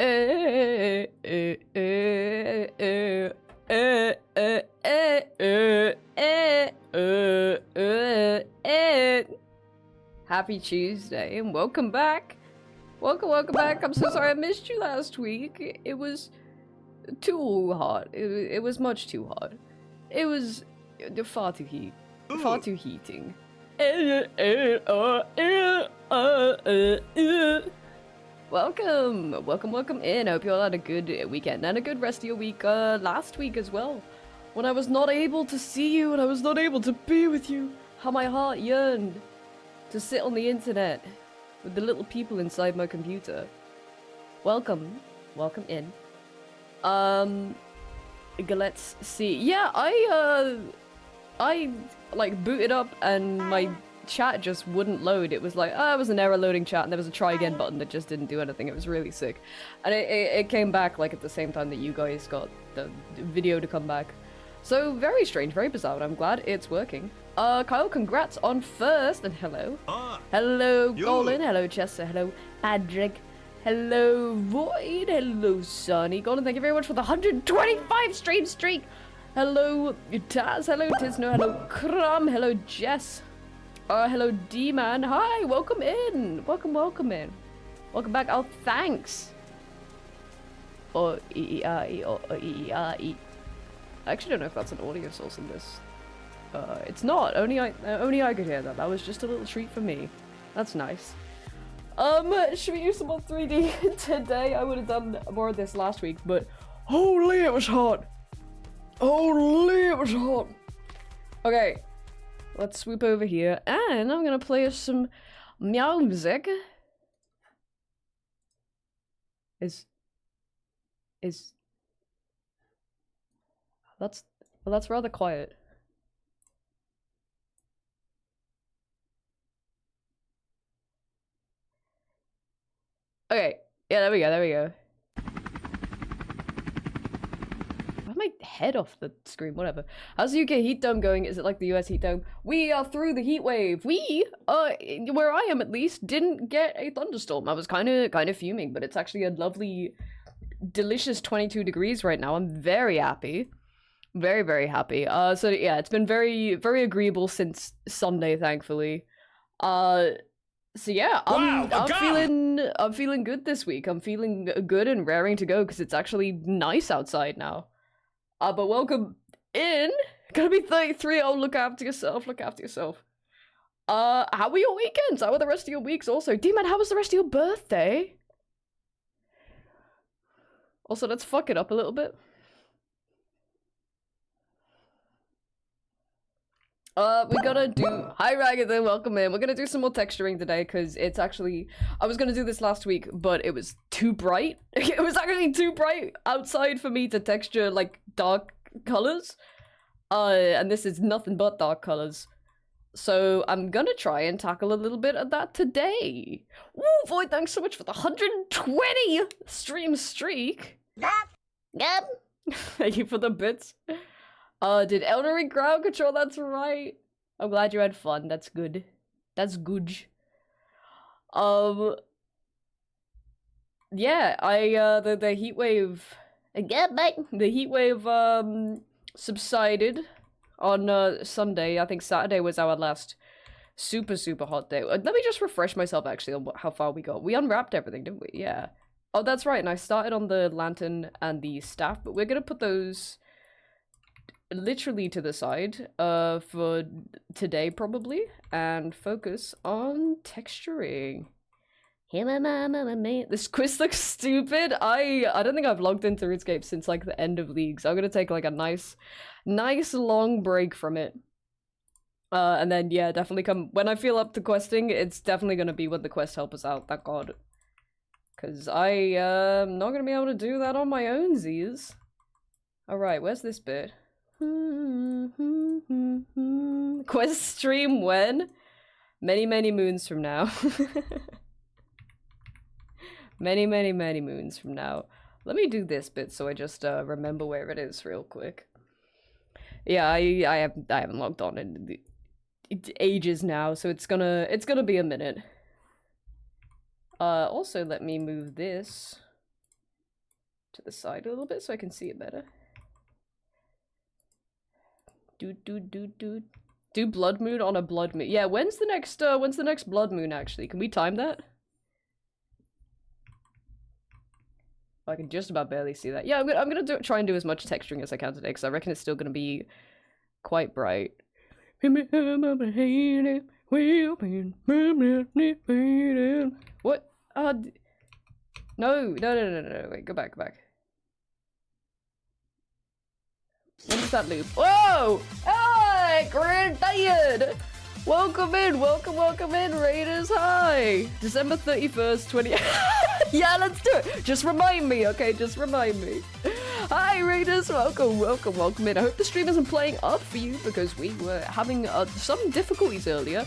Happy Tuesday and welcome back. Welcome back. I'm so sorry I missed you last week. It was too hot. It was much too hot. It was far too heating. Welcome in. I hope you all had a good weekend and a good rest of your week last week as well. When I was not able to see you and I was not able to be with you, how my heart yearned to sit on the internet with the little people inside my computer. Welcome in. Let's see. Yeah, I like booted up and my chat just wouldn't load. It was like, it was an error loading chat, and there was a try again button that just didn't do anything. It was really sick. And it came back like at the same time that you guys got the video to come back. So very strange, very bizarre, but I'm glad it's working. Kyle, congrats on first, and hello. Hello, Golden, hello, Chester, hello, Adric, hello, Void, hello, Sunny. Golden, thank you very much for the 125 stream streak. Hello, Taz, hello, Tisno, hello, Crumb, hello, Jess. Hello, D-Man. Hi, welcome in. Welcome in. Welcome back. Oh, thanks. I actually don't know if that's an audio source in this. It's not. Only I could hear that. That was just a little treat for me. That's nice. Should we use some more 3D today? I would have done more of this last week, but holy, it was hot. Holy, it was hot. Okay. Let's swoop over here, and I'm gonna play us some music. That's rather quiet. Okay, yeah, there we go. My head off the screen, whatever. How's the UK heat dome going? Is it like the US heat dome? We are through the heat wave. We, where I am at least, didn't get a thunderstorm. I was kind of fuming, but it's actually a lovely, delicious 22 degrees right now. I'm very happy. Very, very happy. So yeah, it's been very, very agreeable since Sunday, thankfully. So yeah, I'm feeling good this week. I'm feeling good and raring to go because it's actually nice outside now. But welcome in. Gonna be 33. Oh, look after yourself. How were your weekends? How were the rest of your weeks also? D-Man, how was the rest of your birthday? Also, let's fuck it up a little bit. We gotta do... Hi, Ragathan, welcome in. We're gonna do some more texturing today, because it's actually... I was gonna do this last week, but it was too bright. It was actually too bright outside for me to texture, like, dark colors. And this is nothing but dark colors. So I'm gonna try and tackle a little bit of that today. Woo, Void, thanks so much for the 120 stream streak. Yep. Thank you for the bits. Did Elden Ring crowd control? That's right. I'm glad you had fun. That's good. That's good. Yeah, the heat wave... Get back! The heat wave, subsided on, Sunday. I think Saturday was our last super hot day. Let me just refresh myself, actually, on how far we got. We unwrapped everything, didn't we? Yeah. Oh, that's right, and I started on the lantern and the staff, but we're gonna put those... literally to the side for today probably and focus on texturing. This quiz looks stupid. I don't think I've logged into RuneScape since like the end of League, so I'm gonna take like a nice long break from it. And then yeah, definitely come when I feel up to questing. It's definitely gonna be when the quest help us out, thank god. Cause I am not gonna be able to do that on my own Z's. Alright, where's this bit? Quest stream when? Many moons from now. many moons from now. Let me do this bit so I just remember where it is real quick. Yeah, I haven't logged on in ages now, so it's gonna be a minute. Also, let me move this to the side a little bit so I can see it better. Do blood moon on a blood moon. Yeah, when's the next blood moon actually? Can we time that? I can just about barely see that. Yeah, I'm gonna try and do as much texturing as I can today because I reckon it's still gonna be quite bright. What? No, wait, go back. When does that loop? Whoa! Hi, Granddad! Welcome in, Raiders, hi! December 31st, 20... Yeah, let's do it! Just remind me, okay? Just remind me. Hi, Raiders, welcome in. I hope the stream isn't playing up for you because we were having some difficulties earlier.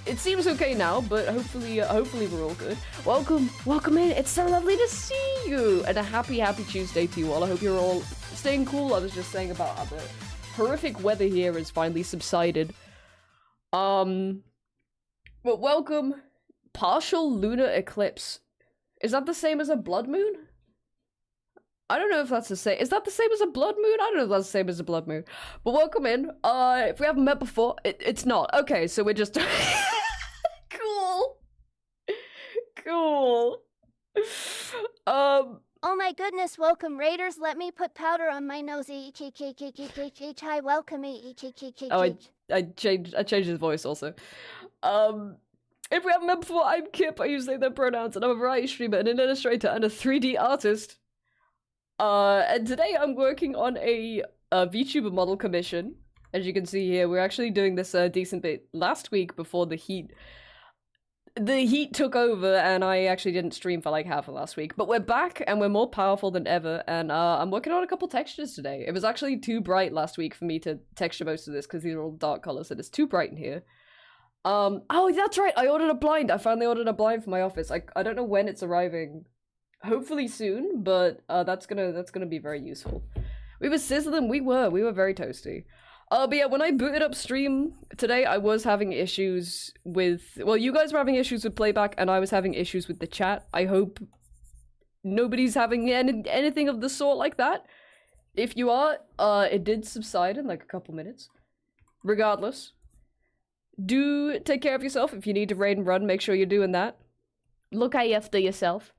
It seems okay now, but hopefully we're all good. Welcome in. It's so lovely to see you, and a happy Tuesday to you all. I hope you're all staying cool. I was just saying about how the horrific weather here has finally subsided. But welcome. Partial lunar eclipse. Is that the same as a blood moon? I don't know if that's the same. Is that the same as a blood moon? I don't know if that's the same as a blood moon. But welcome in. If we haven't met before, it's not. Okay, so we're just... Cool. Oh my goodness, welcome Raiders. Let me put powder on my nose. Hi, welcome me. Oh, I changed his voice also. If we haven't met before, I'm Kip. I use they, them pronouns, and I'm a variety streamer, an illustrator, and a 3D artist. And today I'm working on a VTuber model commission. As you can see here, we're actually doing this decent bit last week before the heat took over, and I actually didn't stream for like half of last week. But we're back, and we're more powerful than ever, and I'm working on a couple textures today. It was actually too bright last week for me to texture most of this, because these are all dark colors, and it's too bright in here. Oh, that's right, I ordered a blind! I finally ordered a blind for my office. I don't know when it's arriving. Hopefully soon, but that's gonna be very useful. We were sizzling, we were very toasty. But yeah, when I booted up stream today, I was having issues with... Well, you guys were having issues with playback, and I was having issues with the chat. I hope nobody's having anything of the sort like that. If you are, it did subside in like a couple minutes. Regardless, do take care of yourself. If you need to raid and run, make sure you're doing that. Look after yourself.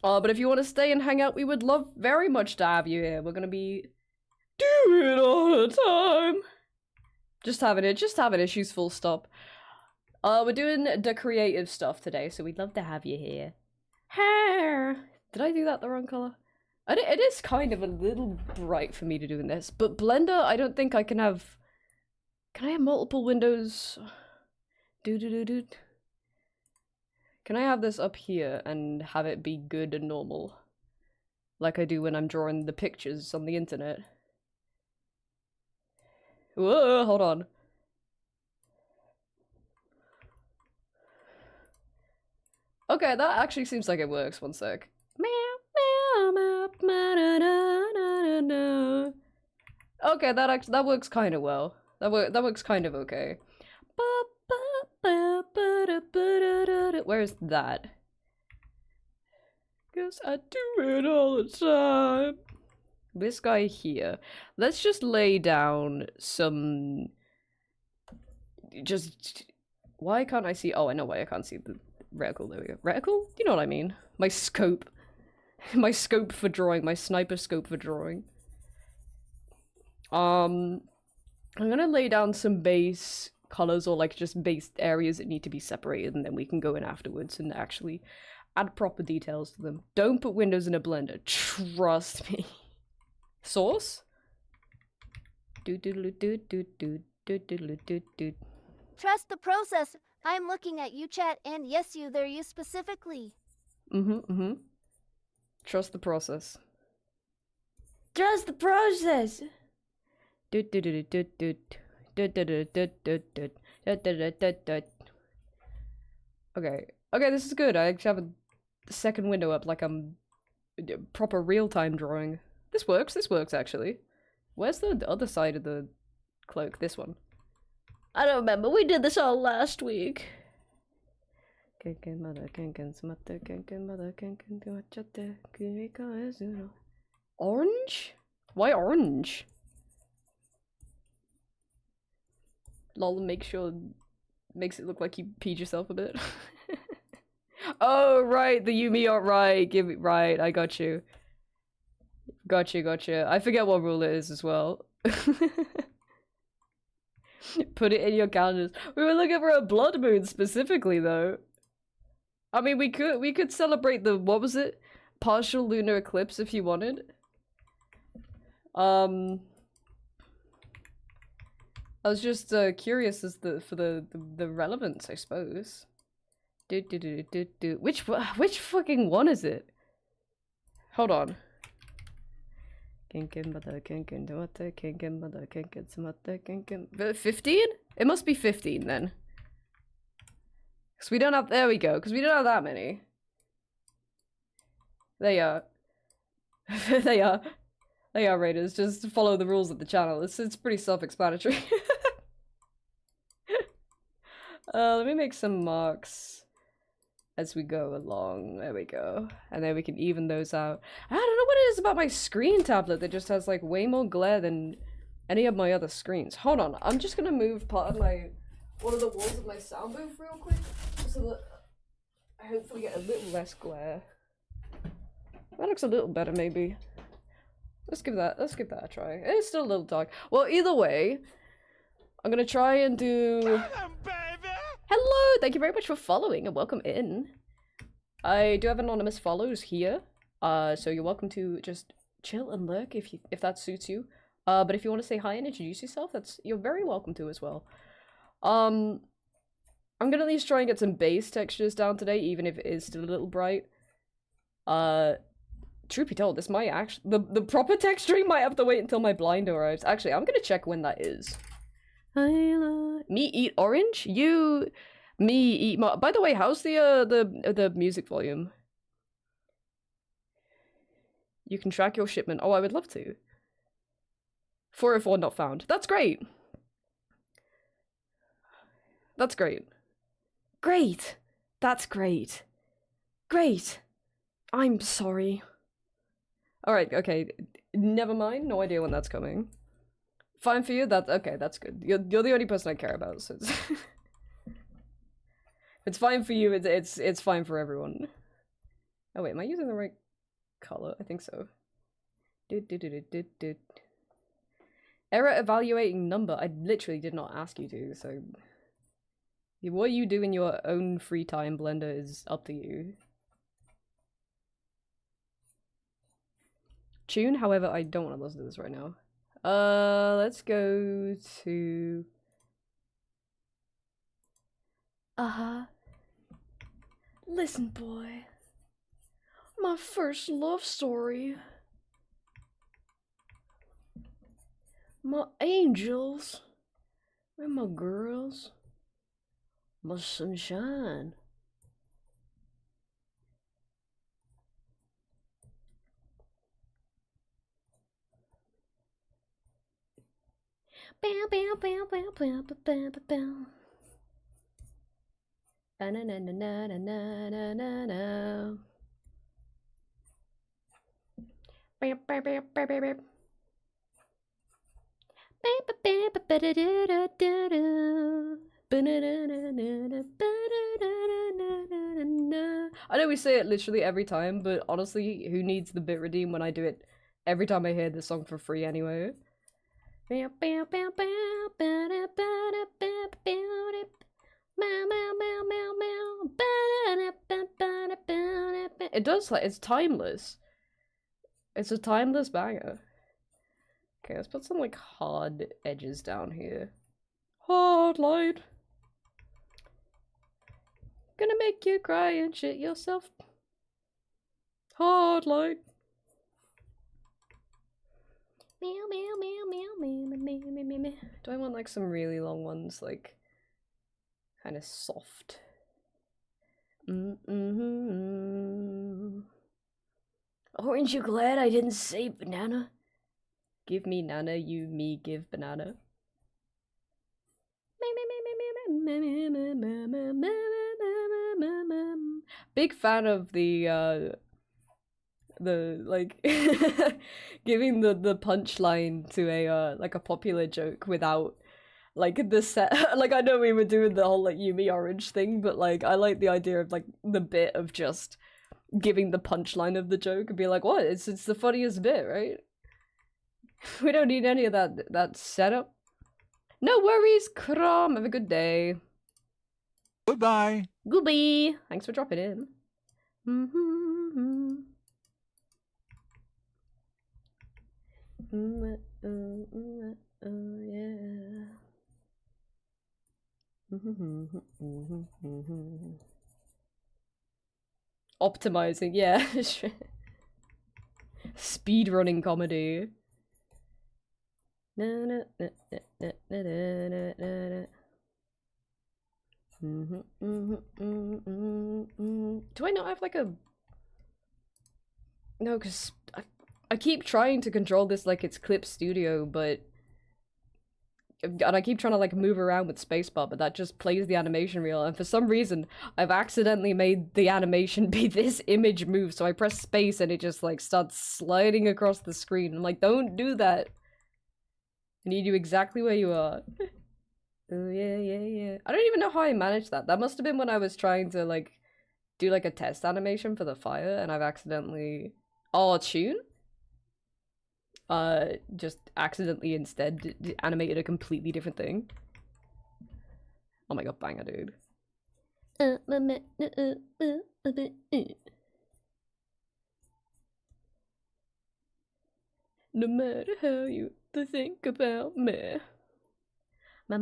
But if you want to stay and hang out, we would love very much to have you here. We're gonna be... do it all the time. Just having issues, full stop. We're doing the creative stuff today, so we'd love to have you here. Did I do that the wrong color? It is kind of a little bright for me to do in this, but Blender, I don't think I can have... Can I have multiple windows? Can I have this up here and have it be good and normal? Like I do when I'm drawing the pictures on the internet. Whoa, hold on. Okay, that actually seems like it works. One sec. Okay, that works kind of well. That works kind of okay. Where is that? Guess I do it all the time. This guy here. Let's just lay down some... Just... Why can't I see... Oh, I know why I can't see the reticle. There we go. Reticle? You know what I mean. My scope. My scope for drawing. My sniper scope for drawing. I'm gonna lay down some base colors, or like just base areas that need to be separated, and then we can go in afterwards and actually add proper details to them. Don't put windows in a blender. Trust me. Source? Trust the process. I'm looking at you, chat, and yes, you there, you specifically. Trust the process. Trust the process. Okay, this is good. I actually have a second window up, like I'm proper real-time drawing. This works actually. Where's the other side of the cloak? This one. I don't remember, we did this all last week. kenken mother kenken smatter kenken mother kenken tuachatte kirika ezuro. Orange? Why orange? Lol, makes it look like you peed yourself a bit. Oh right, the Yumi art, right, give me right, I got you. Gotcha. I forget what rule it is as well. Put it in your calendars. We were looking for a blood moon specifically though. I mean we could celebrate the, what was it? Partial lunar eclipse if you wanted. I was just curious as for the relevance, I suppose. Which fucking one is it? Hold on. 15? It must be 15 then. Cause we don't have, there we go, because we don't have that many. They are. They are raiders, just follow the rules of the channel. It's pretty self-explanatory. Let me make some marks as we go along. There we go. And then we can even those out. I don't know what it is about my screen tablet that just has like way more glare than any of my other screens. Hold on, I'm just gonna move part of one of the walls of my sound booth real quick so that I hopefully get a little less glare. That looks a little better maybe. Let's give that a try. It's still a little dark. Well, either way, I'm gonna try and do... Hello! Thank you very much for following and welcome in. I do have anonymous follows here, so you're welcome to just chill and lurk if that suits you. But if you want to say hi and introduce yourself, you're very welcome to as well. I'm gonna at least try and get some base textures down today, even if it is still a little bright. Truth be told, this might actually the proper texturing might have to wait until my blind arrives. Actually, I'm gonna check when that is. Me eat orange? Me eat by the way, how's the music volume? You can track your shipment. Oh, I would love to. 404 not found. That's great. That's great. Great. That's great. Great. I'm sorry. Alright, okay. Never mind. No idea when that's coming. Fine for you? Okay, that's good. You're the only person I care about, so it's... It's fine for you, it's fine for everyone. Oh wait, am I using the right color? I think so. Error evaluating number. I literally did not ask you to, so... What you do in your own free time, Blender, is up to you. Tune, however, I don't want to listen to this right now. Let's go to... Listen, boy. My first love story. My angels. And my girls. My sunshine. Bow, bow, bow, bow, bow, bow, bow, bow. Na na na na na na na na na. Beep beep beep beep beep beep. Beep beep beep beep da da da. I know we say it literally every time, but honestly, who needs the bit redeem when I do it every time I hear this song for free anyway? It does, like, it's timeless. It's a timeless banger. Okay, let's put some like hard edges down here. Hard light. Gonna make you cry and shit yourself. Hard light. Meow meow meow meow meow meow meow meow meow. Do I want like some really long ones, like kind of soft? Aren't you glad I didn't say banana? Give me nana, you me give banana. Big fan of the like giving the punchline to a like a popular joke without like the set. Like I know we were doing the whole like Yumi Orange thing, but like I like the idea of like the bit of just giving the punchline of the joke and be like, what? It's the funniest bit, right? We don't need any of that setup. No worries, Krom. Have a good day. Goodbye. Goodbye. Thanks for dropping in. Yeah. Optimizing, yeah. Speedrunning comedy. Do I not have like a... No, because I keep trying to control this like it's Clip Studio, but... And I keep trying to like move around with spacebar, but that just plays the animation reel, and for some reason I've accidentally made the animation be this image move, so I press space and it just like starts sliding across the screen. I'm like, don't do that. I need you exactly where you are. Oh yeah. I don't even know how I managed that. That must have been when I was trying to like do like a test animation for the fire, and I've accidentally... Oh, tune? Just accidentally instead animated a completely different thing. Oh my god, banger, dude. No matter how you think about me. Ma.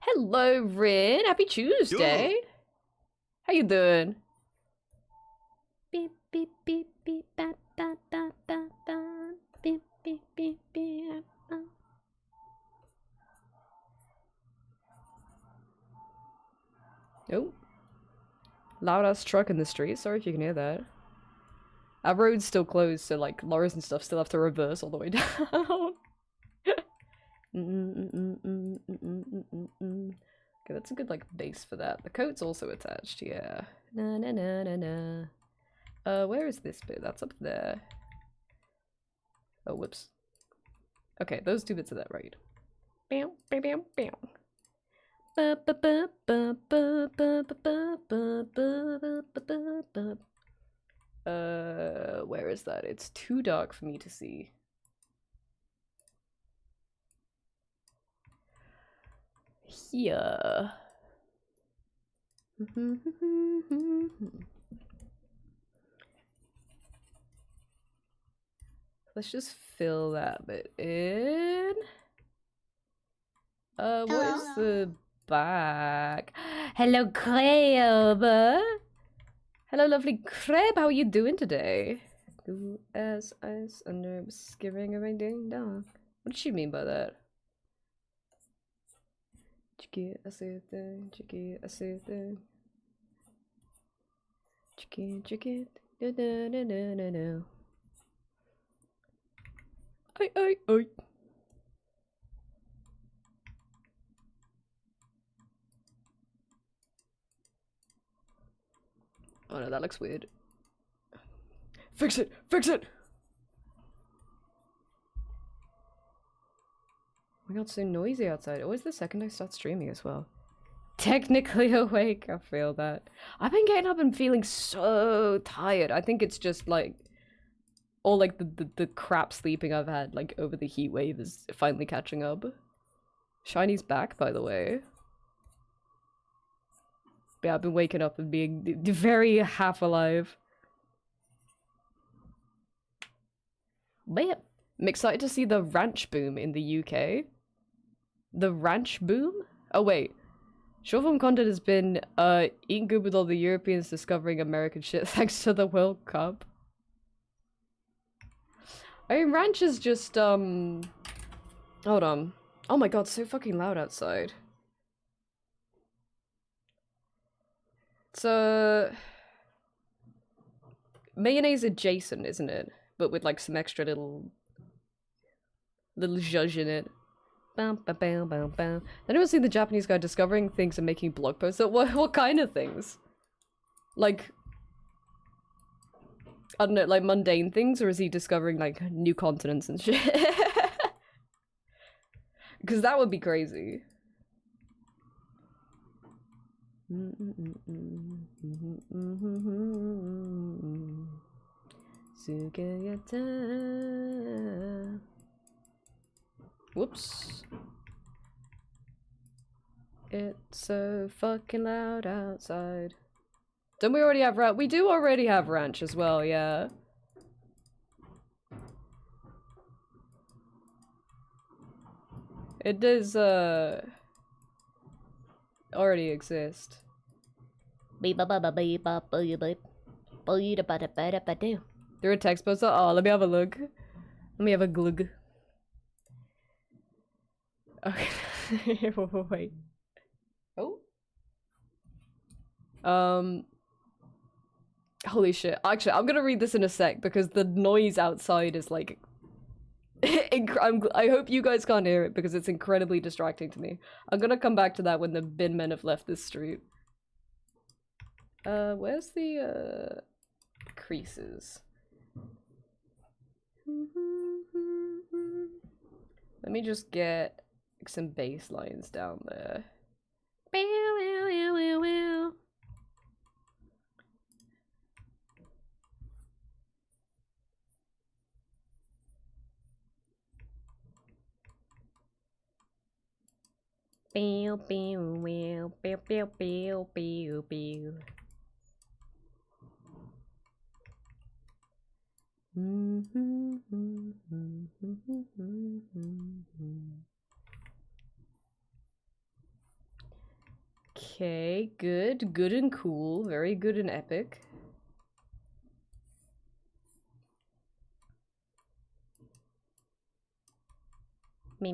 Hello, Rin. Happy Tuesday. Yo. How you doing? Beep beep beep beep ba ba ba ba ba. Beep beep beep beep. Oh. Loud ass truck in the street. Sorry if you can hear that. Our road's still closed, so like lorries and stuff still have to reverse all the way down. Okay, that's a good like base for that. The coat's also attached, yeah. Na. Where is this bit? That's up there. Oh, whoops. Okay, those two bits are that right. Bam. Where is that? It's too dark for me to see. Here. Let's just fill that bit in. What is the back? Hello, Crab. Hello, lovely Crab. How are you doing today? Ooh, as ice under skivering of a ding dong. What did she mean by that? Chicky, I see a thing. Chicky, I see a thing. Chicky, no. Oi. Oh no, that looks weird. Fix it! Oh my god, so noisy outside. Always the second I start streaming as well. Technically awake, I feel that. I've been getting up and feeling so tired. I think it's just like all like the crap sleeping I've had like over the heat wave is finally catching up. Shiny's back, by the way. But yeah, I've been waking up and being very half alive. But yeah, I'm excited to see the ranch boom in the UK. The ranch boom? Oh wait. Short form content has been eating good with all the Europeans discovering American shit thanks to the World Cup. I mean, ranch is just hold on. Oh my god, so fucking loud outside. It's mayonnaise adjacent, isn't it? But with like some extra little... Little zhuzh in it. Bam, bam, bam, bam, bam. Anyone seen the Japanese guy discovering things and making blog posts? What kind of things? Like, I don't know, like mundane things, or is he discovering like new continents and shit? Because that would be crazy. Sugayata. Whoops. It's so fucking loud outside. Don't we already have ranch? We do already have ranch as well, yeah. It does, already exist. There are text posts. Oh, let me have a look. Let me have a glug. Okay. Wait. Oh. Holy shit. Actually, I'm gonna read this in a sec because the noise outside is like... I hope you guys can't hear it because it's incredibly distracting to me. I'm gonna come back to that when the bin men have left this street. Where's the, creases? Let me just get some bass lines down there. Okay, good and cool, very good and epic. Me.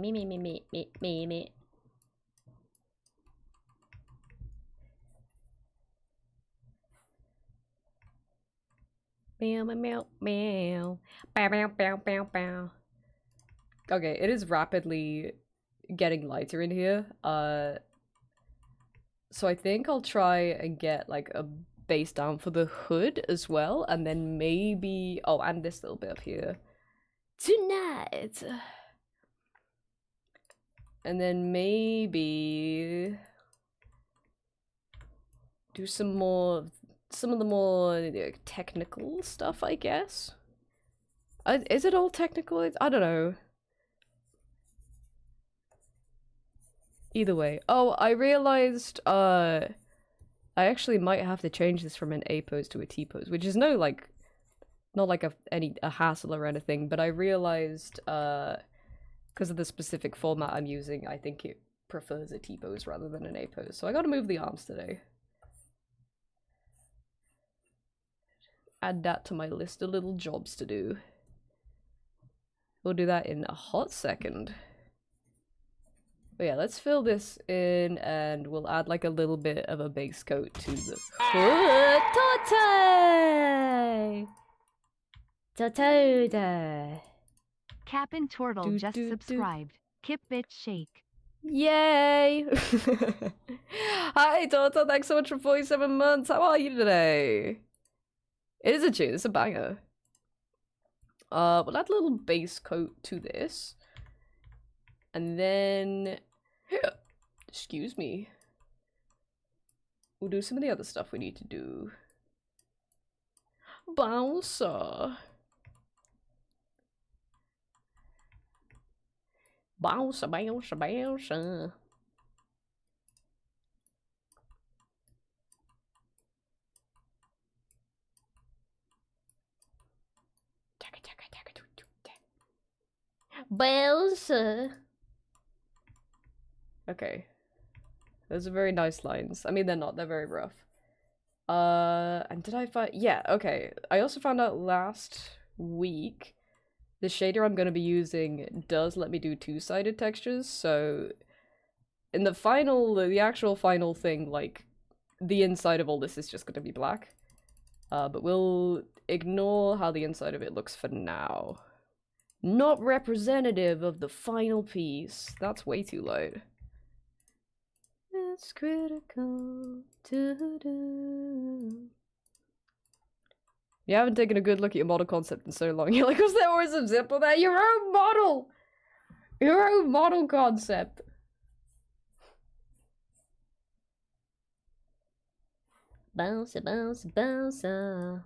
Meow, meow, meow. Bow, bow, bow, bow, bow. Okay, it is rapidly getting lighter in here. So I think I'll try and get like a bass down for the hood as well, and then maybe and this little bit up here. Tonight. And then maybe do some of the more technical stuff, I guess. Is it all technical? I don't know. Either way. Oh, I realized, I actually might have to change this from an A pose to a T pose, which is not like a hassle or anything, but I realized, because of the specific format I'm using, I think it prefers a T pose rather than an A pose, so I gotta move the arms today. Add that to my list of little jobs to do. We'll do that in a hot second. But yeah, let's fill this in and we'll add like a little bit of a base coat to the hood. Totoda. Cap'n Turtle just subscribed. Kip bitch shake. Yay! Hi Toto, thanks so much for 47 months. How are you today? It is a tune, it's a banger. We'll add a little base coat to this. And then... excuse me. We'll do some of the other stuff we need to do. Bouncer. Bouncer, bouncer, bouncer. Bouncer. Okay. Those are very nice lines. I mean, they're not. They're very rough. And did I find... yeah, okay. I also found out last week the shader I'm going to be using does let me do two-sided textures, so in the actual final thing, like, the inside of all this is just going to be black. But we'll ignore how the inside of it looks for now. Not representative of the final piece. That's way too loud. It's critical to do. You haven't taken a good look at your model concept in so long. You're like, was there always a zip on that? Your own model! Your own model concept. Bounce, bounce, bounce. Do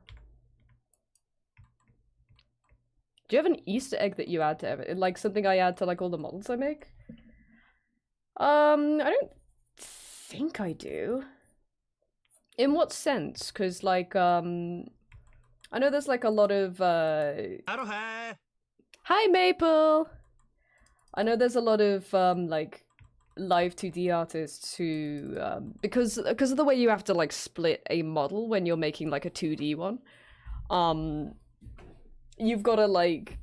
you have an Easter egg that you add to everything? Like something I add to like all the models I make? I don't think I do. In what sense? Because like, I know there's like a lot of, Hi Maple! I know there's a lot of, like, live 2D artists who, because of the way you have to like split a model when you're making like a 2D one, you've got to like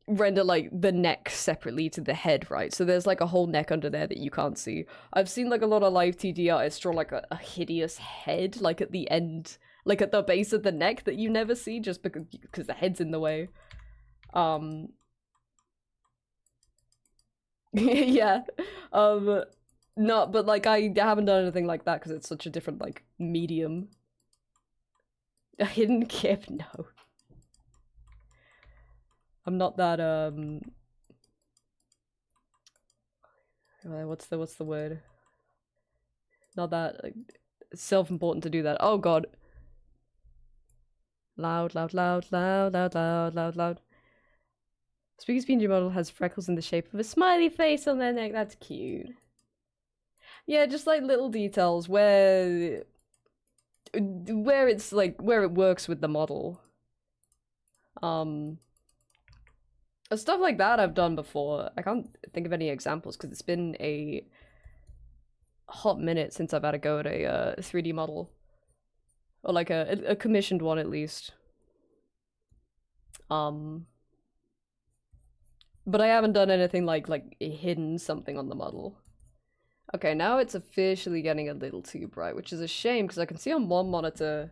render like the neck separately to the head, right? So there's like a whole neck under there that you can't see. I've seen like a lot of live 2D artists draw like a hideous head like at the end, like at the base of the neck that you never see just because the head's in the way. Yeah. No, but like I haven't done anything like that because it's such a different like medium. A hidden kip? No. I'm not that what's the word? Not that like, self-important to do that. Oh god. Loud, loud, loud, loud, loud, loud, loud, loud. Spooky's PNG model has freckles in the shape of a smiley face on their neck. That's cute. Yeah, just like little details where it's like where it works with the model. Stuff like that I've done before. I can't think of any examples because it's been a hot minute since I've had a go at a 3D model. Or like a commissioned one at least. But I haven't done anything like hidden something on the model. Okay, now it's officially getting a little too bright, which is a shame because I can see on one monitor.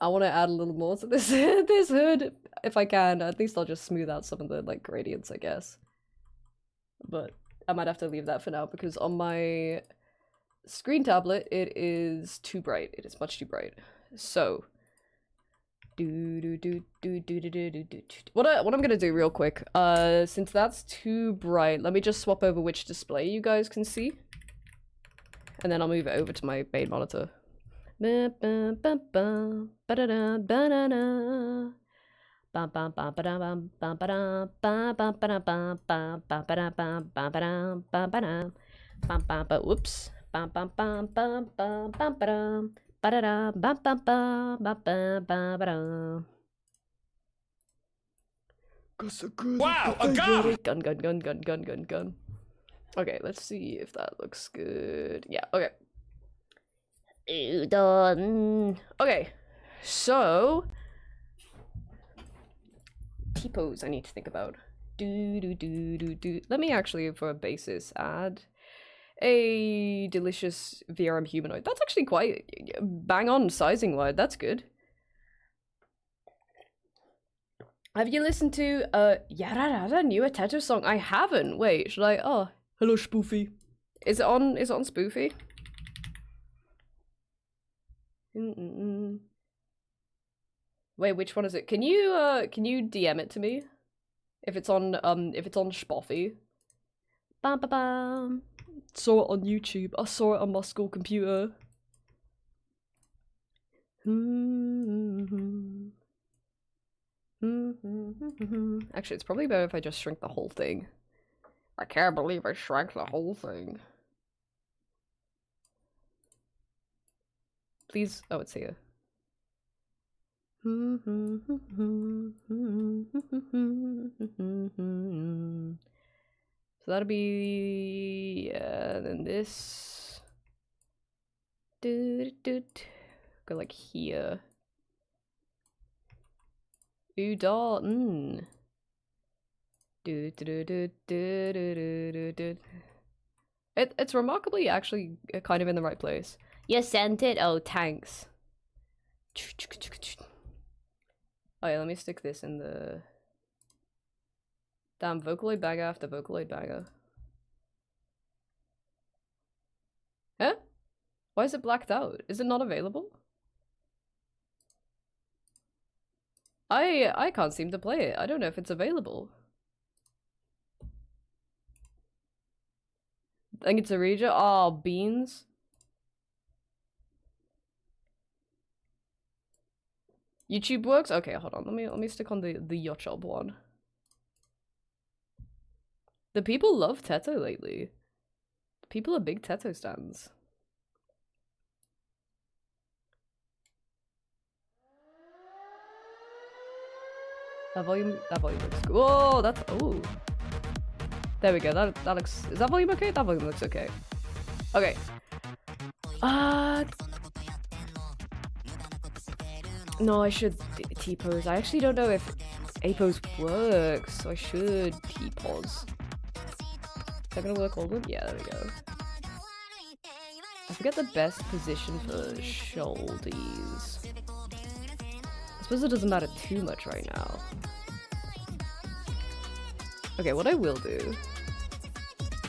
I want to add a little more to this this hood if I can. At least I'll just smooth out some of the like gradients, I guess. But I might have to leave that for now because on my screen tablet it is too bright. It is much too bright. So what I'm gonna do real quick, since that's too bright, let me just swap over which display you guys can see, and then I'll move it over to my main monitor. Whoops. Wow, a gun! Gun. Okay, let's see if that looks good. Yeah, okay. Udon. Okay, so T-pose I need to think about. Let me actually, for a basis, add a delicious VRM humanoid. That's actually quite bang on sizing wise. That's good. Have you listened to Yararara new Ateto song? I haven't. Wait, should I? Oh, hello Spoofy. Is it on Spoofy? Wait, which one is it? Can you DM it to me? If it's on Spoofy. Bam bam bam. Saw it on YouTube. I saw it on my school computer. Actually, it's probably better if I just shrink the whole thing. I can't believe I shrank the whole thing. Please. Oh, it's here. So that'll be then this go like here. Udon. It's remarkably actually kind of in the right place. You sent it? Oh, thanks. Oh yeah, let me stick this in the Damn, Vocaloid banger after Vocaloid banger. Huh? Why is it blacked out? Is it not available? I can't seem to play it. I don't know if it's available. I think it's a region. Oh, beans. YouTube works? Okay, hold on. Let me stick on the Yochob one. The people love Teto lately. People are big Teto stands. That volume looks good. Whoa, that's oh. There we go. That looks. Is that volume okay? That volume looks okay. Okay. No, I should T-pose. I actually don't know if A-pose works, so I should T-pose. Is that gonna work, Alden? Yeah, there we go. I forget the best position for shoulders. I suppose it doesn't matter too much right now. Okay, what I will do,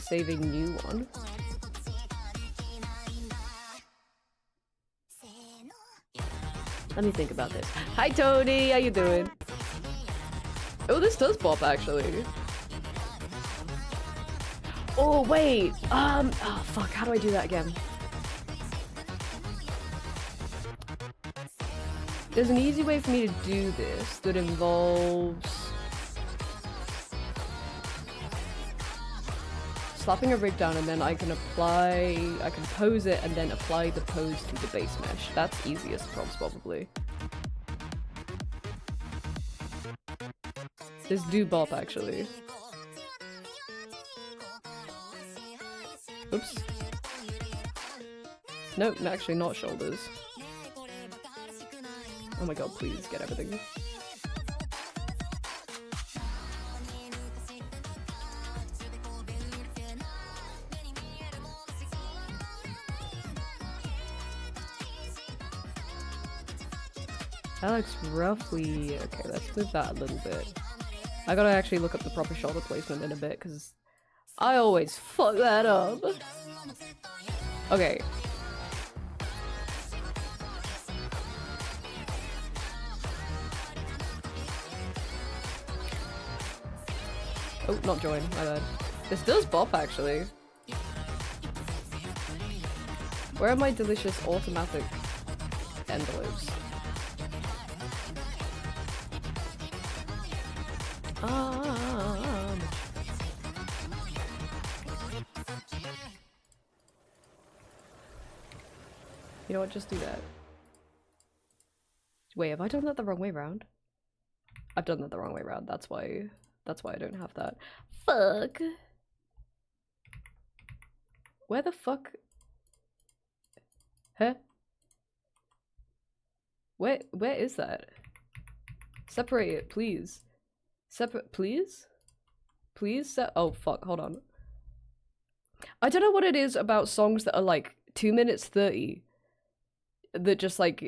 save a new one. Let me think about this. Hi Tony, how you doing? Oh, this does bop actually. Oh wait, oh fuck, how do I do that again? There's an easy way for me to do this that involves slapping a rig down and then I can pose it and then apply the pose to the base mesh. That's easiest prompts probably. This do bop actually. Oops. Nope, actually not shoulders. Oh my god, please get everything. That looks roughly... Okay, let's move that a little bit. I gotta actually look up the proper shoulder placement in a bit, because I always fuck that up. Okay. Oh, not join, my bad. This does bop, actually. Where are my delicious automatic envelopes? You know what, just do that. Wait, have I done that the wrong way around? I've done that the wrong way around, that's why I don't have that. Fuck! Where the fuck? Huh? Where is that? Separate it, please. Separate, please? Please? Oh, fuck, hold on. I don't know what it is about songs that are like 2 minutes 30 that just like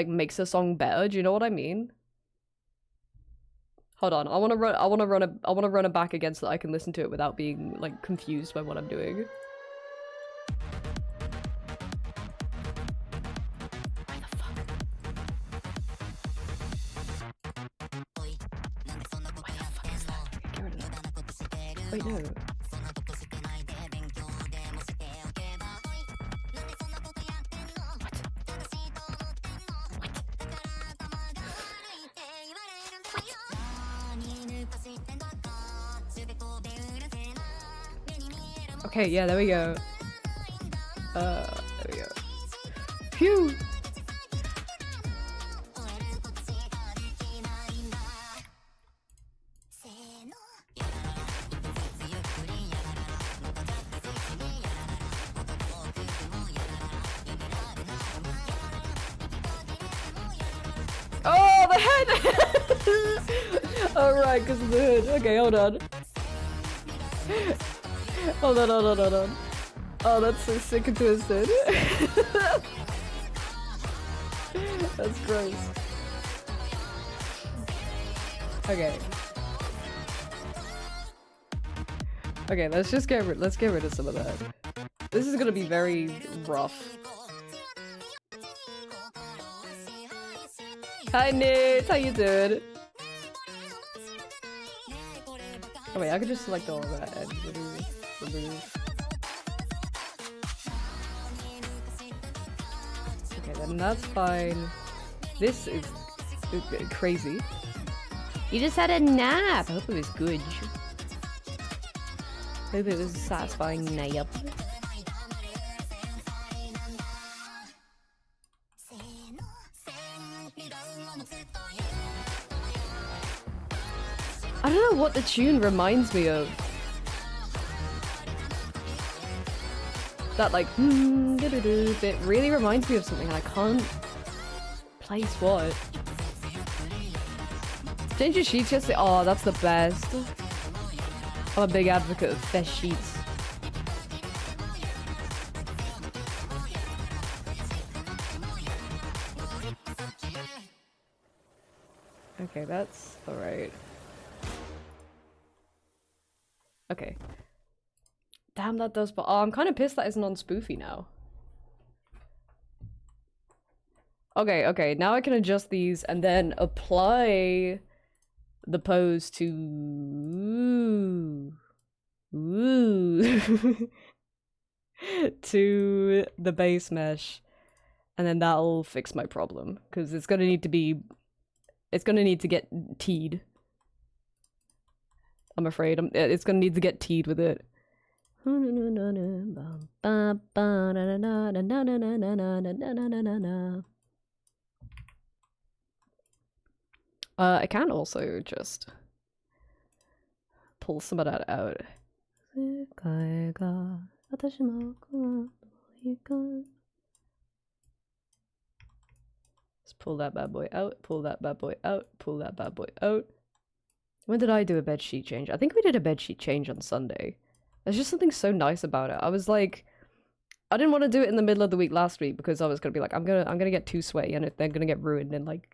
makes a song better, do you know what I mean? Hold on, I wanna run it back again so that I can listen to it without being like confused by what I'm doing. Wait, no. Okay, yeah, there we go. There we go. Phew! Oh, the head! Alright, because of the hood. Okay, hold on. Hold on. Oh, that's so sick and twisted. That's gross. Okay, let's get rid of some of that. This is gonna be very rough. Hi Nate, how you doing? Oh wait, I could just select all of that and remove. Okay, then that's fine. This is crazy. You just had a nap! I hope it was good. Hope it was a satisfying nap. I don't know what the tune reminds me of. That like bit really reminds me of something and I can't place what. Ginger sheets yesterday. Oh, that's the best. I'm a big advocate of fresh sheets. Okay, that's alright. Okay. Damn, that does, but oh, I'm kind of pissed that isn't on Spoofy now. Okay, now I can adjust these and then apply the pose to... Ooh. to the base mesh. And then that'll fix my problem. Because it's gonna need to be... It's gonna need to get teed. I'm afraid. It's gonna need to get teed with it. I can also just pull some of that out. Let's pull that bad boy out, pull that bad boy out, pull that bad boy out. When did I do a bedsheet change? I think we did a bedsheet change on Sunday. There's just something so nice about it. I was like, I didn't want to do it in the middle of the week last week because I was gonna be like, I'm gonna get too sweaty and they're gonna get ruined in like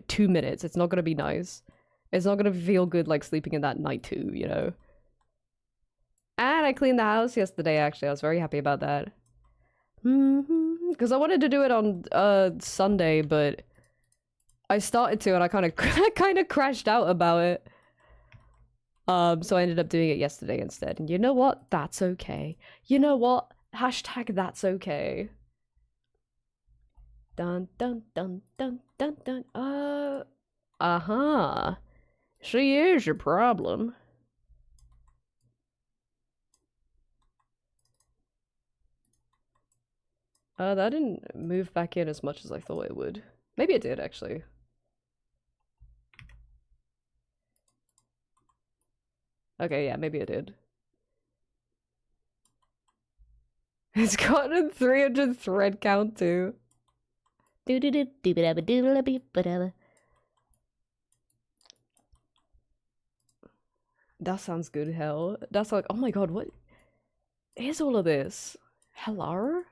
2 minutes. It's not gonna be nice. It's not gonna feel good like sleeping in that night too, you know. And I cleaned the house yesterday. Actually, I was very happy about that. Because I wanted to do it on Sunday, but I started to and I kind of crashed out about it. So I ended up doing it yesterday instead. And you know what? That's okay. You know what? Hashtag that's okay. Dun dun dun dun dun dun. Uh-huh. She is your problem. That didn't move back in as much as I thought it would. Maybe it did, actually. Okay, yeah, maybe it did. It's got a 300 thread count too. That sounds good, hell. That's like, oh my god, what is all of this? Hello?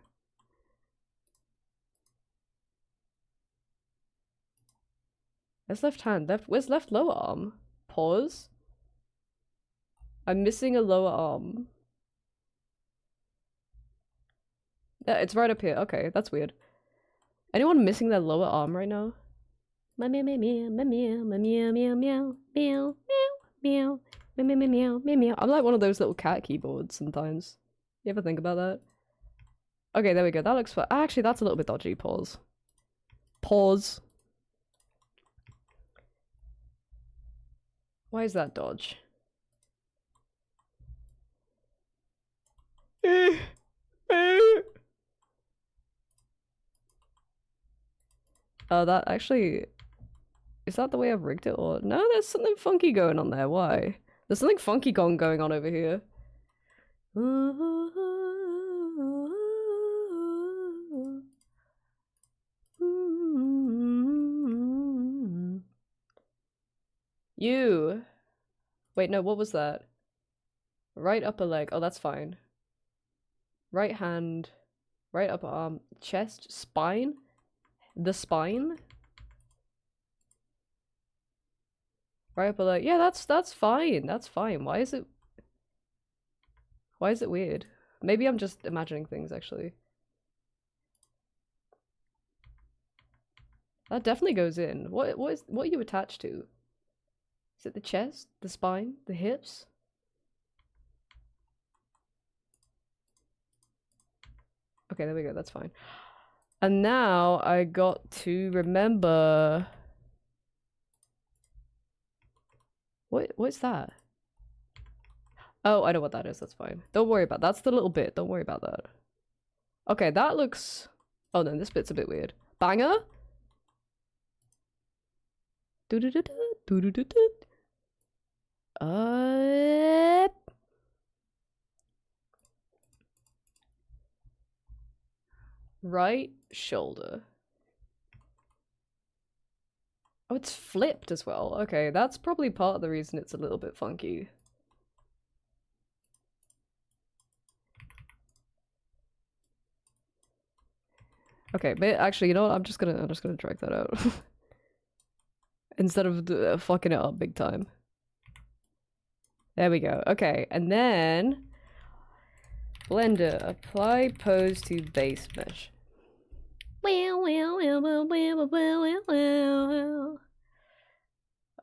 Where's left hand? Where's left lower arm? Pause. I'm missing a lower arm. Yeah, it's right up here. Okay, that's weird. Anyone missing their lower arm right now? Meow meow meow meow meow meow meow meow meow meow meow meow meow meow. I'm like one of those little cat keyboards sometimes. You ever think about that? Okay, there we go. That looks fun. Actually, that's a little bit dodgy. Pause. Pause. Why is that dodge? Oh, that actually... Is that the way I've rigged it or... No, there's something funky going on there. Why? There's something funky going on over here. You. Wait, no, what was that? Right upper leg. Oh, that's fine. Right hand. Right upper arm. Chest. Spine. The spine. Right upper leg. Yeah, that's fine. That's fine. Why is it... Why is it weird? Maybe I'm just imagining things, actually. That definitely goes in. What are you attached to? Is it the chest? The spine? The hips? Okay, there we go, that's fine. And now I got to remember... What's that? Oh, I know what that is, that's fine. Don't worry about that. That's the little bit, don't worry about that. Okay, that looks... Oh no, this bit's a bit weird. Banger? Right shoulder. Oh, it's flipped as well. Okay, that's probably part of the reason it's a little bit funky. Okay, but actually, you know what? I'm just gonna drag that out. Instead of fucking it up big time. There we go. Okay, and then... Blender, apply pose to base mesh.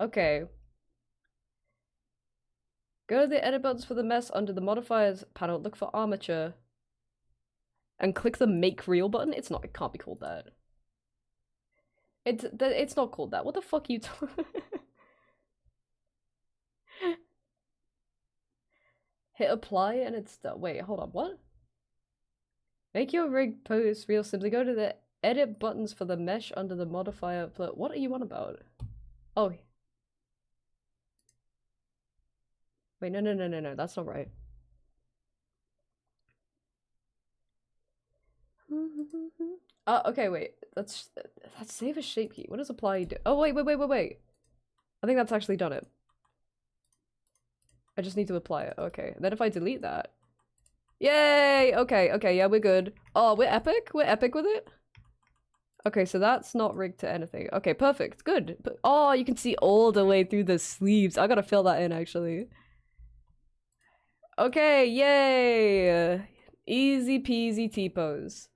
Okay. Go to the edit buttons for the mesh under the modifiers panel, look for armature. And click the make real button? It can't be called that. It's not called that. What the fuck are you talking? Hit apply and it's done. Wait, hold on, what? Make your rig pose real. Simply go to the edit buttons for the mesh under the modifier. What are you on about? Oh. Wait, no, that's not right. Okay, wait. That's save as shape key. What does apply do? Oh, wait. I think that's actually done it. I just need to apply it. Okay. And then if I delete that. Yay! Okay, yeah, we're good. Oh, we're epic? We're epic with it? Okay, so that's not rigged to anything. Okay, perfect. Good. Oh, you can see all the way through the sleeves. I gotta fill that in, actually. Okay, yay! Easy peasy T-pose.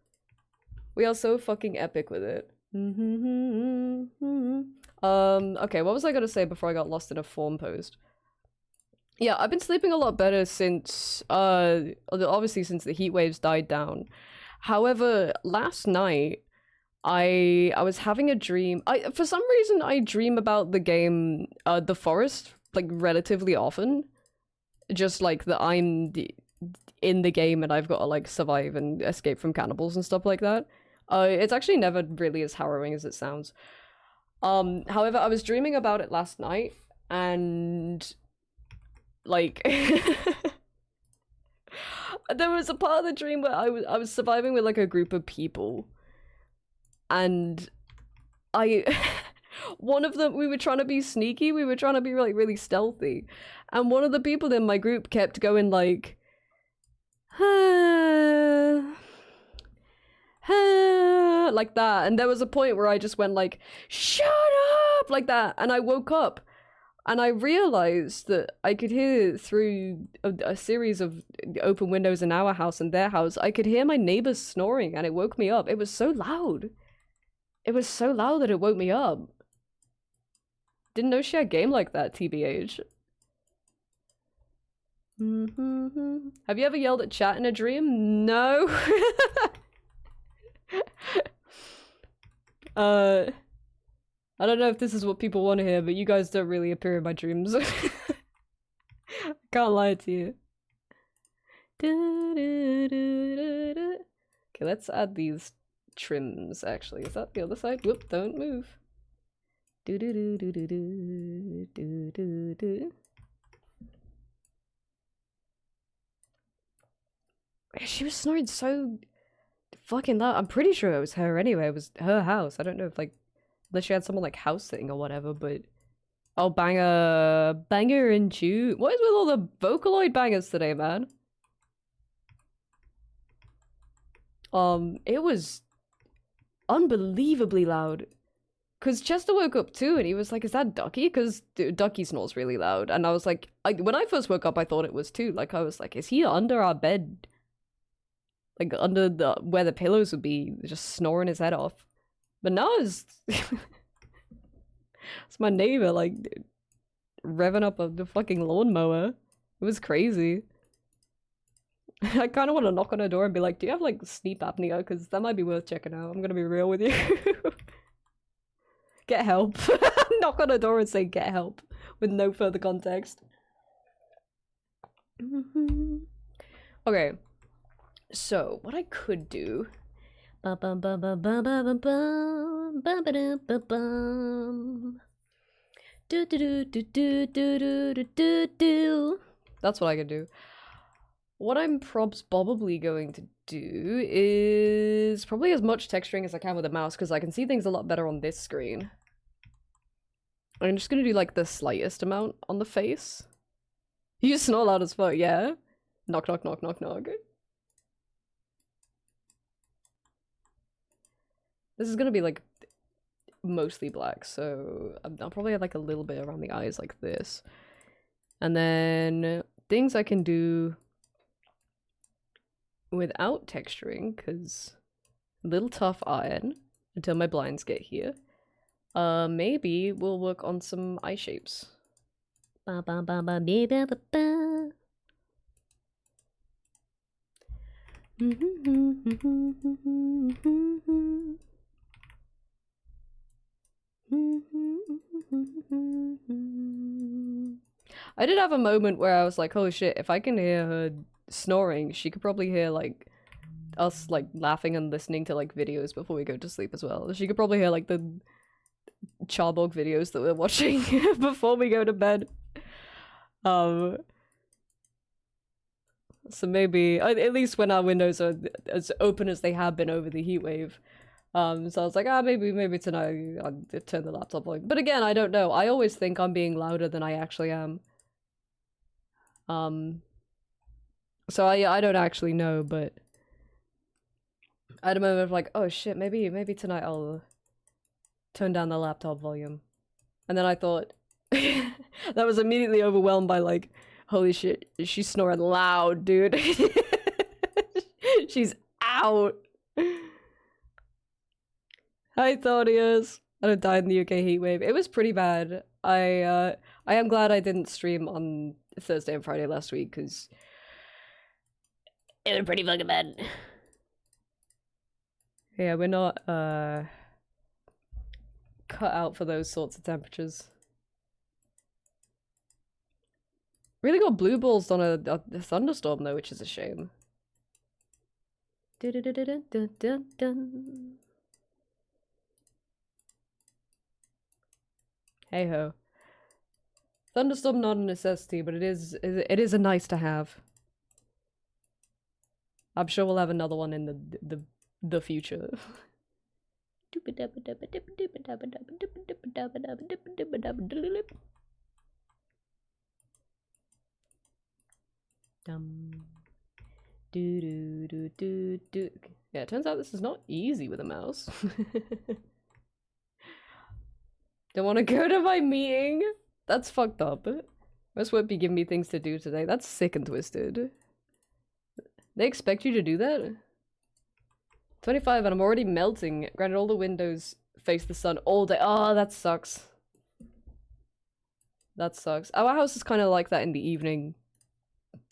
We are so fucking epic with it. Okay, what was I gonna say before I got lost in a form post? Yeah, I've been sleeping a lot better since, obviously since the heat waves died down. However, last night, I was having a dream. For some reason, I dream about the game, The Forest, like, relatively often. Just, like, that I'm in the game and I've got to, like, survive and escape from cannibals and stuff like that. It's actually never really as harrowing as it sounds. However, I was dreaming about it last night, and... like there was a part of the dream where I was surviving with like a group of people, and one of them, we were trying to be sneaky, we were trying to be like really stealthy, and one of the people in my group kept going like like that, and there was a point where I just went like shut up like that, and I woke up. And I realized that I could hear through a series of open windows in our house and their house, I could hear my neighbors snoring, and it woke me up. It was so loud. It was so loud that it woke me up. Didn't know she had a game like that, TBH. Have you ever yelled at chat in a dream? No. I don't know if this is what people want to hear, but you guys don't really appear in my dreams. I can't lie to you. Okay, let's add these trims, actually. Is that the other side? Whoop, don't move. She was snoring so fucking loud. I'm pretty sure it was her anyway. It was her house. I don't know if, like, unless she had someone like house sitting or whatever, but oh, banger and chew. What is with all the Vocaloid bangers today, man? It was unbelievably loud. Because Chester woke up too, and he was like, "Is that Ducky?" Because Ducky snores really loud, and I was like, when I first woke up, I thought it was too. Like, I was like, "Is he under our bed? Like under the where the pillows would be, just snoring his head off?" But now it's it's my neighbor like revving up the fucking lawnmower. It was crazy. I kind of want to knock on her door and be like, "Do you have like sleep apnea? Because that might be worth checking out. I'm gonna be real with you." Get help. Knock on her door and say get help with no further context. Okay, so what I could do. That's what I could do. What I'm probably going to do is probably as much texturing as I can with a mouse, because I can see things a lot better on this screen. I'm just gonna do like the slightest amount on the face. You snore loud as fuck, yeah? Knock, knock, knock, knock, knock. This is gonna be like mostly black, so I'll probably have like a little bit around the eyes like this. And then things I can do without texturing, because a little tough iron until my blinds get here. Maybe we'll work on some eye shapes. I did have a moment where I was like, holy shit, if I can hear her snoring, she could probably hear like us like laughing and listening to like videos before we go to sleep as well. She could probably hear like the Charbog videos that we're watching before we go to bed. So maybe at least when our windows are as open as they have been over the heat wave. So I was like, maybe tonight I'll turn the laptop on. But again, I don't know. I always think I'm being louder than I actually am. So I don't actually know, but I had a moment of like, oh shit, maybe tonight I'll turn down the laptop volume. And then I thought that was immediately overwhelmed by like, holy shit, she's snoring loud, dude. She's out. Hi Thaddeus. I died in the UK heatwave. It was pretty bad. I am glad I didn't stream on Thursday and Friday last week, because it was pretty fucking bad. Yeah, we're not cut out for those sorts of temperatures. Really got blue balls on a thunderstorm though, which is a shame. Hey ho. Thunderstorm not a necessity, but it is a nice to have. I'm sure we'll have another one in the future. Yeah, it turns out this is not easy with a mouse. Don't want to go to my meeting? That's fucked up. Most won't be giving me things to do today. That's sick and twisted. They expect you to do that? 25 and I'm already melting. Granted, all the windows face the sun all day. Oh, that sucks. That sucks. Our house is kind of like that in the evening.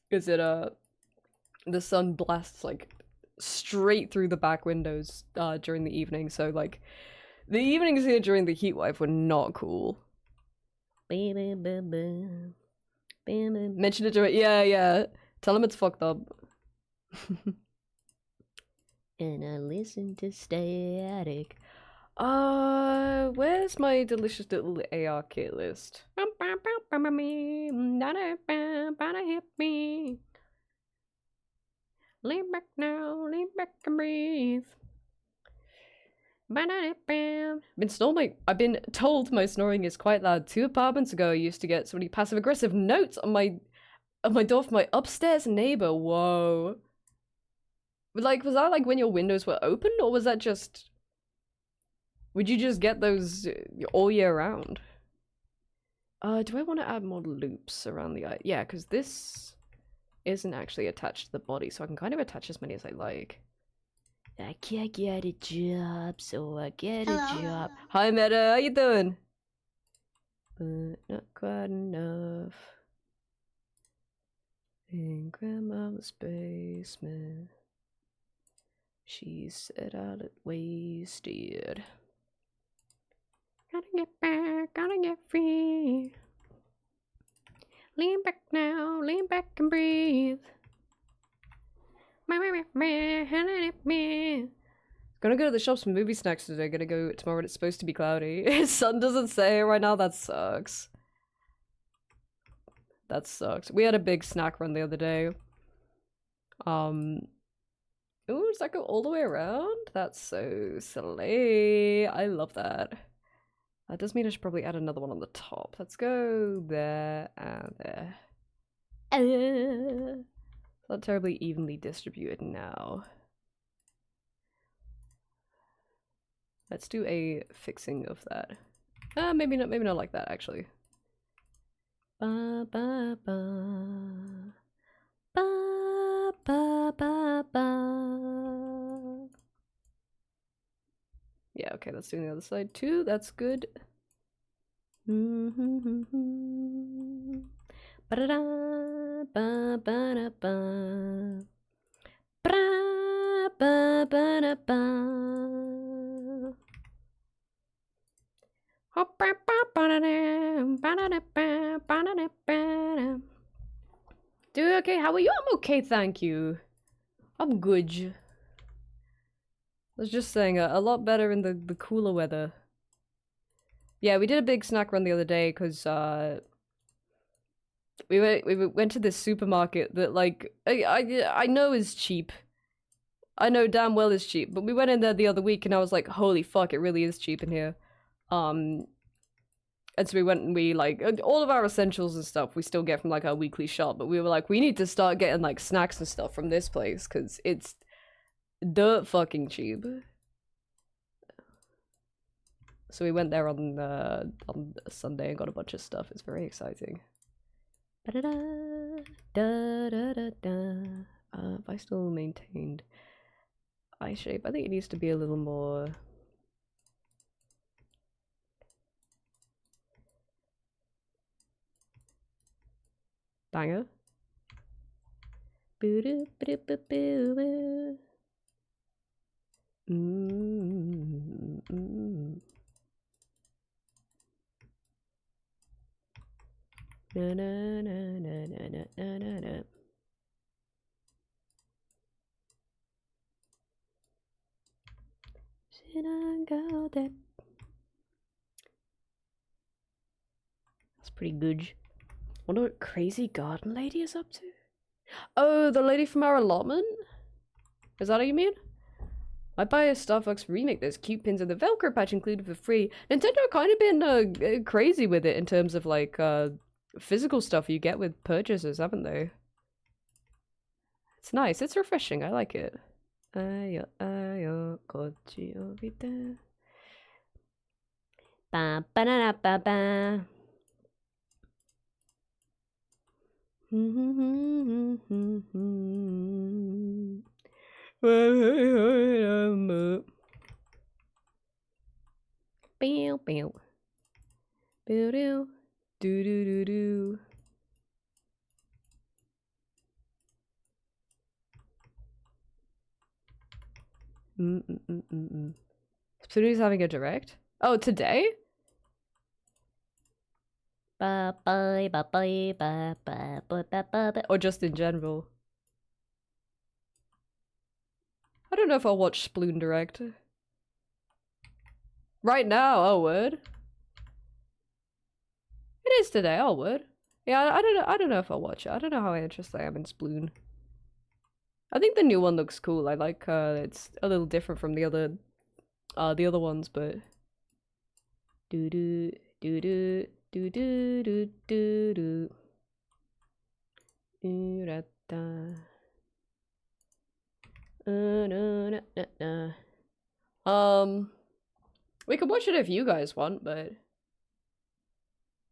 Is it, the sun blasts, like, straight through the back windows, during the evening. So, like, the evenings here during the heat wave were not cool. Mention it to it. Yeah. Tell him it's fucked up. And I listen to Static. Where's my delicious little AR kit list? Lean back now, lean back and breathe. I've been told my snoring is quite loud. 2 apartments ago, I used to get so many passive-aggressive notes on my door from my upstairs neighbor. Whoa. Like, was that like when your windows were open, or was that just Would you just get those all year round? Do I want to add more loops around the eye? Yeah, because this isn't actually attached to the body, so I can kind of attach as many as I like. I can't get a job, so I get a job. Hi, Meta, how you doing? But not quite enough. In Grandma's basement, she said I looked wasted. Gotta get back, gotta get free. Lean back now, lean back and breathe. Gonna go to the shops for movie snacks today. Gonna go tomorrow and it's supposed to be cloudy. Sun doesn't say right now, that sucks. That sucks. We had a big snack run the other day. Ooh, does that go all the way around? That's so silly. I love that. That does mean I should probably add another one on the top. Let's go there and there. Not terribly evenly distributed now. Let's do a fixing of that. Maybe not like that actually. Ba ba ba. Ba ba ba ba. Yeah, okay, let's do the other side too. That's good. Ba-da-da, ba-ba-da-ba. Ba-ba-ba-da-ba. Dude, okay, how are you? I'm okay, thank you. I'm good. I was just saying, a lot better in the cooler weather. Yeah, we did a big snack run the other day because we went to this supermarket that like I know is cheap. I know damn well is cheap, but we went in there the other week and I was like, holy fuck, it really is cheap in here. And so we went and we like all of our essentials and stuff we still get from like our weekly shop, but we were like, we need to start getting like snacks and stuff from this place because it's dirt fucking cheap. So we went there on Sunday and got a bunch of stuff. It's very exciting. If I still maintained eye shape, I think it needs to be a little more. Banger. Na na na na na na na na. Should I go there? That's pretty good. Wonder what crazy garden lady is up to? Oh, the lady from our allotment? Is that what you mean? I buy a Starbucks remake. There's cute pins and the Velcro patch included for free. Nintendo kind of been crazy with it in terms of like physical stuff you get with purchases, haven't they? It's nice. It's refreshing. I like it. Ayo, ayo, kochi obite. Ba ba da ba ba. Bow bow. Bow do. Do do do do. Spoonie's having a direct? Oh, today? Ba bye ba bye ba ba ba ba ba. Or just in general? I don't know if I'll watch Sploon direct. Right now, oh word. It is today, oh word. Yeah, I don't know if I'll watch it. I don't know how interested I am in Sploon. I think the new one looks cool. I like it's a little different from the other ones, but do do do do do do do do do. We can watch it if you guys want, but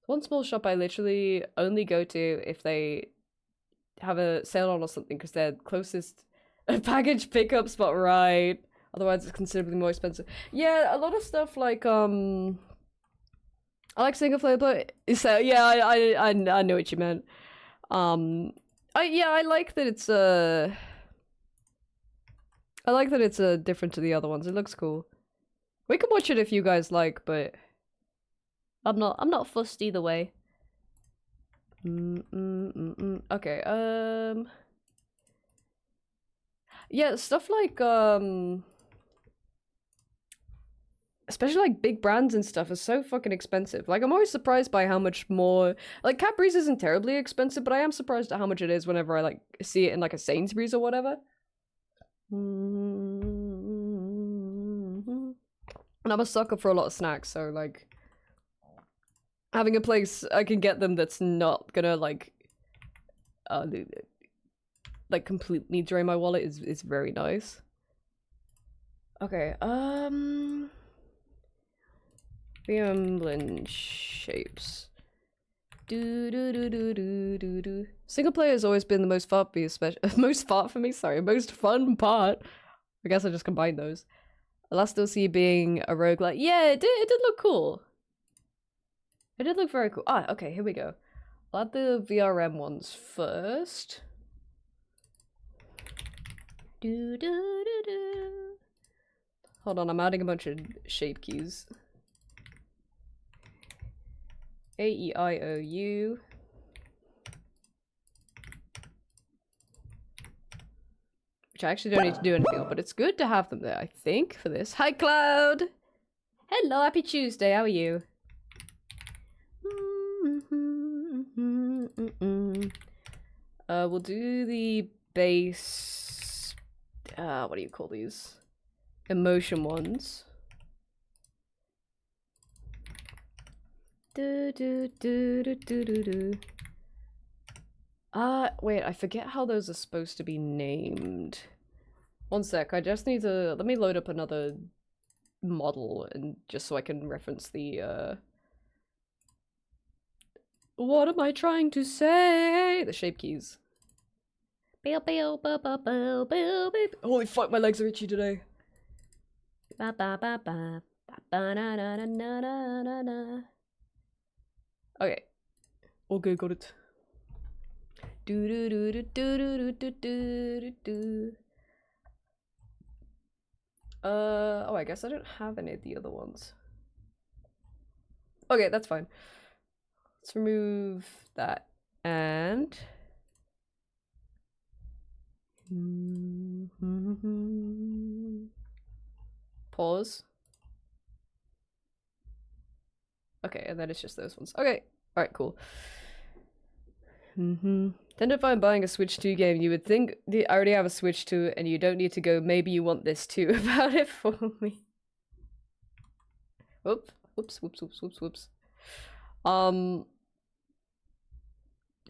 one small shop I literally only go to if they have a sale on or something because they're closest package pickup spot, right? Otherwise, it's considerably more expensive. Yeah, a lot of stuff like I like single player play. So yeah, I know what you meant. I like that it's I like that it's different to the other ones. It looks cool. We can watch it if you guys like, but I'm not fussed either way. Okay, yeah, stuff like especially like big brands and stuff is so fucking expensive. Like I'm always surprised by how much more like Cadbury's isn't terribly expensive, but I am surprised at how much it is whenever I like see it in like a Sainsbury's or whatever. And I'm a sucker for a lot of snacks, so like having a place I can get them that's not gonna like completely drain my wallet is very nice. Okay, Emblem shapes. Single player has always been the most fun for me, most fun part. I guess I just combined those. Last DLC being a roguelike. Yeah, it did look cool. It did look very cool. Ah, okay, here we go. I'll add the VRM ones first. Hold on, I'm adding a bunch of shape keys. A-E-I-O-U. Which I actually don't need to do anything on, but it's good to have them there, I think, for this. Hi, Cloud! Hello, happy Tuesday, how are you? We'll do the base... what do you call these? Emotion ones. Wait, I forget how those are supposed to be named. One sec, I just need to... Let me load up another model, and just so I can reference the, What am I trying to say? The shape keys. Holy fuck, my legs are itchy today. Okay. Okay, got it. Oh, I guess I don't have any of the other ones. Okay, that's fine. Let's remove that and pause. Okay, and then it's just those ones. Okay, alright, cool. Then if I'm buying a Switch 2 game, you would think I already have a Switch 2 and you don't need to go, maybe you want this too about it for me. Whoops.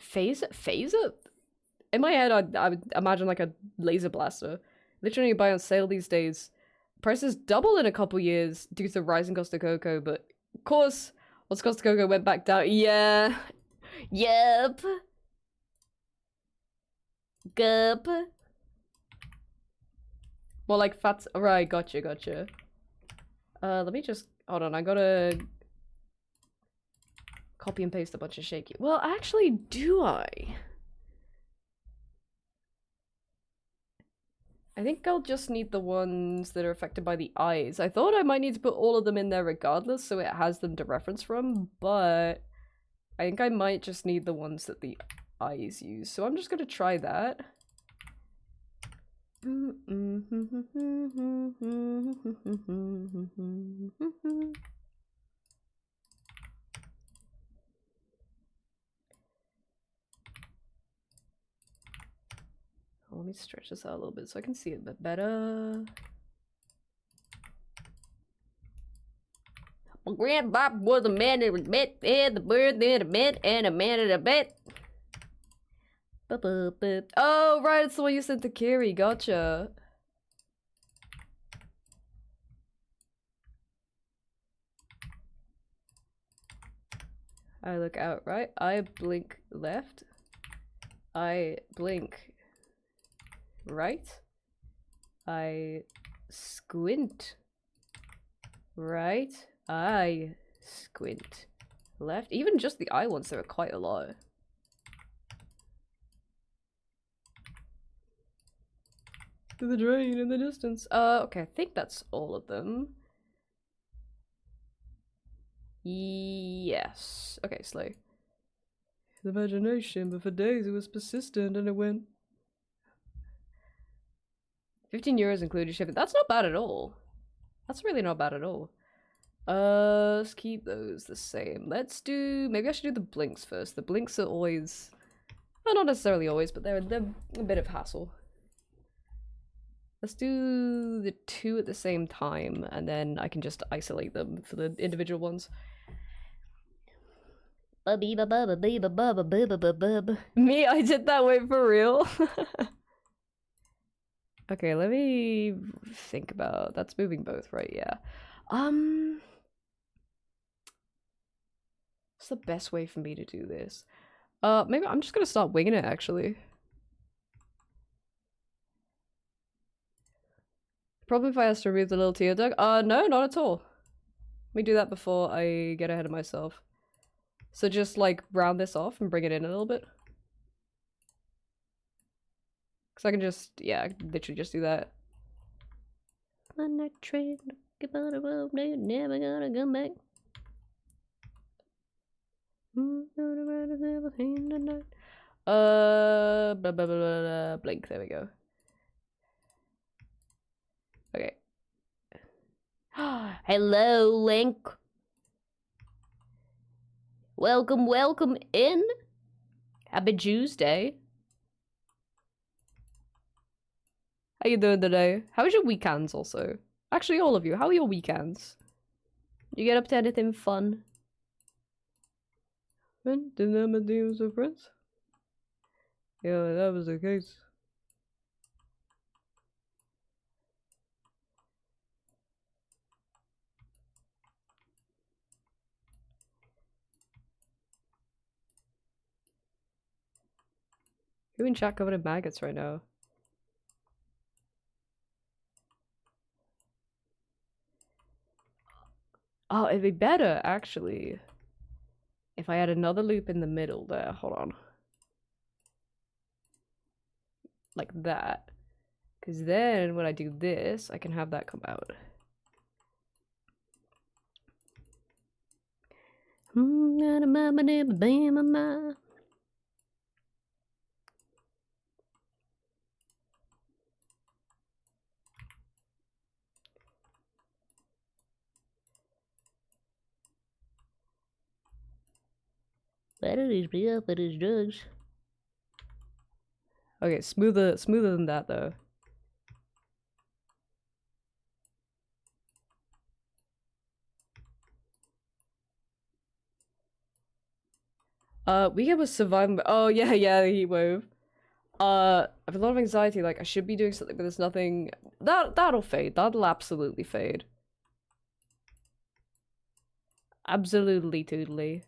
Phaser? In my head, I would imagine like a laser blaster. Literally buy on sale these days. Prices double in a couple years due to the rising cost of cocoa, but of course, once cost of cocoa went back down, yeah. Yep. Gup. More like fats. Right, gotcha. Let me just hold on. I gotta copy and paste a bunch of shaky. Well, actually, do I? I think I'll just need the ones that are affected by the eyes. I thought I might need to put all of them in there regardless, so it has them to reference from, but I think I might just need the ones that the eyes use. So I'm just gonna try that. Let me stretch this out a little bit so I can see it a bit better. My grandpop was a man that was met, and the bird that a met, and a man at a bet. Oh, right, it's the one you sent to Kiri, gotcha. I look out right. I blink left. I blink right. I squint right. I squint left. Even just the eye ones, there are quite a lot. To the drain in the distance. Okay, I think that's all of them. Yes. Okay, slow. The imagination, but for days it was persistent and it went. 15 euros included shipping. That's not bad at all. That's really not bad at all. Let's keep those the same. Let's do. Maybe I should do the blinks first. The blinks are always. Well, not necessarily always, but they're a bit of hassle. Let's do the 2 at the same time, and then I can just isolate them for the individual ones. Me, I did that, wait, for real? Okay, let me think about... That's moving both, right? Yeah. What's the best way for me to do this? Maybe I'm just gonna start winging it, actually. Problem if I ask to remove the little tear duct? No, not at all. Let me do that before I get ahead of myself. So just, like, round this off and bring it in a little bit. Because I can just, yeah, I can literally just do that. On that train, about a road, they're never gonna come back. Blah, blah, blah, blah, blink, there we go. Okay. Hello, Link. Welcome, welcome in. Happy Tuesday. How you doing today? How was your weekends also? Actually, all of you, how are your weekends? You get up to anything fun? Didn't have my DMs with friends? Yeah, that was the case. Who in chat covered in maggots right now? Oh, it'd be better, actually, if I had another loop in the middle there. Hold on. Like that. Because then when I do this, I can have that come out. Batteries be up at his drugs. Okay, smoother than that though. Weekend was surviving. Oh yeah, the heat wave. I have a lot of anxiety. Like I should be doing something, but there's nothing. That'll fade. That'll absolutely fade. Absolutely, toodly.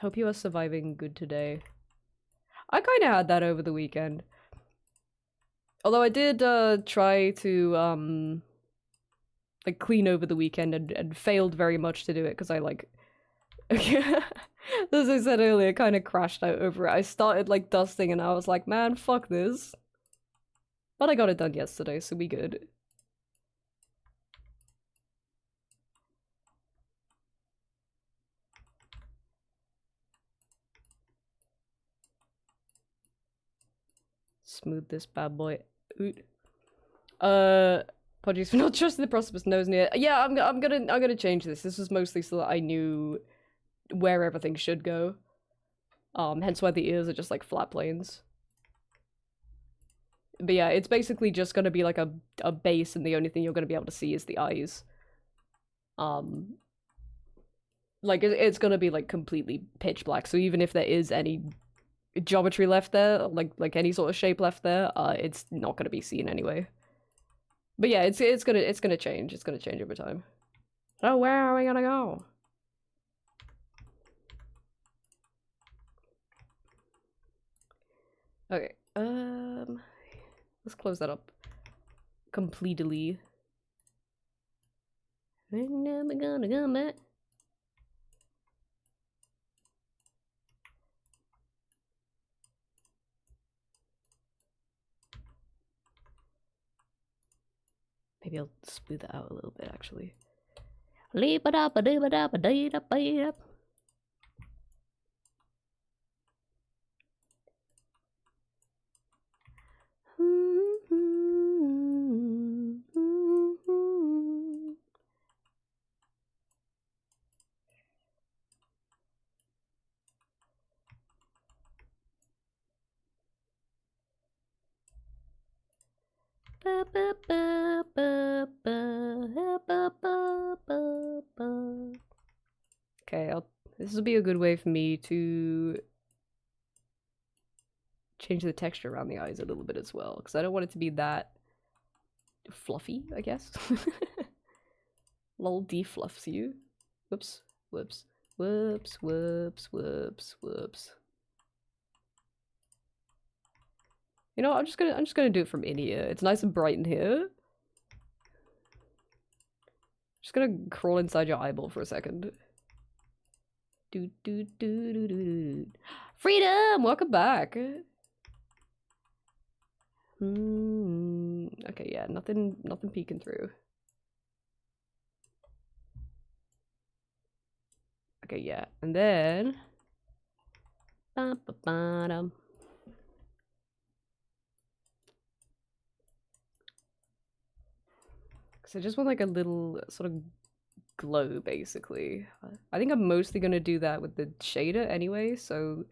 Hope you are surviving good today. I kind of had that over the weekend. Although I did try to like clean over the weekend and failed very much to do it because I like as I said earlier, kind of crashed out over it. I started like dusting and I was like, man, fuck this. But I got it done yesterday, so we good. Smooth this bad boy out. Apologies for not trusting the precipice nose near. Yeah, I'm gonna change this. This was mostly so that I knew where everything should go. Hence why the ears are just like flat planes. But yeah, it's basically just gonna be like a base, and the only thing you're gonna be able to see is the eyes. Like it's gonna be like completely pitch black. So even if there is any geometry left there, like any sort of shape left there, it's not gonna be seen anyway. But yeah, it's gonna change. It's gonna change over time. So where are we gonna go? Okay, let's close that up completely. And now we're gonna come back. Maybe I'll smooth that out a little bit, actually. Okay, this will be a good way for me to change the texture around the eyes a little bit as well, because I don't want it to be that fluffy, I guess. Lol defluffs you. Whoops, whoops, whoops, whoops, whoops, whoops. You know, I'm just gonna do it from in here. It's nice and bright in here. Just gonna crawl inside your eyeball for a second. Do do do do do do. Freedom! Welcome back. Okay, yeah, nothing peeking through. Okay, yeah, and then so I just want like a little sort of glow, basically. I think I'm mostly gonna do that with the shader anyway, so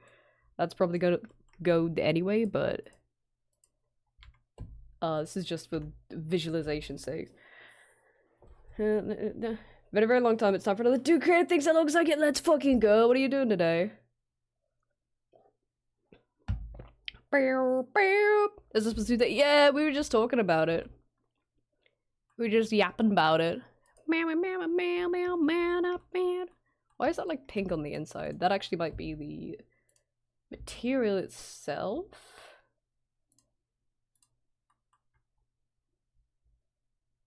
that's probably gonna go anyway, but this is just for visualization's sake. Been a very long time. It's time for another Do Creative Things That Looks Like It. Let's fucking go. What are you doing today? Is this supposed to do that? Yeah, we were just talking about it. We were just yapping about it. Why is that like pink on the inside? That actually might be the material itself.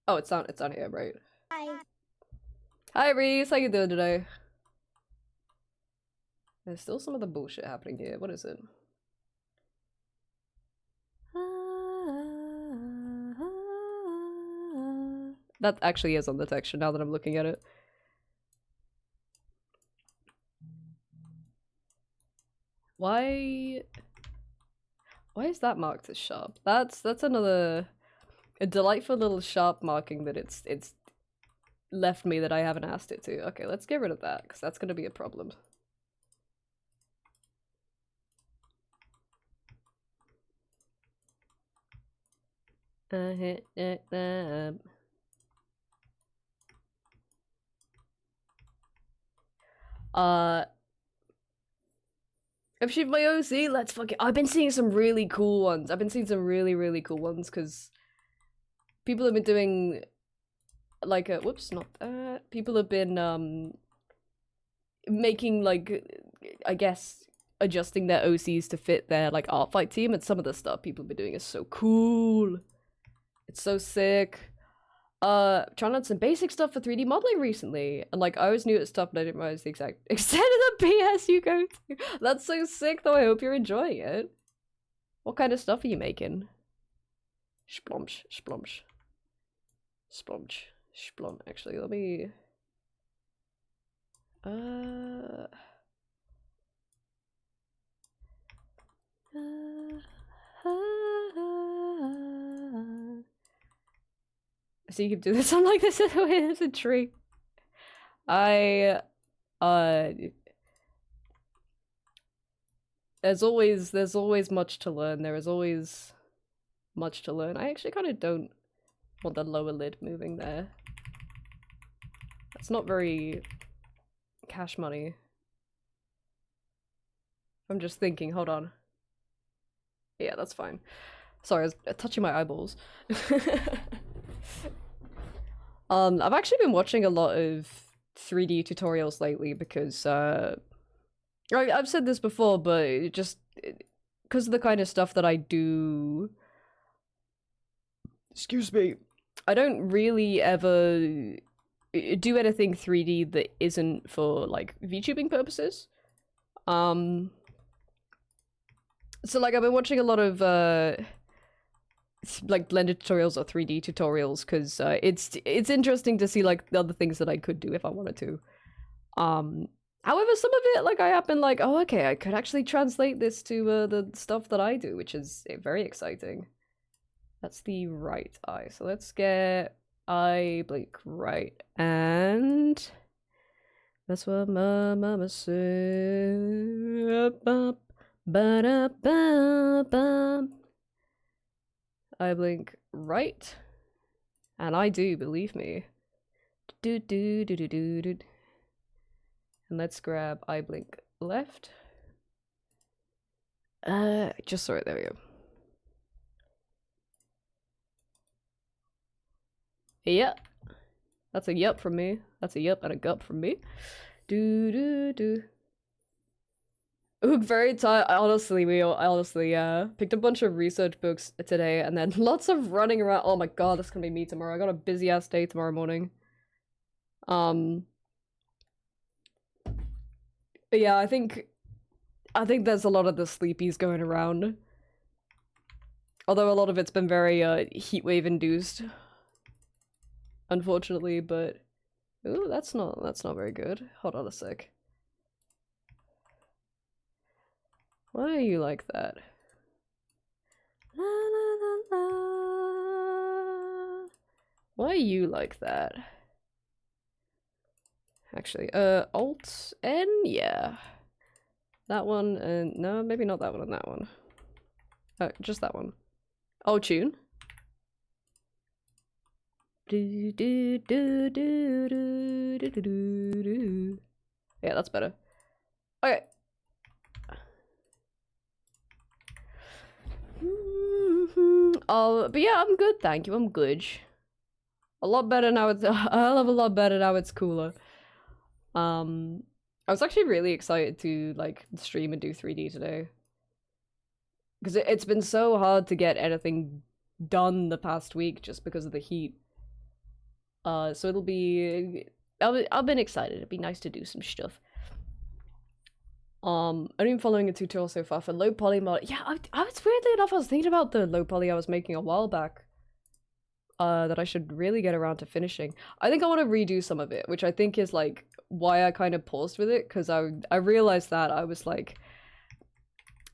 Oh, it's on here, right? Hi. Hi Reese, how you doing today? There's still some of the bullshit happening here. What is it? That actually is on the texture now that I'm looking at it. Why is that marked as sharp? That's another a delightful little sharp marking that it's left me that I haven't asked it to. Okay, let's get rid of that because that's gonna be a problem. If she's my OC, let's fucking. I've been seeing some really cool ones. I've been seeing some really cool ones because people have been doing like a whoops, not that. People have been making like I guess adjusting their OCs to fit their like art fight team, and some of the stuff people have been doing is so cool. It's so sick. Trying out some basic stuff for 3D modeling recently, and like I always knew it stuff, but I didn't realize the exact extent of the PS you go to. That's so sick, though. I hope you're enjoying it. What kind of stuff are you making? Splumsh, splumsh, splumsh, splum. Actually, let me. So you can do this. I'm like, this is it's a tree. There's always much to learn. There is always much to learn. I actually kind of don't want the lower lid moving there. That's not very cash money. I'm just thinking, hold on. Yeah, that's fine. Sorry, I was touching my eyeballs. I've actually been watching a lot of 3D tutorials lately because I've said this before, but because of the kind of stuff that I do, Excuse me. I don't really ever do anything 3D that isn't for like VTubing purposes. So like I've been watching a lot of like Blender tutorials or 3D tutorials because it's interesting to see like the other things that I could do if I wanted to. However, some of it like I have been like, oh okay, I could actually translate this to the stuff that I do, which is very exciting. That's the right eye. So let's get eye blink right, and that's what my mama said. Ba-da-ba-ba. I blink right, and I do, believe me. Do do do do do do. And let's grab eye blink left. Just sorry, there we go. Yep. That's a yup from me. That's a yup and a gup from me. Do do do. Ooh, very tired. I honestly picked a bunch of research books today and then lots of running around. Oh my god, that's gonna be me tomorrow. I got a busy ass day tomorrow morning. But yeah, I think there's a lot of the sleepies going around. Although a lot of it's been very heatwave induced. Unfortunately, but ooh, that's not very good. Hold on a sec. Why are you like that? La, la, la, la. Why are you like that? Actually, Alt N, yeah. That one, and no, maybe not that one and that one. Just that one. Oh, tune. Do, do, do, do, do, do, do, do. Yeah, that's better. Okay. But yeah, I'm good, thank you. I'm good. A lot better now. It's a hell of a lot better now. It's cooler. I was actually really excited to like stream and do 3D today because it's been so hard to get anything done the past week just because of the heat. So it'll be. I've been excited. It'd be nice to do some stuff. I've been following a tutorial so far for low poly mod. Yeah, I was weirdly enough, I was thinking about the low poly I was making a while back. That I should really get around to finishing. I think I want to redo some of it, which I think is like why I kind of paused with it, because I realized that I was like,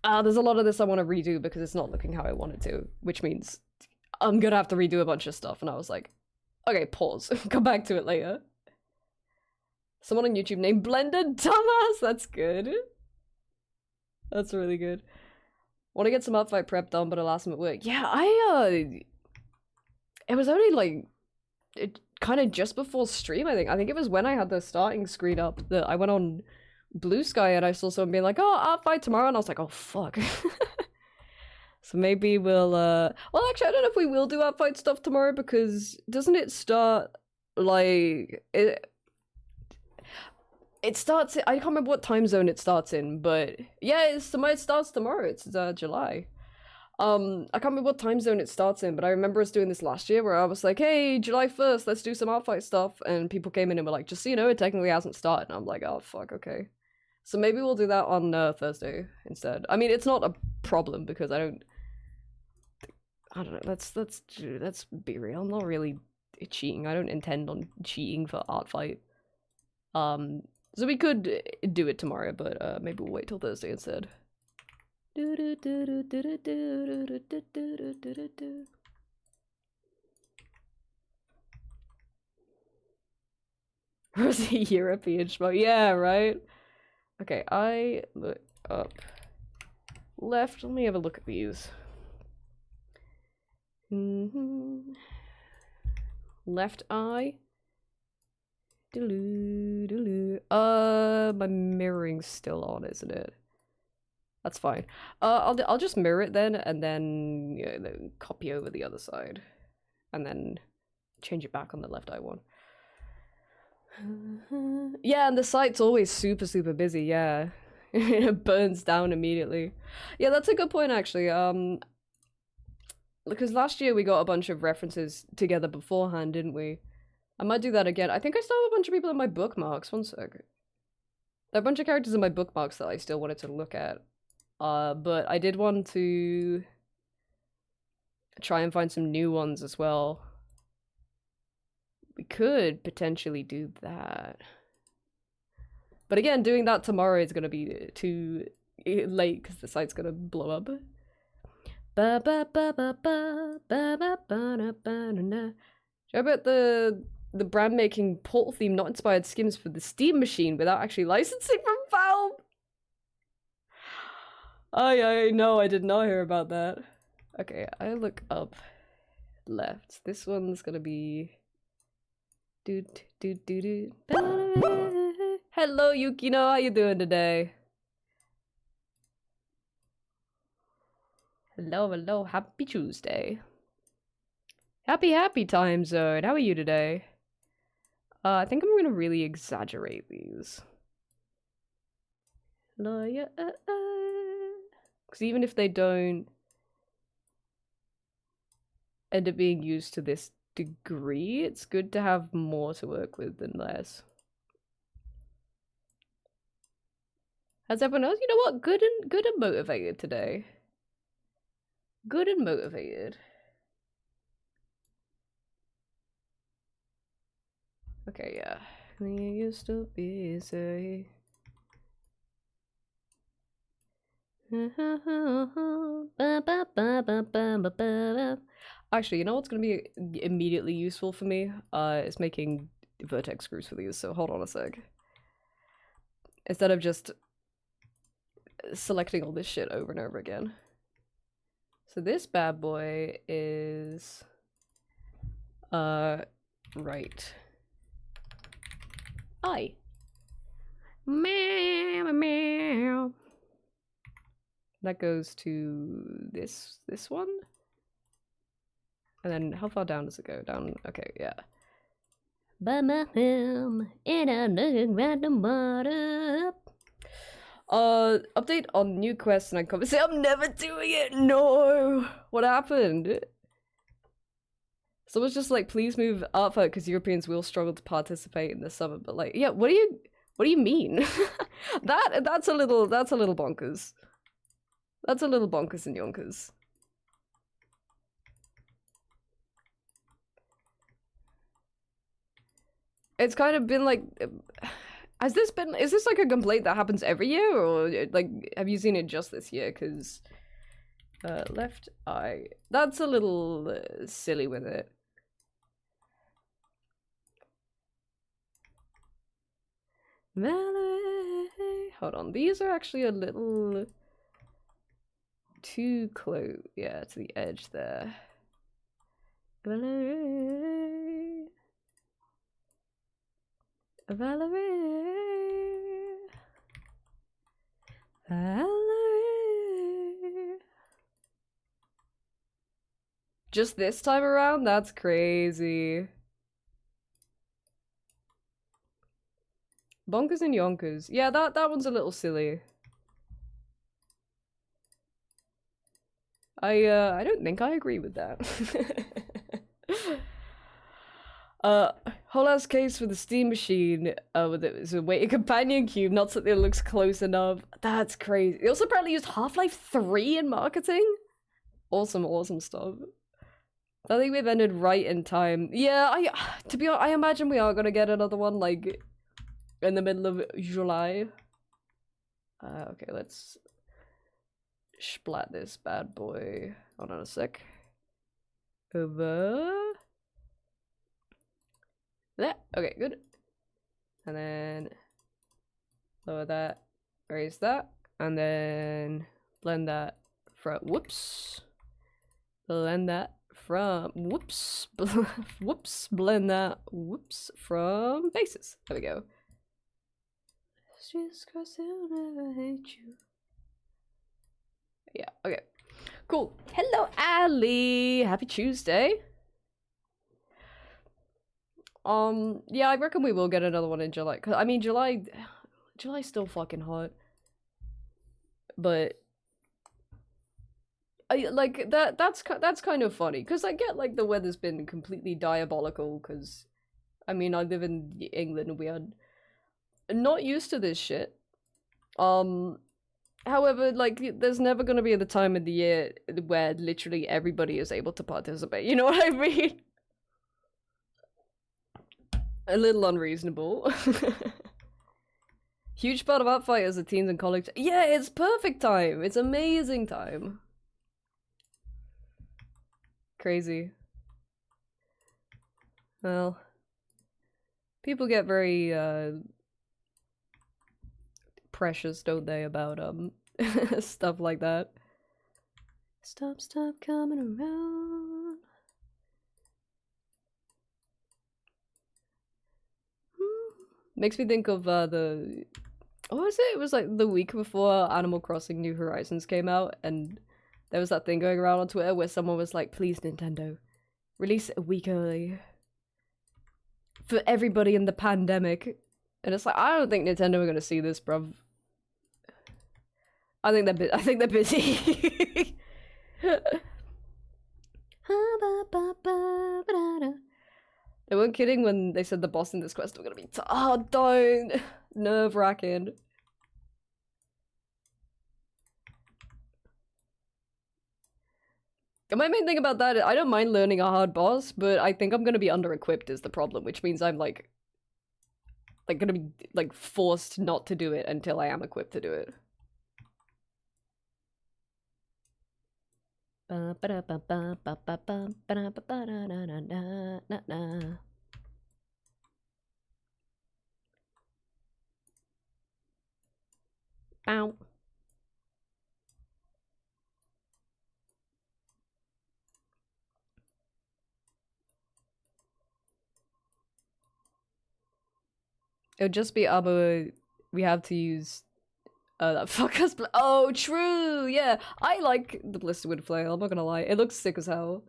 there's a lot of this I want to redo because it's not looking how I wanted to, which means I'm gonna have to redo a bunch of stuff. And I was like, okay, pause, come back to it later. Someone on YouTube named Blender Dumbass. That's good. That's really good. Want to get some upfight prep done, but alas, I'm at work. Yeah, it was only like kind of just before stream, I think. I think it was when I had the starting screen up that I went on Blue Sky and I saw someone being like, oh, I'll fight tomorrow. And I was like, oh, fuck. So maybe we'll, well, actually, I don't know if we will do our fight stuff tomorrow because doesn't it start like, it starts, I can't remember what time zone it starts in, but yeah, it starts tomorrow. It's July. I can't remember what time zone it starts in, but I remember us doing this last year where I was like, hey, July 1st, let's do some Outfight stuff. And people came in and were like, just so you know, it technically hasn't started. And I'm like, oh, fuck, okay. So maybe we'll do that on Thursday instead. I mean, it's not a problem because I don't know, let's be real. I'm not really cheating. I don't intend on cheating for art fight. So we could do it tomorrow, but maybe we'll wait till Thursday instead. Rosie European schmo. Yeah, right? Okay, I look up left. Let me have a look at these. Left eye. My mirroring's still on, isn't it? That's fine. I'll just mirror it then, and then, you know, then copy over the other side, and then change it back on the left eye one. Yeah, and the site's always super busy. Yeah, It burns down immediately. Yeah, that's a good point actually. Because last year we got a bunch of references together beforehand, didn't we? I might do that again. I think I still have a bunch of people in my bookmarks. One sec. There are a bunch of characters in my bookmarks that I still wanted to look at. But I did want to try and find some new ones as well. We could potentially do that. But again, doing that tomorrow is going to be too late because the site's going to blow up. Ba ba ba ba ba ba ba ba ba na. How about the brand making Portal theme not inspired skims for the Steam machine without actually licensing from Valve? I know, I did not hear about that. Okay, I look up left. This one's gonna be doot doot doot doot. Hello Yukino, how you doing today? Hello, hello, happy Tuesday. Happy time zone. How are you today? I think I'm gonna really exaggerate these. Because even if they don't end up being used to this degree, it's good to have more to work with than less. How's everyone else? You know what? Good and motivated today. Good and motivated. Okay, yeah. We used to be busy. Actually, you know what's gonna be immediately useful for me? Is making vertex screws for these, so hold on a sec. Instead of just selecting all this shit over and over again. So this bad boy is right. I. Meow meow. That goes to this one. And then how far down does it go? Down, okay, yeah. Update on new quests and I come say I'm never doing it. No, what happened? Someone's just like, please move Artfort because Europeans will struggle to participate in the summer. But like, yeah, what do you mean? that's a little bonkers. That's a little bonkers and yonkers. It's kind of been like, is this like a complaint that happens every year, or like have you seen it just this year? Because left eye, that's a little silly with it. Hold on, these are actually a little too close, yeah, to the edge there. Valerie. Just this time around? That's crazy. Bonkers and yonkers. Yeah, that one's a little silly. I don't think I agree with that. Whole ass case for the Steam machine with it was a weighted companion cube, not something that looks close enough. That's crazy. They also apparently used Half-Life 3 in marketing. Awesome stuff. I think we've ended right in time. Yeah, to be honest, I imagine we are gonna get another one like in the middle of July. Okay, let's splat this bad boy. Hold on a sec. Over. That. Okay, good. And then lower that, raise that, and then blend that from, whoops. Blend that from, whoops. Whoops, blend that, whoops, from bases. There we go. Just 'cause I'll never hate you. Yeah, okay. Cool. Hello, Ali. Happy Tuesday. Yeah, I reckon we will get another one in July. 'Cause I mean, July's still fucking hot. but I like that's kind of funny because I get like the weather's been completely diabolical because I mean I live in England and we are not used to this shit. However, like there's never gonna be the time of the year where literally everybody is able to participate. You know what I mean? A little unreasonable. Huge part of Outfighters are teens and college. Yeah, it's perfect time. It's amazing time. Crazy. Well, people get very precious, don't they, about stuff like that. Stop coming around. Makes me think of the what was it? It was like the week before Animal Crossing New Horizons came out, and there was that thing going around on Twitter where someone was like, please Nintendo, release it a week early for everybody in the pandemic. And it's like, I don't think Nintendo are gonna see this, bruv. I think they're busy. They weren't kidding when they said the boss in this quest were gonna be oh, don't! Nerve-wracking. My main thing about that, I don't mind learning a hard boss, but I think I'm gonna be under-equipped is the problem, which means I'm like gonna be like forced not to do it until I am equipped to do it. Ow. It would just be we have to use that fuck us. Oh, true. Yeah, I like the Blisterwood flail. I'm not gonna lie, it looks sick as hell.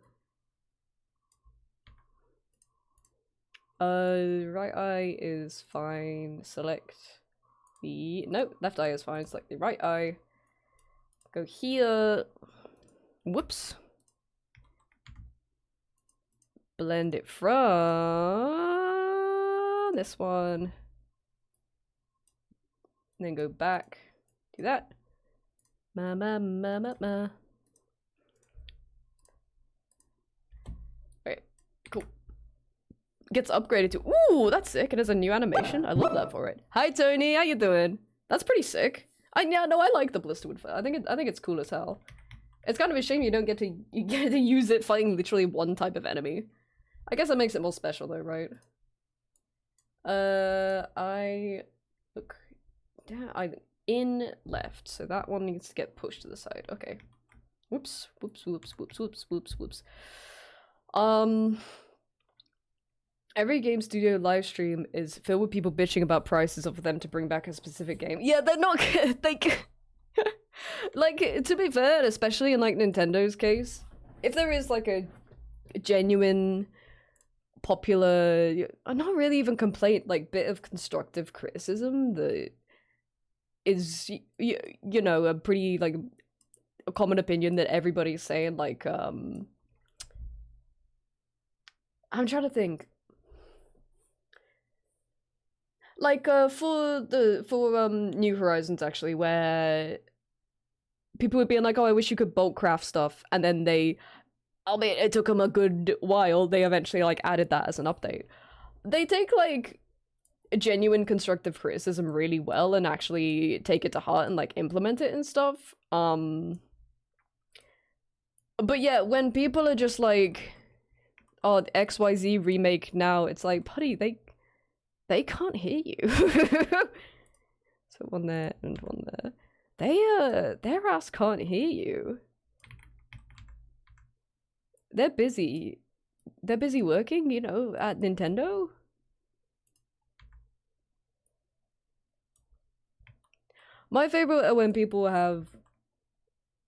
Right eye is fine. Select the nope. Left eye is fine. Select the right eye. Go here. Whoops. Blend it from this one. And then go back. Do that. Ma. Alright, cool. Gets upgraded to ooh, that's sick. It has a new animation. I love that for it. Hi Tony, how you doing? That's pretty sick. I like the Blisterwood flail. I think it's cool as hell. It's kind of a shame you get to use it fighting literally one type of enemy. I guess that makes it more special though, right? I look down. I in left, so that one needs to get pushed to the side. Okay. Whoops. Every game studio live stream is filled with people bitching about prices of them to bring back a specific game. Yeah, they're not like, to be fair, especially in like Nintendo's case, if there is like a genuine popular, not really even complaint, like bit of constructive criticism that is you know a pretty like a common opinion that everybody's saying, like I'm trying to think, like for New Horizons actually, where people would be like, oh, I wish you could bulk craft stuff, and then they, albeit it took them a good while, they eventually like added that as an update. They take like genuine constructive criticism really well and actually take it to heart and like implement it and stuff. But yeah, when people are just like, oh, XYZ remake now, it's like, buddy, they can't hear you. So one there and one there. Their ass can't hear you. They're busy working, you know, at Nintendo. My favorite are when people have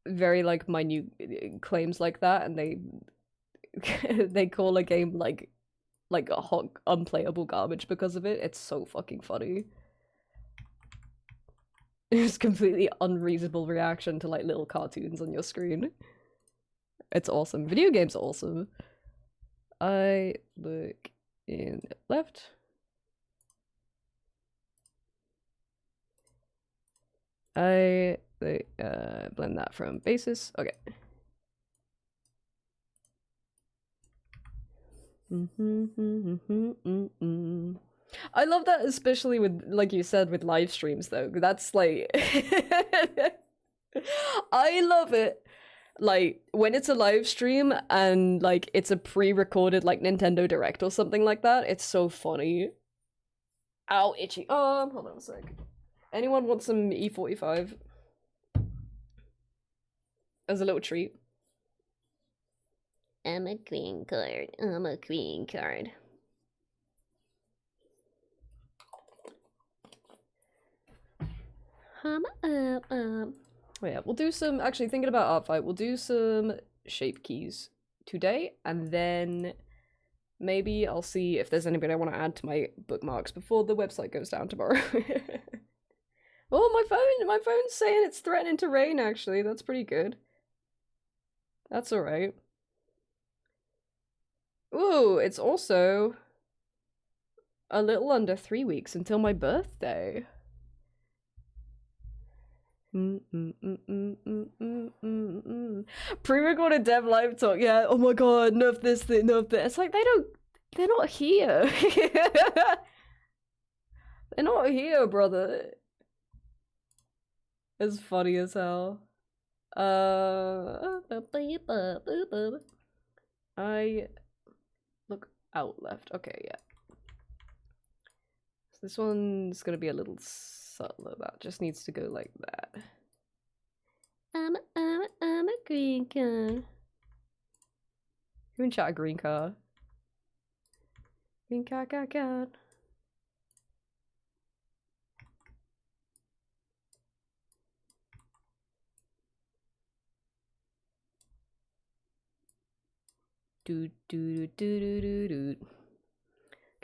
very like minute claims like that, and they call a game like a hot unplayable garbage because of it. It's so fucking funny. It's completely unreasonable reaction to like little cartoons on your screen. It's awesome. Video games are awesome. I look in left. I blend that from basis. Okay. I love that, especially with, like you said, with live streams though. That's like I love it. Like when it's a live stream and like it's a pre-recorded like Nintendo Direct or something like that, it's so funny. Ow, itchy. Hold on a sec. Anyone want some E45? As a little treat. I'm a green card. I'm a green card. Oh yeah, we'll do some, actually thinking about art fight, we'll do some shape keys today, and then maybe I'll see if there's anybody I want to add to my bookmarks before the website goes down tomorrow. Oh, my phone's saying it's threatening to rain, actually. That's pretty good. That's alright. Ooh, it's also a little under 3 weeks until my birthday. Pre-recorded dev live talk, yeah. Oh my god, nerf this thing, nerf that. It's like they're not here. They're not here, brother. It's funny as hell. I look out left. Okay, yeah. So this one's gonna be a little subtler. That just needs to go like that. I'm a green car. Who in chat a green car? Green car. Can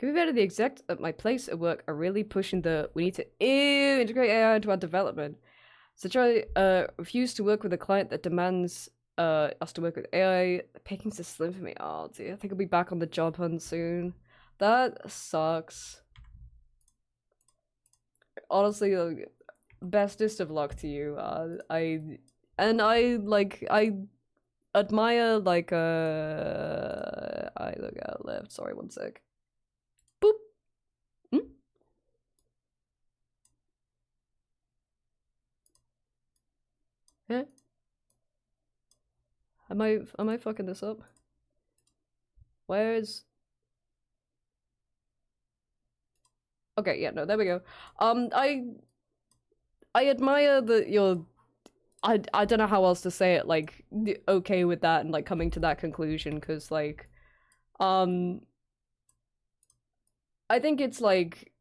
be better. The exec at my place at work are really pushing the we need to integrate AI into our development. So I refuse to work with a client that demands us to work with AI. The pickings are slim for me. Oh dear, I think I'll be back on the job hunt soon. That sucks. Honestly, bestest of luck to you. I admire like I look out left. Sorry, one sec. Boop. Yeah. Am I fucking this up? Where's... Okay, yeah, no, there we go. I admire that you're... I don't know how else to say it, like, okay with that and, like, coming to that conclusion, because, like, I think it's, like,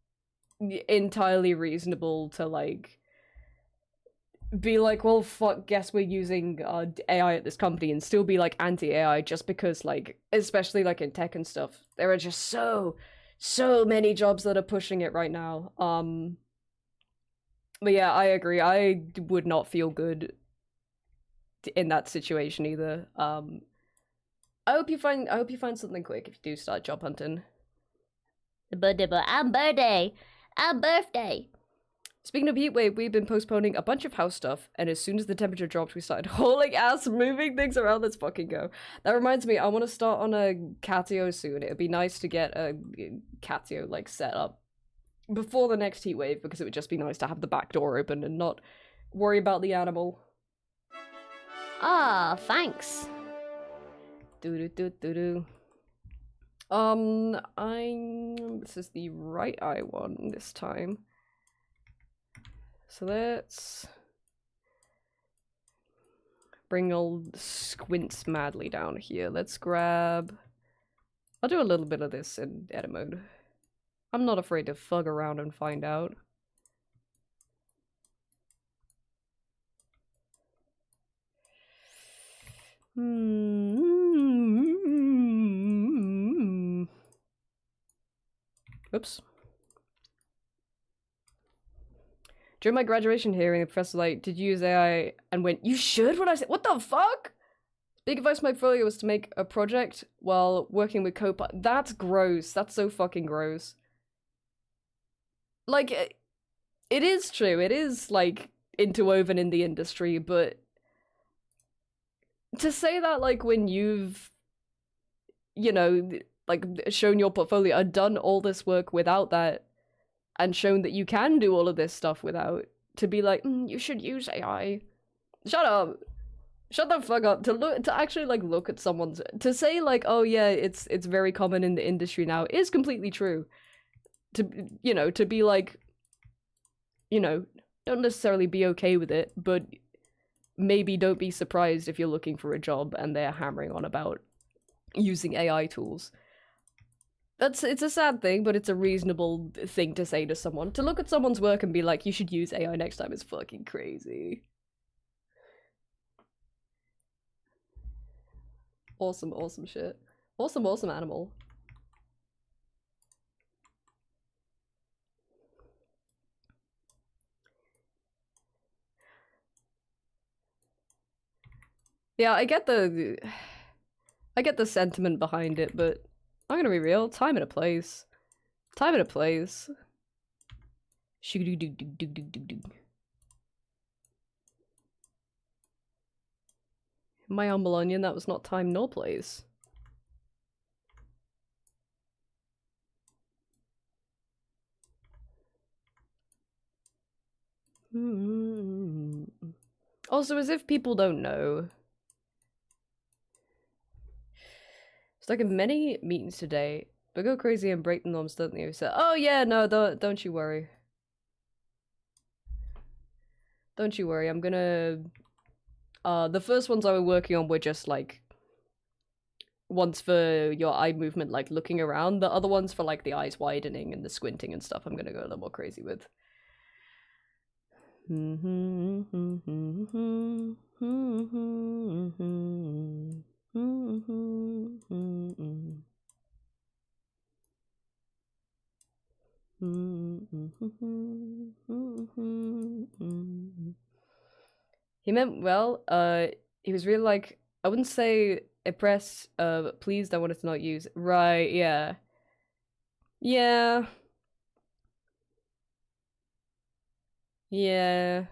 entirely reasonable to, like, be like, well, fuck, guess we're using AI at this company, and still be, like, anti-AI just because, like, especially, like, in tech and stuff, there are just so many jobs that are pushing it right now. But yeah, I agree. I would not feel good in that situation either. I hope you find something quick if you do start job hunting. I'm birthday. Speaking of heatwave, we've been postponing a bunch of house stuff, and as soon as the temperature dropped, we started hauling ass, moving things around. Let's fucking go. That reminds me, I want to start on a catio soon. It'd be nice to get a catio, like, set up before the next heatwave, because it would just be nice to have the back door open and not worry about the animal. Ah, thanks. This is the right eye one this time. So let's bring old Squints madly down here. Let's grab... I'll do a little bit of this in edit mode. I'm not afraid to fug around and find out. Oops. During my graduation hearing, the professor was like, did you use AI? And went, you should? What I said? What the fuck? Big advice from my portfolio was to make a project while working with Copilot. That's gross. That's so fucking gross. Like, it is true. It is, like, interwoven in the industry, but to say that, like, when you've, you know, like, shown your portfolio and done all this work without that, and shown that you can do all of this stuff without, to be like, you should use AI. Shut up. Shut the fuck up. To actually, like, look at someone's, to say, like, oh yeah, it's very common in the industry now is completely true. To, you know, to be like, you know, don't necessarily be okay with it, but maybe don't be surprised if you're looking for a job and they're hammering on about using AI tools. It's a sad thing, but it's a reasonable thing to say to someone. To look at someone's work and be like, you should use AI next time is fucking crazy. Awesome, awesome shit. Awesome, awesome animal. Yeah, I get the sentiment behind it, but I'm gonna be real. Time and a place. Time and a place. Shoo-doo-doo-doo-doo-doo-doo. My humble onion, that was not time nor place. Also, as if people don't know. It's like in many meetings today, but go crazy and break the norms, don't you? So, oh yeah, no, don't you worry. Don't you worry, I'm gonna... the first ones I were working on were just, like, ones for your eye movement, like, looking around. The other ones for, like, the eyes widening and the squinting and stuff, I'm gonna go a little more crazy with. He meant well. He was really like, I wouldn't say impressed, pleased. I wanted to not use. Right, yeah. Yeah. Yeah.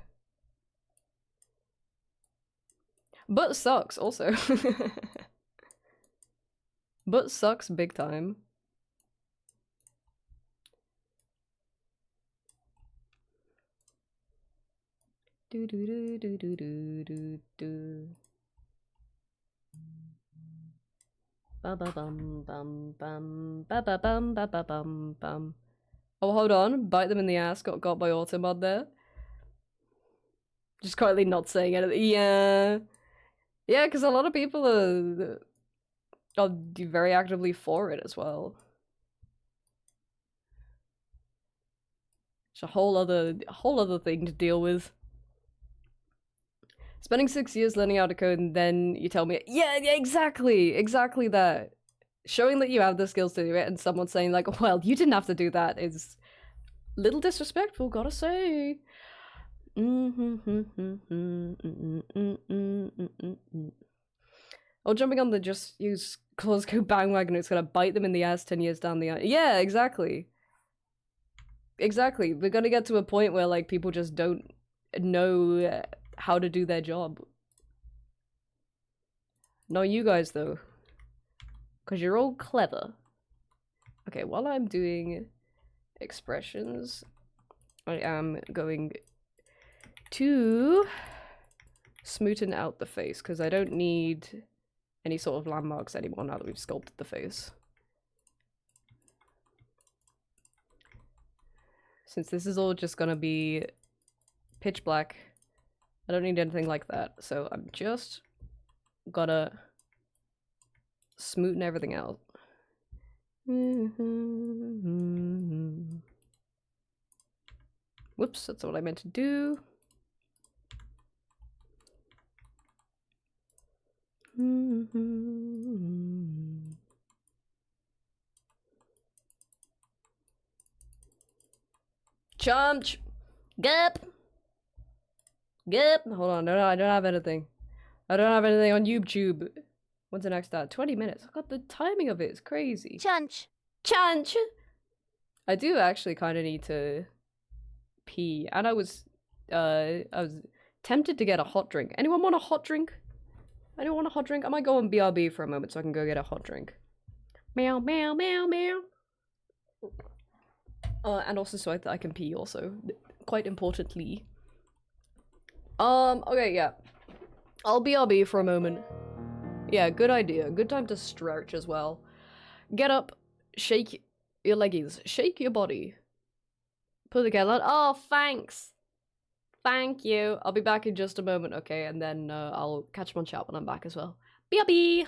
But sucks also. But sucks big time. Do do do do do do do do. Ba ba bum bum bum ba ba bum ba ba bum bum. Oh, hold on. Bite them in the ass. Got by Automod there. Just quietly not saying anything. Yeah. Yeah, because a lot of people are very actively for it as well. It's a whole other thing to deal with. Spending 6 years learning how to code and then you tell me, yeah, exactly that. Showing that you have the skills to do it and someone saying like, well, you didn't have to do that is a little disrespectful, gotta say. Or jumping on the just use clause code bandwagon, it's gonna bite them in the ass 10 years down the line. Yeah, exactly. Exactly. We're gonna get to a point where like people just don't know how to do their job. Not you guys though. Because you're all clever. Okay, while I'm doing expressions, I am going to smoothen out the face because I don't need any sort of landmarks anymore now that we've sculpted the face. Since this is all just gonna be pitch black, I don't need anything like that, so I'm just gonna smoothen everything out. Whoops, that's what I meant to do. Chomch! Gup! Good. Hold on, no, I don't have anything. I don't have anything on YouTube. When's the next ad? 20 minutes. God, the timing of it is crazy. Chunch. Chunch! I do actually kind of need to pee, and I was tempted to get a hot drink. Anyone want a hot drink? Anyone want a hot drink? I might go on BRB for a moment so I can go get a hot drink. Meow, meow, meow, meow. And also so I can pee also, quite importantly. Okay, yeah. I'll BRB for a moment. Yeah, good idea. Good time to stretch as well. Get up, shake your leggies, shake your body. Put the kettle on. Oh, thanks. Thank you. I'll be back in just a moment, okay? And then I'll catch my chat when I'm back as well. BRB!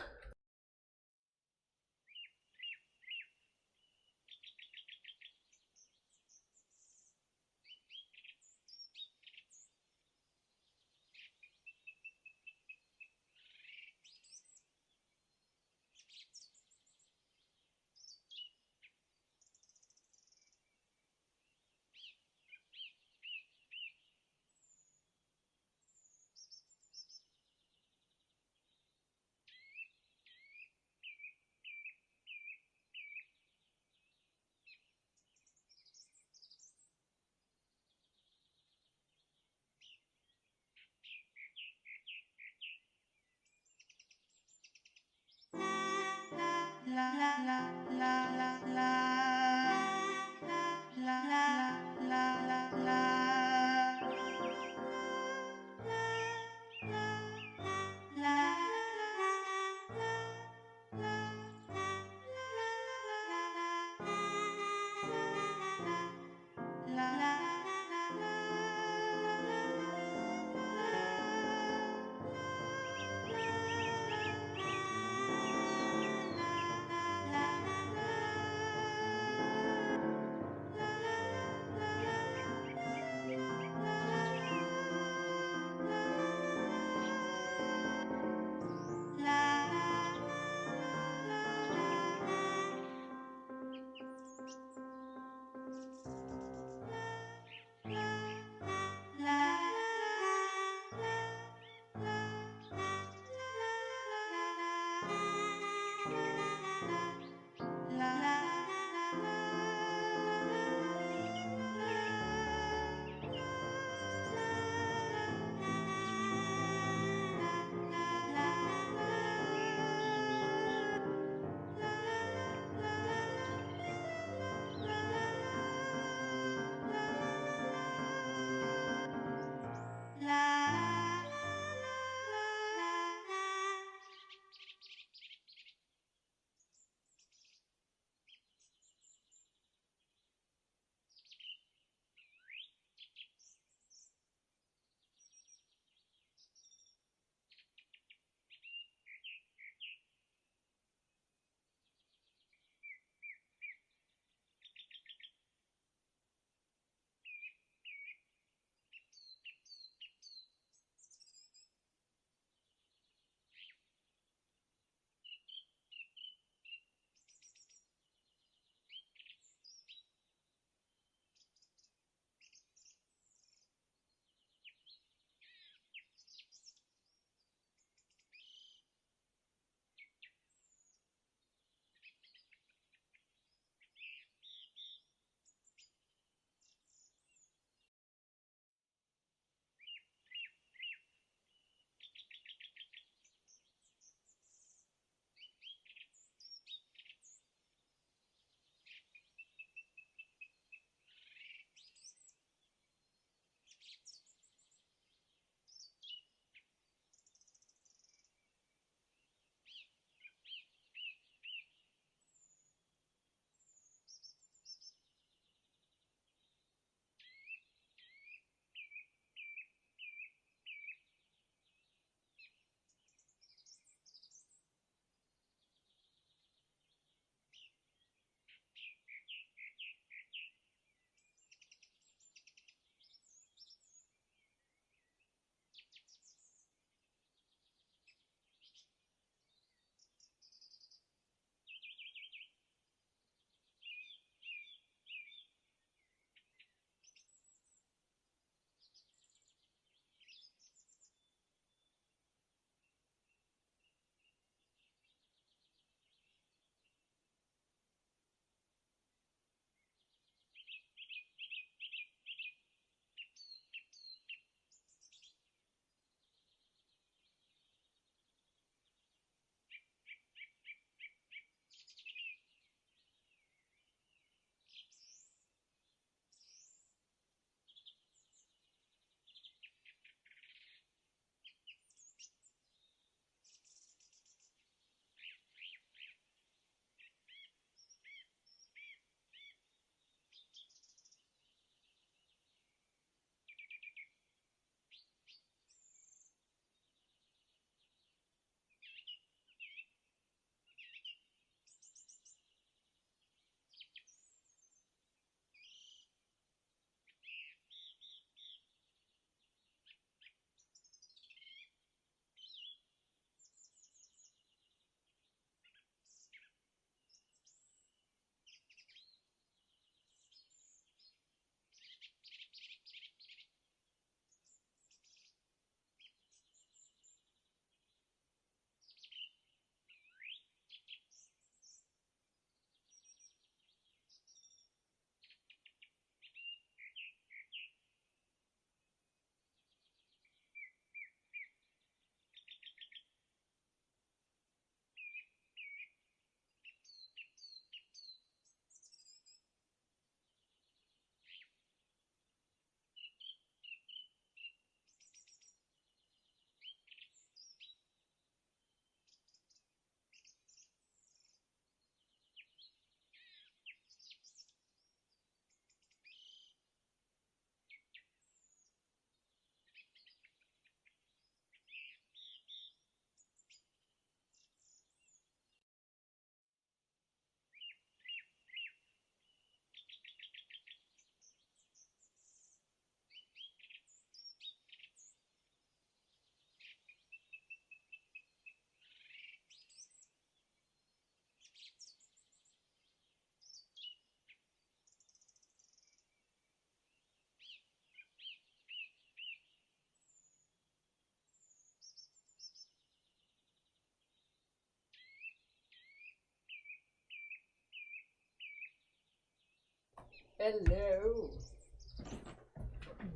Hello.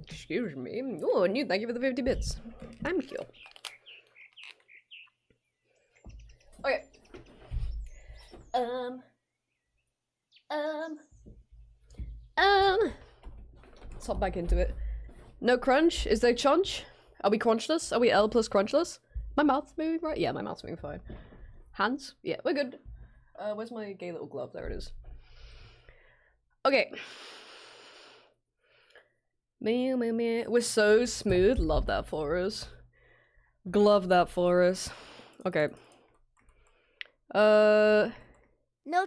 Excuse me. Oh, new. Thank you for the 50 bits. Thank you. Okay. Let's hop back into it. No crunch? Is there chunch? Are we crunchless? Are we L plus crunchless? My mouth's moving right? Yeah, my mouth's moving fine. Hands? Yeah, we're good. Where's my gay little glove? There it is. Okay. We're so smooth. Love that for us. Glove that for us. Okay. No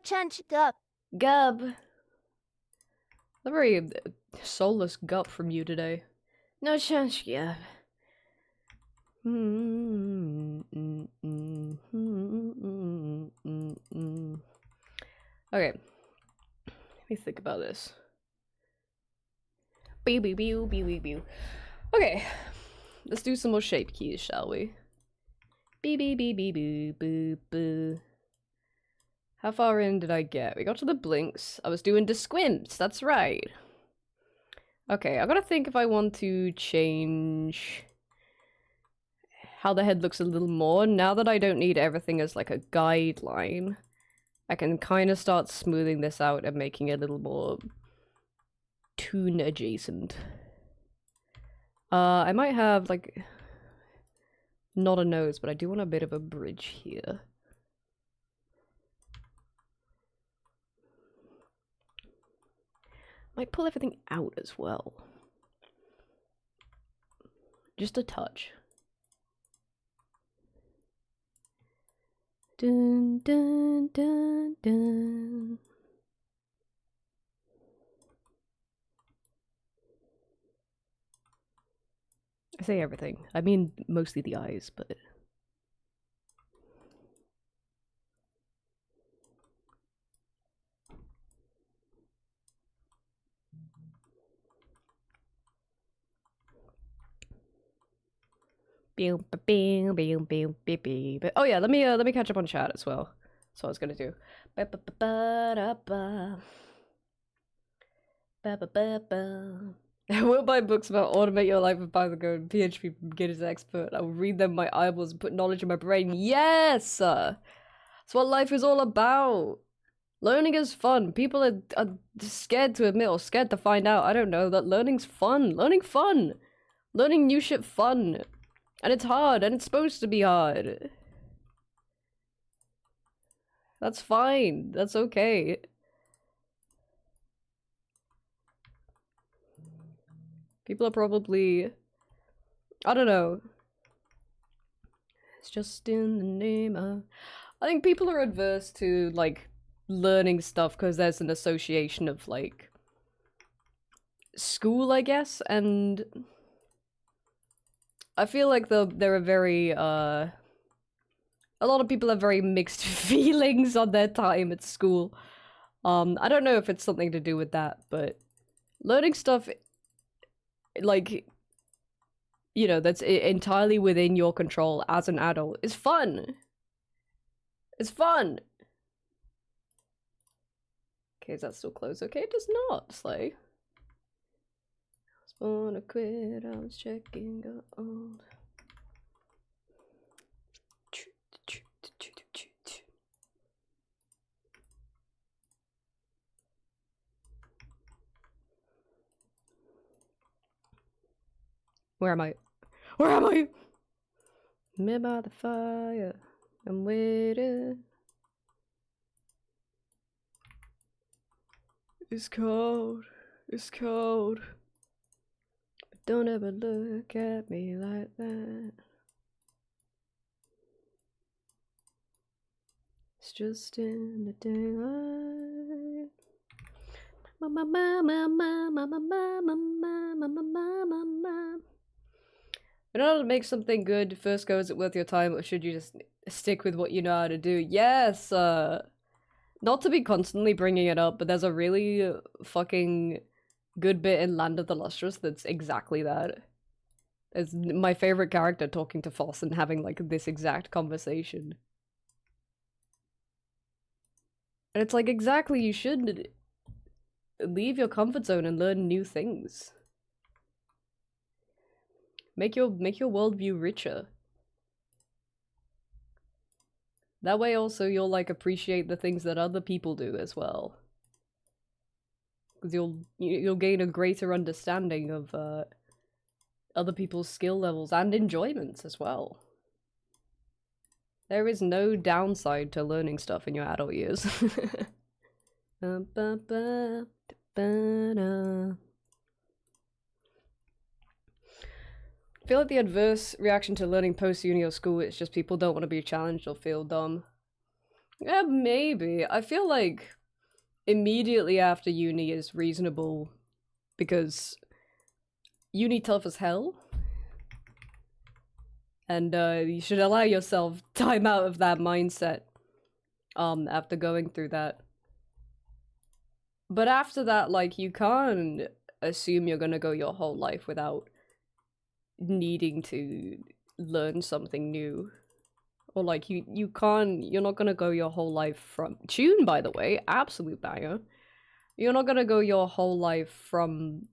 chunch gup. Gub. A very soulless gup from you today. No chance, yeah. Okay. Let me think about this. Okay. Let's do some more shape keys, shall we? Boo. How far in did I get? We got to the blinks. I was doing the squints, that's right. Okay, I gotta think if I want to change how the head looks a little more. Now that I don't need everything as like a guideline, I can kind of start smoothing this out and making it a little more toon adjacent. I might have like not a nose, but I do want a bit of a bridge here. Might pull everything out as well. Just a touch. Dun dun dun dun. I say everything. I mean mostly the eyes, but oh yeah, let me catch up on chat as well. That's what I was gonna do. I will buy books about automate your life with Python code, PHP beginner's expert. I will read them with my eyeballs and put knowledge in my brain. Yes! That's what life is all about. Learning is fun. People are scared to admit or scared to find out, I don't know, that learning's fun. Learning new shit fun. And it's hard, and it's supposed to be hard. That's fine. That's okay. People are probably... I don't know. It's just in the name of... I think people are adverse to, like, learning stuff because there's an association of, like, school, I guess, and... I feel like there are very, a lot of people have very mixed feelings on their time at school. I don't know if it's something to do with that, but learning stuff, like, you know, that's entirely within your control as an adult is fun. It's fun. Okay, is that still closed? Okay, it does not, Slay. Wanna quit, I was checking out. Where am I? Where am I? Me by the fire, I'm waiting. It's cold, it's cold. Don't ever look at me like that. It's just in the daylight. In order to make something good, first go, is it worth your time, or should you just stick with what you know how to do? Yes, not to be constantly bringing it up, but there's a really fucking good bit in Land of the Lustrous that's exactly that. It's my favorite character talking to Foss and having like this exact conversation. And it's like, exactly, you should leave your comfort zone and learn new things. Make your worldview richer. That way also you'll like appreciate the things that other people do as well. Because you'll gain a greater understanding of other people's skill levels and enjoyments as well. There is no downside to learning stuff in your adult years. I feel like the adverse reaction to learning post-uni or school is just people don't want to be challenged or feel dumb. Yeah, maybe. I feel like immediately after uni is reasonable because uni tough as hell. And you should allow yourself time out of that mindset after going through that. But after that, like, you can't assume you're gonna go your whole life without needing to learn something new. Or like, you're not gonna go your whole life from— Tune, by the way, absolute banger. You're not gonna go your whole life from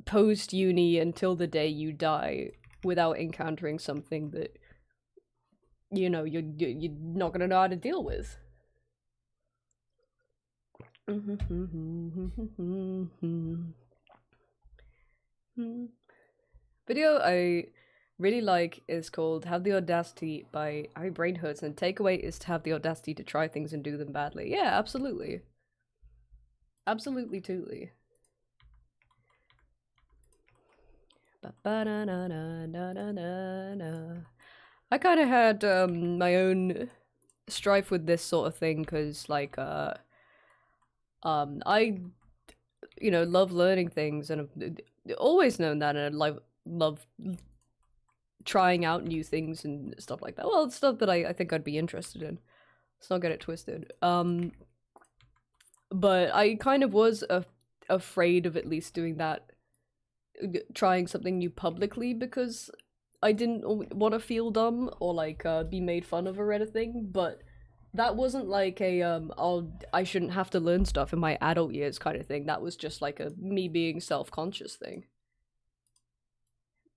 post-uni until the day you die without encountering something that, you know, you're not gonna know how to deal with. Video I really like is called Have the Audacity by My Brain Hurts, and takeaway is to have the audacity to try things and do them badly. Yeah, absolutely. Absolutely, totally. I kind of had my own strife with this sort of thing because, like, I, you know, love learning things and I've always known that, and I love trying out new things and stuff like that. Well, it's stuff that I think I'd be interested in. Let's not get it twisted. But I kind of was afraid of at least doing that, trying something new publicly, because I didn't want to feel dumb or like be made fun of or anything. But that wasn't like a I shouldn't have to learn stuff in my adult years kind of thing. That was just like a me being self-conscious thing.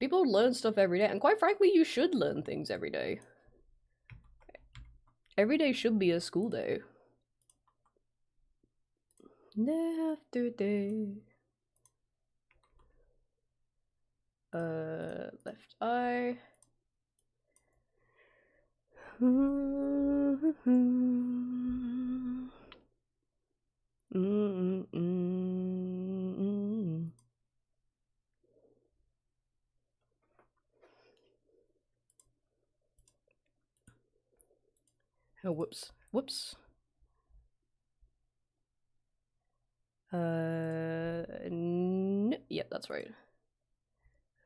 People learn stuff every day, and quite frankly, you should learn things every day. Every day should be a school day. Day after day. Left eye. Oh, whoops. Whoops. Yep, that's right.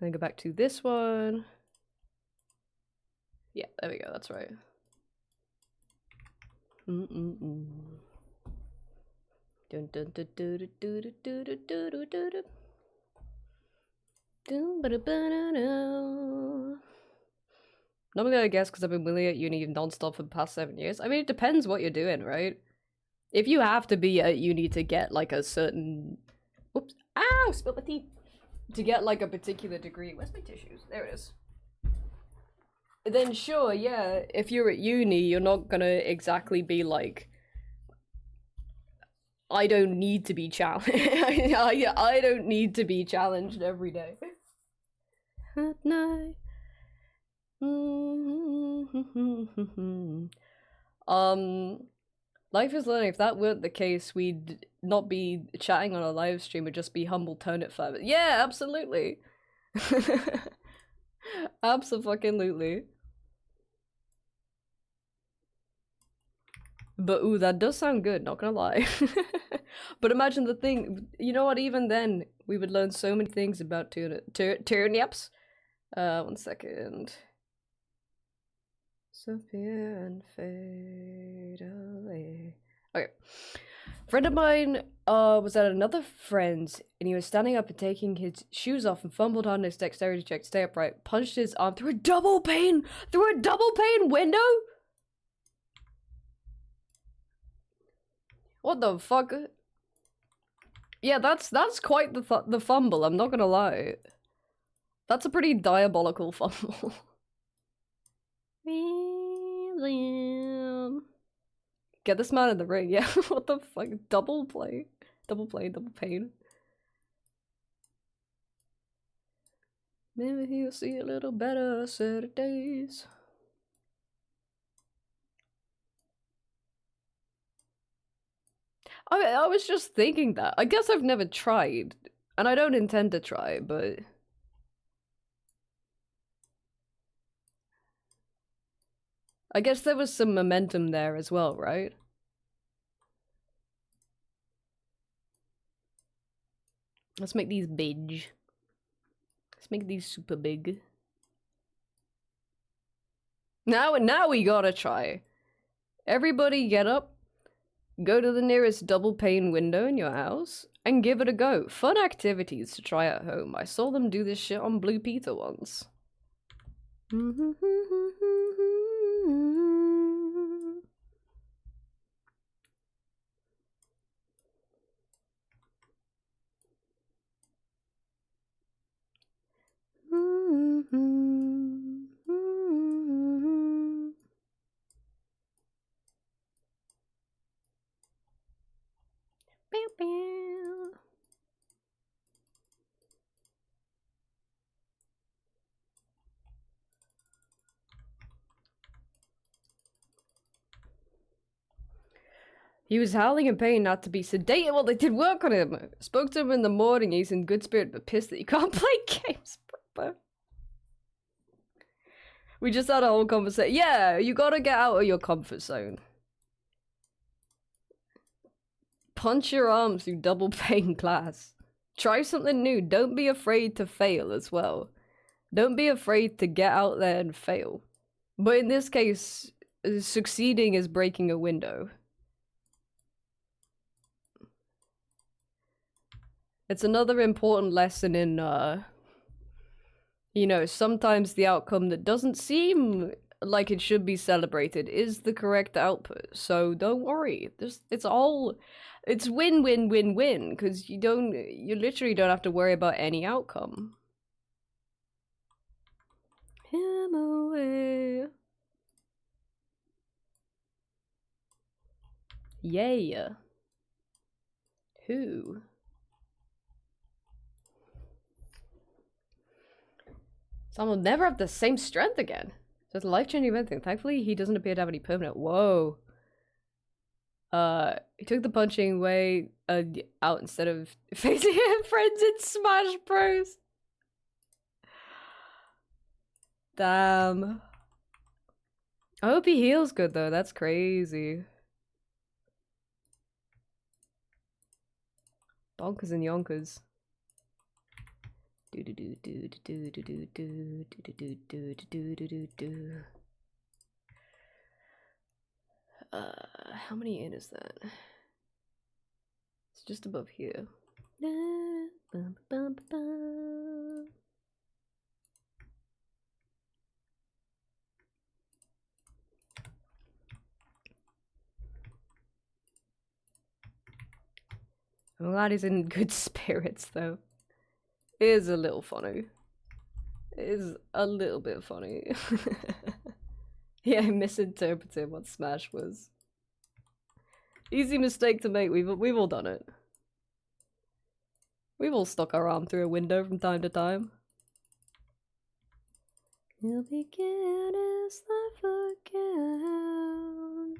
Then go back to this one. Yeah, there we go, that's right. Dun dun dun dun dun dun dun dun dun dun dun dun. Normally I guess because I've been willing at uni non-stop for the past 7 years. I mean, it depends what you're doing, right? If you have to be at uni to get like a certain— Oops. Ow! Spilled my tea! To get like a particular degree— Where's my tissues? There it is. Then sure, yeah, if you're at uni, you're not gonna exactly be like, I don't need to be challenged. I don't need to be challenged every day. At night. Life is learning. If that weren't the case, we'd not be chatting on a live stream, we'd just be humble turnip farmers. Yeah, absolutely. Absolutely. But ooh, that does sound good, not gonna lie. But imagine the thing, you know what, even then, we would learn so many things about turnips. 1 second. Disappear and fade away. Okay. Friend of mine was at another friend's, and he was standing up and taking his shoes off and fumbled on his dexterity check to stay upright, punched his arm through a double pane window? What the fuck? Yeah, that's quite the fumble, I'm not gonna lie. That's a pretty diabolical fumble. William. Get this man in the ring, yeah. What the fuck? Double play. Double pain. Maybe he'll see a little better Saturdays. I was just thinking that. I guess I've never tried. And I don't intend to try, but... I guess there was some momentum there as well, right? Let's make these big. Let's make these super big. Now we gotta try. Everybody get up, go to the nearest double pane window in your house, and give it a go. Fun activities to try at home. I saw them do this shit on Blue Peter once. He was howling in pain not to be sedated while they did work on him. Spoke to him in the morning, he's in good spirit but pissed that he can't play games proper. We just had a whole conversation. Yeah, you gotta get out of your comfort zone. Punch your arms through double pane glass. Try something new. Don't be afraid to fail as well. Don't be afraid to get out there and fail. But in this case, succeeding is breaking a window. It's another important lesson in, you know, sometimes the outcome that doesn't seem like it should be celebrated is the correct output. So don't worry. It's win-win-win-win, because you literally don't have to worry about any outcome. Him away. Yay. Who? Sam will never have the same strength again. So it's a life-changing event thing. Thankfully, he doesn't appear to have any permanent. Whoa. He took the punching way out instead of facing his friends in Smash Bros. Damn. I hope he heals good though. That's crazy. Bonkers and yonkers. Do do do do do do do do do do do do do do do. How many in is that? It's just above here. I'm glad he's in good spirits though. It is a little funny. It is a little bit funny. Yeah, I misinterpreted what Smash was. Easy mistake to make. We've all done it. We've all stuck our arm through a window from time to time. He'll begin his life again.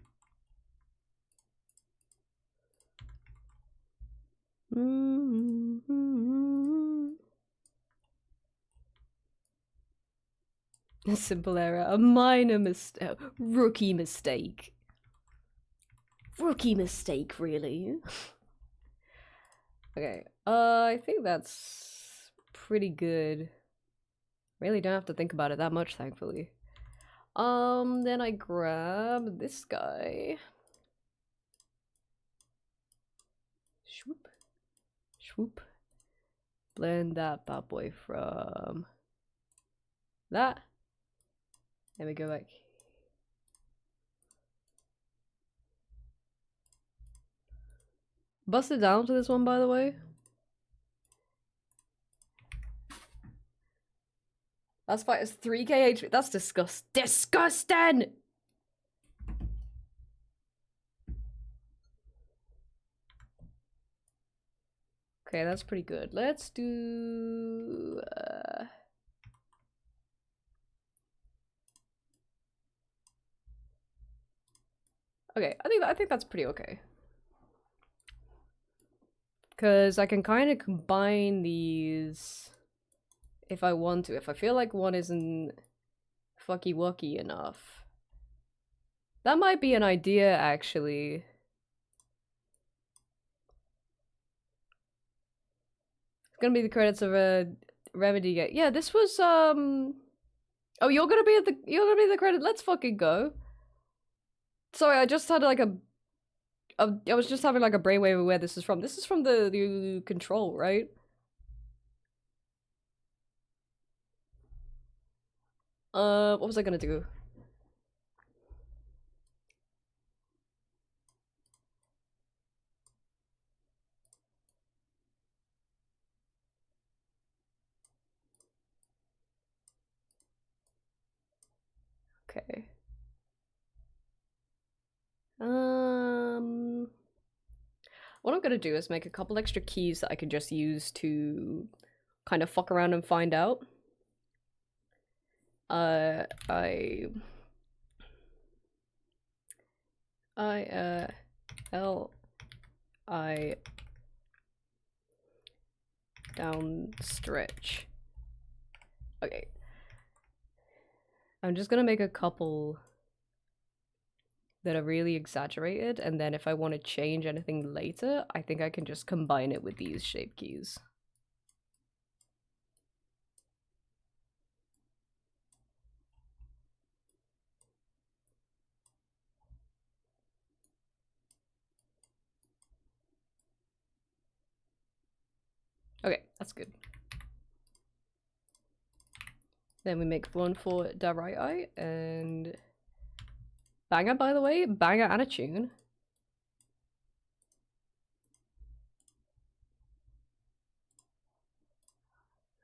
A simple error, a minor mistake, rookie mistake. Rookie mistake, really. Okay, I think that's pretty good. Really don't have to think about it that much, thankfully. Then I grab this guy. Swoop. Swoop. Blend that bad boy from that. Then we go back. Busted down to this one, by the way. Last fight is 3k HP. That's disgusting! Okay, that's pretty good. Let's do... Okay, I think that's pretty okay. Because I can kind of combine these if I want to. If I feel like one isn't fucky-wucky enough. That might be an idea, actually. It's gonna be the credits of a Remedy game. Yeah, this was, Oh, you're gonna be the credit. Let's fucking go. Sorry, I just had like I was just having like a brainwave of where this is from. This is from the Control, right? What was I gonna do? Okay. What I'm gonna do is make a couple extra keys that I can just use to kind of fuck around and find out. L I down stretch. Okay. I'm just gonna make a couple that are really exaggerated, and then if I want to change anything later, I think I can just combine it with these shape keys. Okay, that's good. Then we make one for the right eye, and banger, by the way, banger and a tune.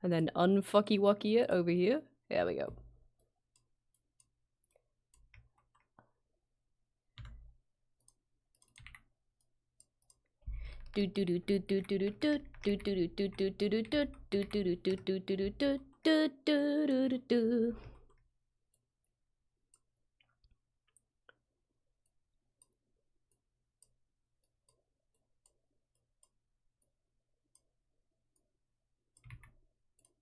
And then unfucky wucky it over here. There we go.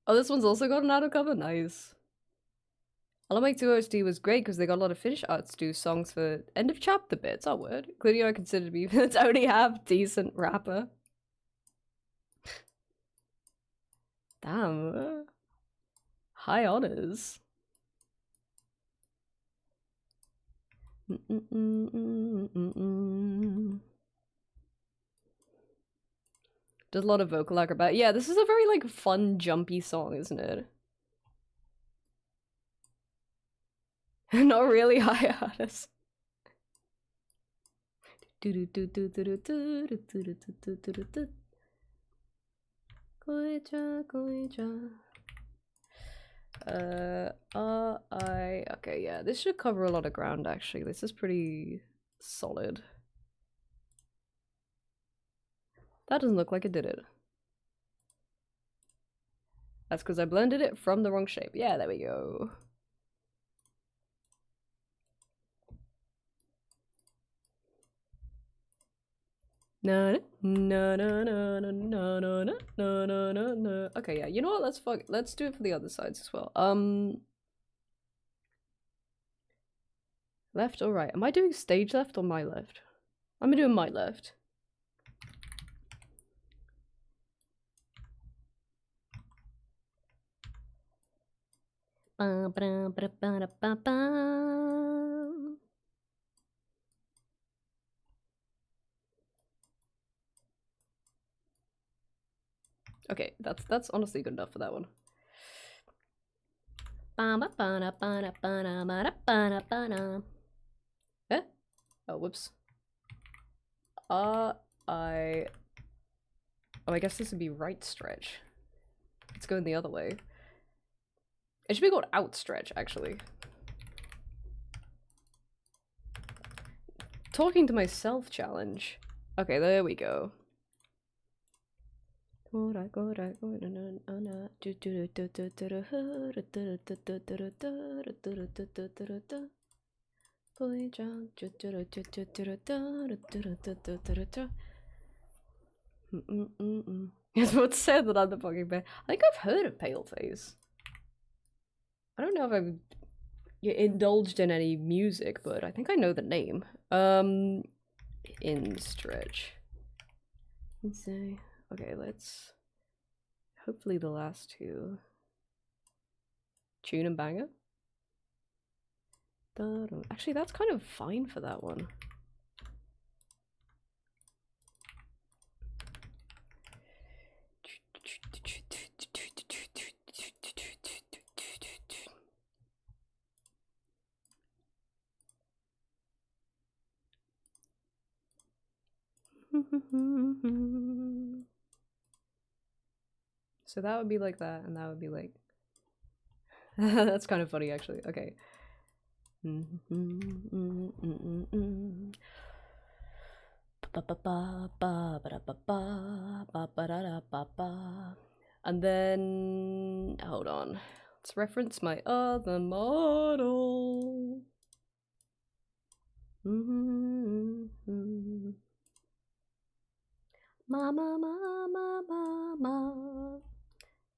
Oh, this one's also got an auto cover? Nice. Alamake 2 OST was great because they got a lot of Finnish arts to do songs for end of chapter bits. Oh, word. Including I consider to be its only half decent rapper. Damn. High honors. Does a lot of vocal acrobat. Yeah, this is a very like fun, jumpy song, isn't it? Not really high honors. Okay, yeah, this should cover a lot of ground actually. This is pretty solid. That doesn't look like it did it. That's because I blended it from the wrong shape. Yeah, there we go. No, no, no, no, no, no, no, no, no, no, no, no. Okay, yeah. You know what? Let's do it for the other sides as well. Left or right? Am I doing stage left or my left? I'm doing my left. Okay, that's honestly good enough for that one. Eh? Oh, whoops. Oh, I guess this would be right stretch. It's going the other way. It should be called outstretch, actually. Talking to myself challenge. Okay, there we go. It's what's said that I'm the fucking bear. I think I've heard of Paleface. I don't know if I've indulged in any music, but I think I know the name. In stretch. Let's see. Okay, let's. Hopefully the last two. Tune and banger. Actually, that's kind of fine for that one. So that would be like that, and that would be like. That's kind of funny, actually. Okay. And then hold on. Let's reference my other model. Mama, mama, mama.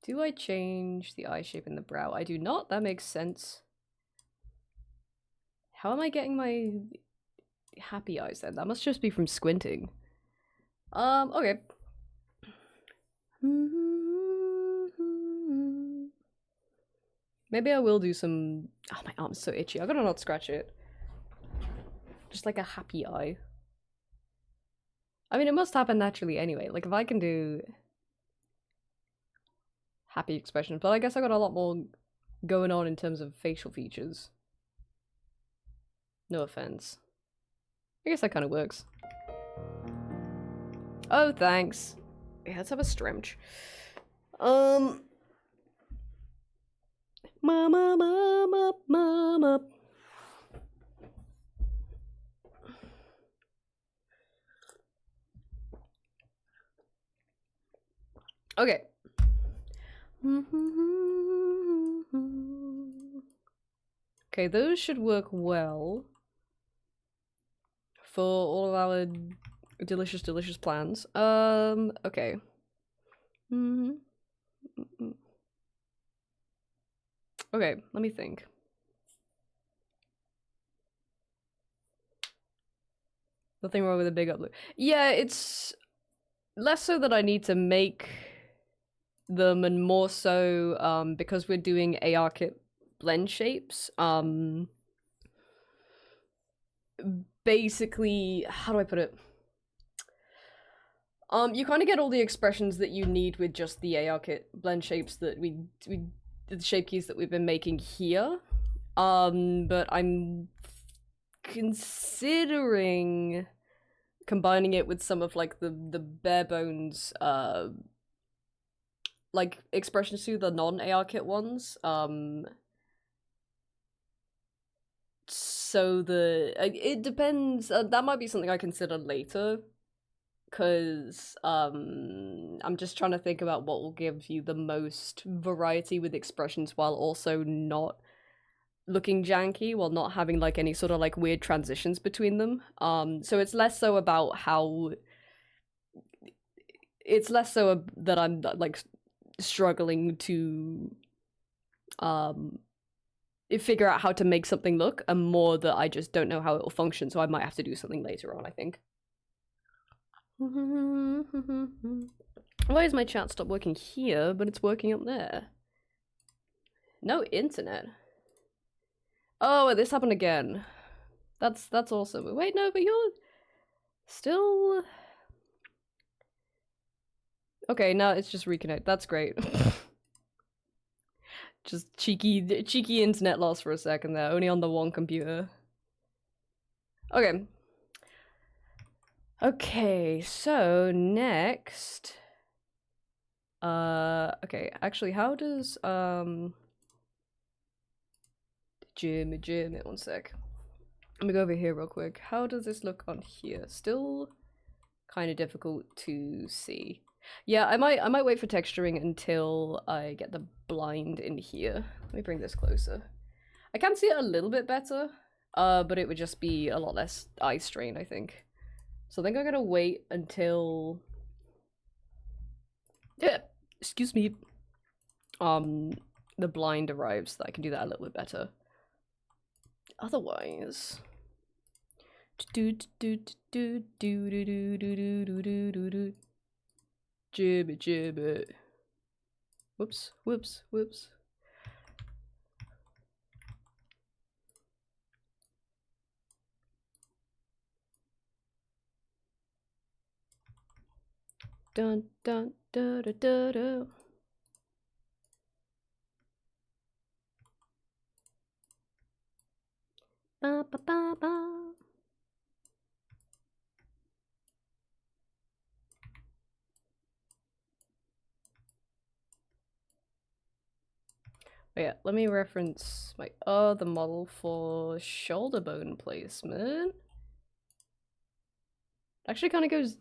Do I change the eye shape in the brow? I do not. That makes sense. How am I getting my happy eyes then? That must just be from squinting. Okay. Maybe I will do some. Oh, my arm's so itchy. I gotta not scratch it. Just like a happy eye. I mean, it must happen naturally anyway. Like, if I can do happy expressions, but I guess I got a lot more going on in terms of facial features. No offense. I guess that kind of works. Oh, thanks. Yeah, let's have a stretch. Mama, mama, mama. Okay. Okay, those should work well for all of our delicious, delicious plans. Okay. Okay, let me think. Nothing wrong with a big upload. Yeah, it's less so that I need to make them, and more so because we're doing ARKit blend shapes. Basically, how do I put it? You kind of get all the expressions that you need with just the ARKit blend shapes that we the shape keys that we've been making here. But I'm considering combining it with some of like the bare bones like expressions to the non-ARKit ones. So it depends. That might be something I consider later, because I'm just trying to think about what will give you the most variety with expressions while also not looking janky, while not having like any sort of like weird transitions between them. So it's less so about how it's less so that I'm like struggling to figure out how to make something look, and more that I just don't know how it will function, so I might have to do something later on, I think. Why is my chat stop working here, but it's working up there? No internet. Oh, this happened again. That's awesome. Wait, no, but you're still... Okay, now it's just reconnect. That's great. Just cheeky internet loss for a second there, only on the one computer. Okay. Okay, so next... okay, actually, how does, Jimmy, one sec. Let me go over here real quick. How does this look on here? Still kind of difficult to see. Yeah, I might wait for texturing until I get the blind in here. Let me bring this closer. I can see it a little bit better, but it would just be a lot less eye strain, I think. So I think I'm gonna wait until excuse me. The blind arrives so that I can do that a little bit better. Otherwise, Jibby. Whoops. Dun dun da da da da. Ba ba ba ba. Oh yeah, let me reference my other model for shoulder bone placement. Actually kind of goes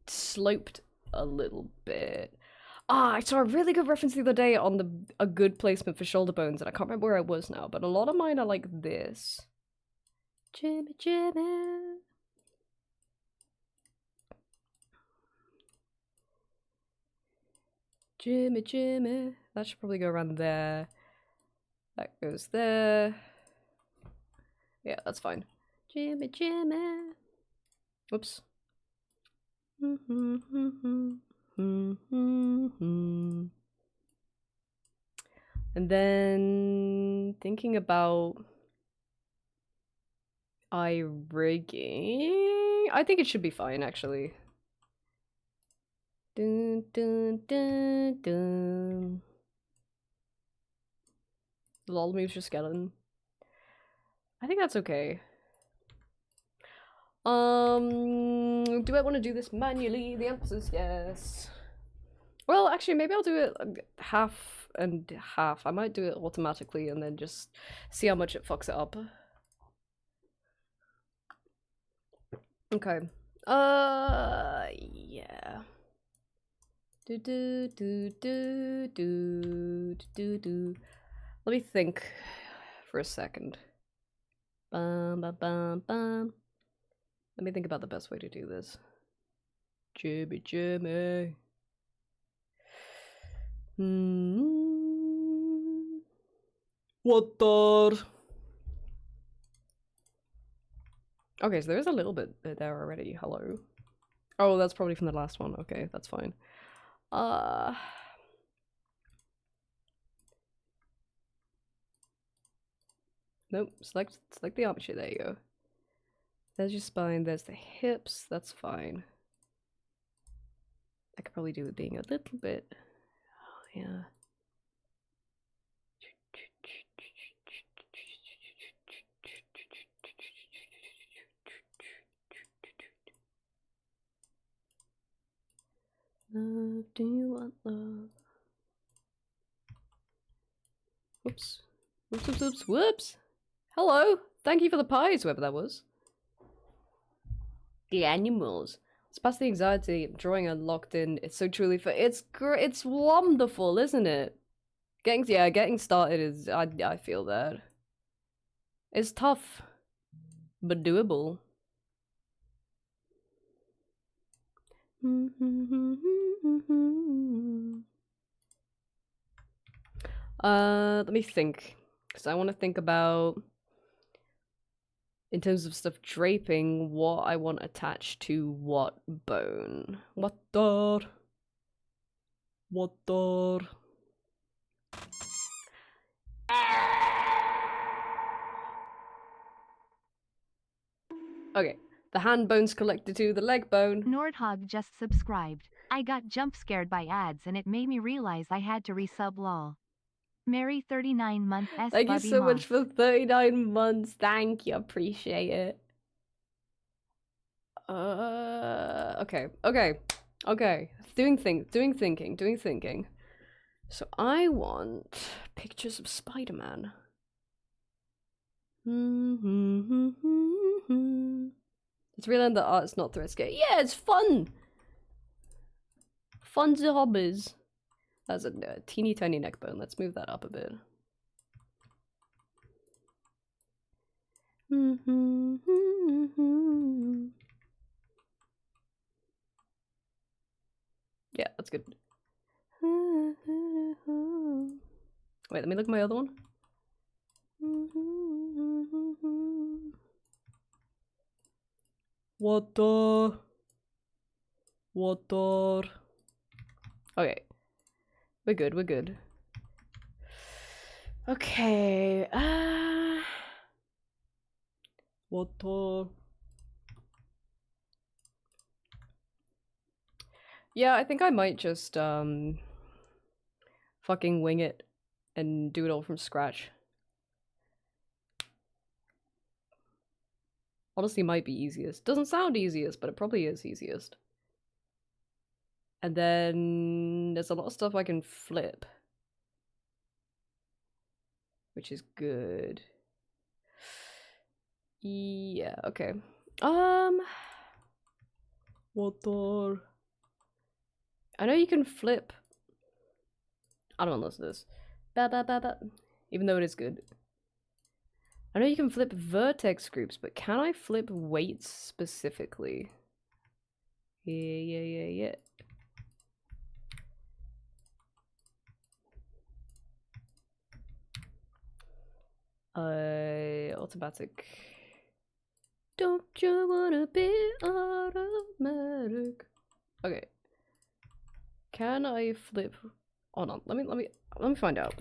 sloped a little bit. Ah, I saw a really good reference the other day on a good placement for shoulder bones, and I can't remember where I was now, but a lot of mine are like this. Jimmy. Jimmy. That should probably go around there. That goes there. Yeah, that's fine. Jimmy. Whoops. And then thinking about eye rigging, I think it should be fine actually. Dun dun dun dun. Lol moves your skeleton. I think that's okay. Do I want to do this manually? The answer is yes. Well, actually, maybe I'll do it half and half. I might do it automatically and then just see how much it fucks it up. Okay. Yeah. Let me think for a second. Let me think about the best way to do this. Jimmy. What the? Okay, so there's a little bit there already. Hello. Oh, that's probably from the last one. Okay, that's fine. Nope. Select the armature. There you go. There's your spine. There's the hips. That's fine. I could probably do it being a little bit. Oh, yeah. Love, do you want love? Whoops. Whoops. Hello. Thank you for the pies, whoever that was. The animals. It's past the anxiety. Drawing unlocked in. It's so truly it's great. It's wonderful, isn't it? Getting started is I feel that. It's tough, but doable. Let me think, because I want to think about, in terms of stuff draping, what I want attached to what bone. What the? Okay, the hand bone's connected to the leg bone. Nordhog just subscribed. I got jump scared by ads and it made me realize I had to resub lol. Mary 39-month S. Thank you Bubby so Moss. much for 39 months. Thank you, appreciate it. Okay. Doing thinking. So I want pictures of Spider-Man. It's real that art's not threat scare. Yeah, it's fun! Fun to hobbies. That's a teeny tiny neck bone. Let's move that up a bit. Yeah, that's good. Wait, let me look at my other one. Water. Water. Okay. We're good, we're good. Okay. Water. Yeah, I think I might just fucking wing it and do it all from scratch. Honestly, might be easiest. Doesn't sound easiest, but it probably is easiest. And then there's a lot of stuff I can flip, which is good. Yeah, okay. Water. I know you can flip. I don't want to listen to this. Even though it is good. I know you can flip vertex groups, but can I flip weights specifically? Yeah. Automatic. Don't you wanna be automatic? Okay. Can I flip? Hold on. Let me find out.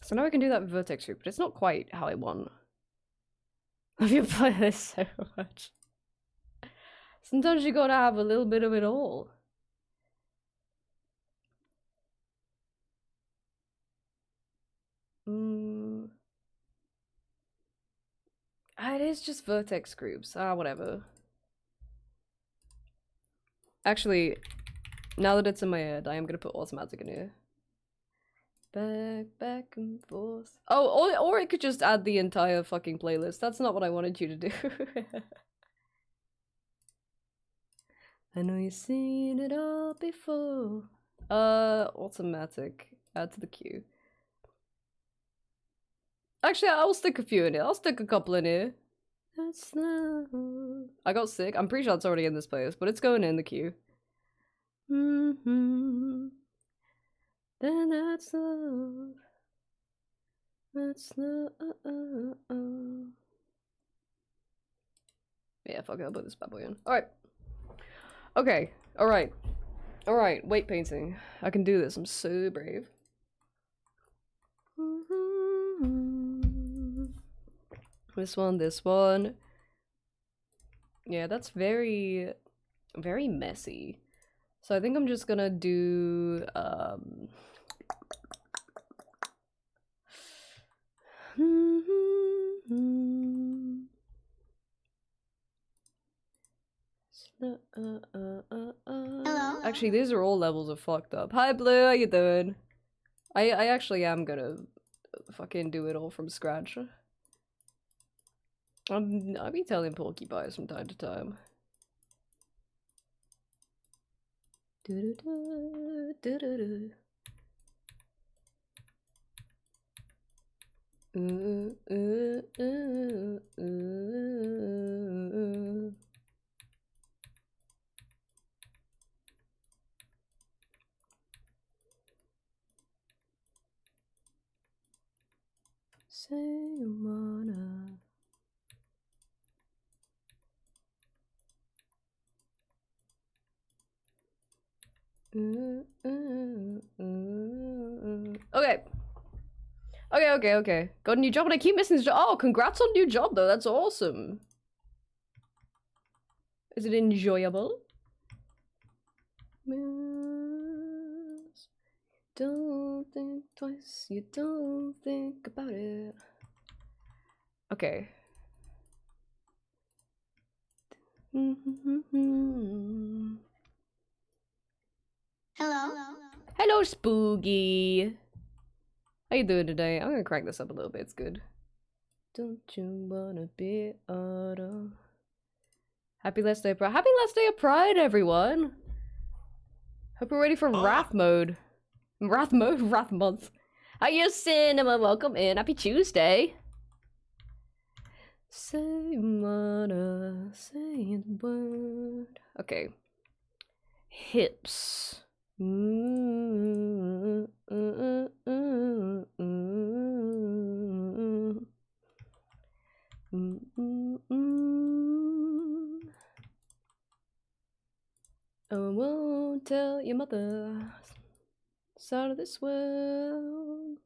So now I can do that vertex group, but it's not quite how I want. Have you played this so much? Sometimes you gotta have a little bit of it all. It is just vertex groups. Whatever. Actually, now that it's in my head, I am gonna put automatic in here. Back and forth. Oh, or it could just add the entire fucking playlist. That's not what I wanted you to do. I know you've seen it all before. Automatic. Add to the queue. Actually, I'll stick a few in here. I'll stick a couple in here. That's love. I got sick. I'm pretty sure it's already in this place, but it's going in the queue. Then that's love. That's love. Yeah, fuck it. I'll put this bad boy in. Alright. Okay. Alright. Alright. Weight painting. I can do this. I'm so brave. This one. Yeah, that's very, very messy. So I think I'm just gonna do, Hello? Actually, these are all levels of fucked up. Hi, Blue, how you doing? I actually am gonna fucking do it all from scratch. I'll be telling porcupines from time to time. Say you wanna. Okay. Got a new job and I keep missing this job. Oh, congrats on new job though. That's awesome. Is it enjoyable? Yes. Don't think twice. You don't think about it. Okay. Hello? Hello, Spooky. How you doing today? I'm gonna crank this up a little bit, it's good. Don't you wanna be auto? Happy last day of Pride. Happy last day of Pride, everyone! Hope we're ready for Wrath mode. Wrath mode? Wrath month. How you, Cinema? Welcome in. Happy Tuesday. Say wanna say the word. Okay. Hips. I won't tell your mother. It's out of this world.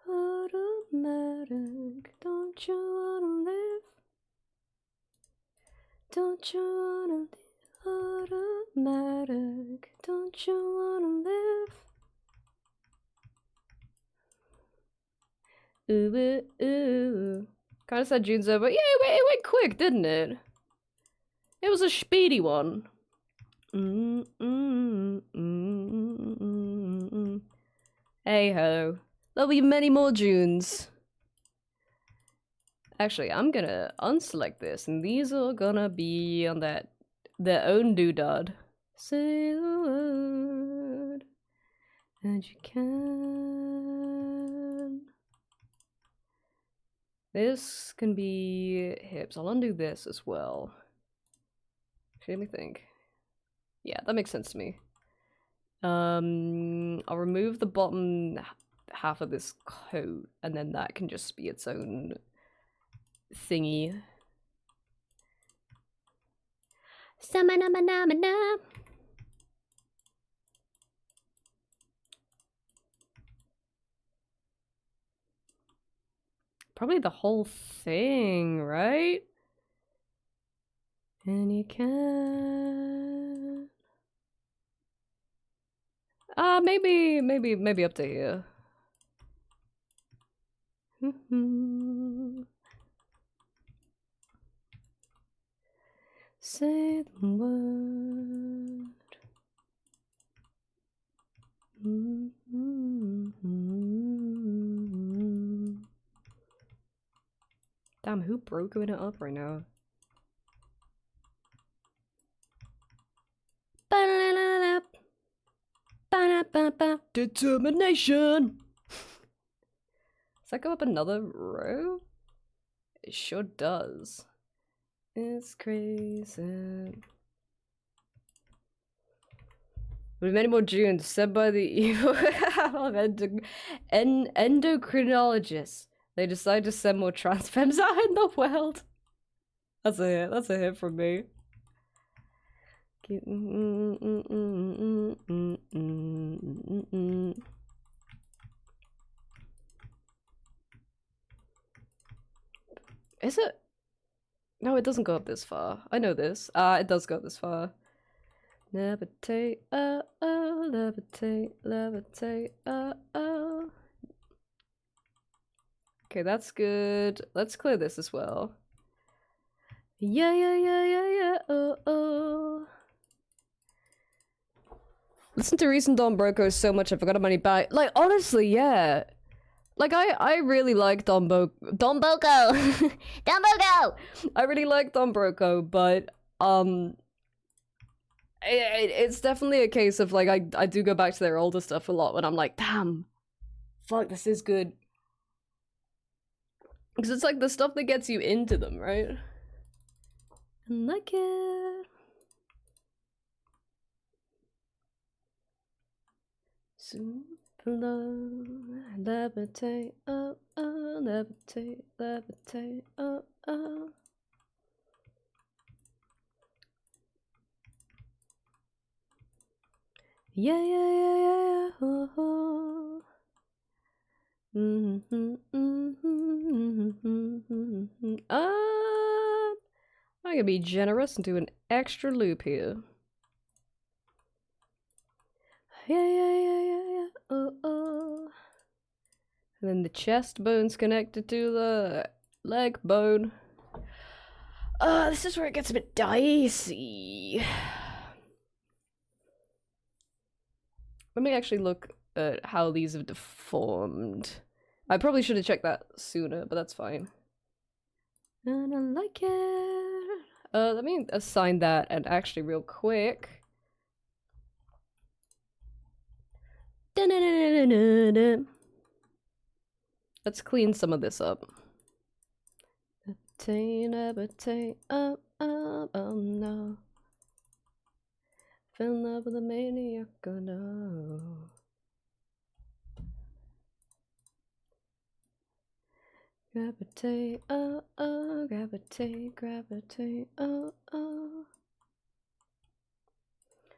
Automatic, don't you wanna live? Don't you wanna live? Automatic, don't you wanna live? Ooh, ooh, ooh. Kinda said June's over. Yeah, it went quick, didn't it? It was a speedy one. Hey ho. There'll be many more Junes. Actually, I'm gonna unselect this, and these are gonna be on their own doodad. Say the word, and you can. This can be hips. I'll undo this as well. Let me think. Yeah, that makes sense to me. I'll remove the bottom half of this coat, and then that can just be its own thingy. Sama-nama-nama-na. Probably the whole thing, right? And you can... maybe up to here. Say the word. Damn, who broke it up right now? Determination! Does that go up another row? It sure does. It's crazy. With many more Junes said by the evil of endocrinologists. They decide to send more trans femmes out in the world. That's a hit. That's a hit from me. Is it? No, it doesn't go up this far. I know this. It does go up this far. Levitate, levitate, levitate, Okay, that's good. Let's clear this as well. Yeah, yeah, yeah, yeah, yeah, oh. Listen to recent Don Broco so much I forgot about money back. Like, honestly, yeah. Like, I really like Don Boko. Don Boko! I really like Don Broco, but, it's definitely a case of, like, I do go back to their older stuff a lot when I'm like, damn, fuck, this is good. Because it's, like, the stuff that gets you into them, right? I like it. Super low, levitate, oh, oh, levitate, levitate, oh, oh. Yeah, yeah, yeah, yeah, oh, oh. I'm gonna be generous and do an extra loop here. Yeah, yeah, yeah, yeah, yeah, oh, oh. And then the chest bone's connected to the leg bone. This is where it gets a bit dicey. Let me actually look at how these have deformed. I probably should have checked that sooner, but that's fine. And I like it. Let me assign that, and actually real quick. Let's clean some of this up. Oh no. Fell in love with a maniac, oh no. Gravitate, oh oh, gravitate, gravitate, oh oh.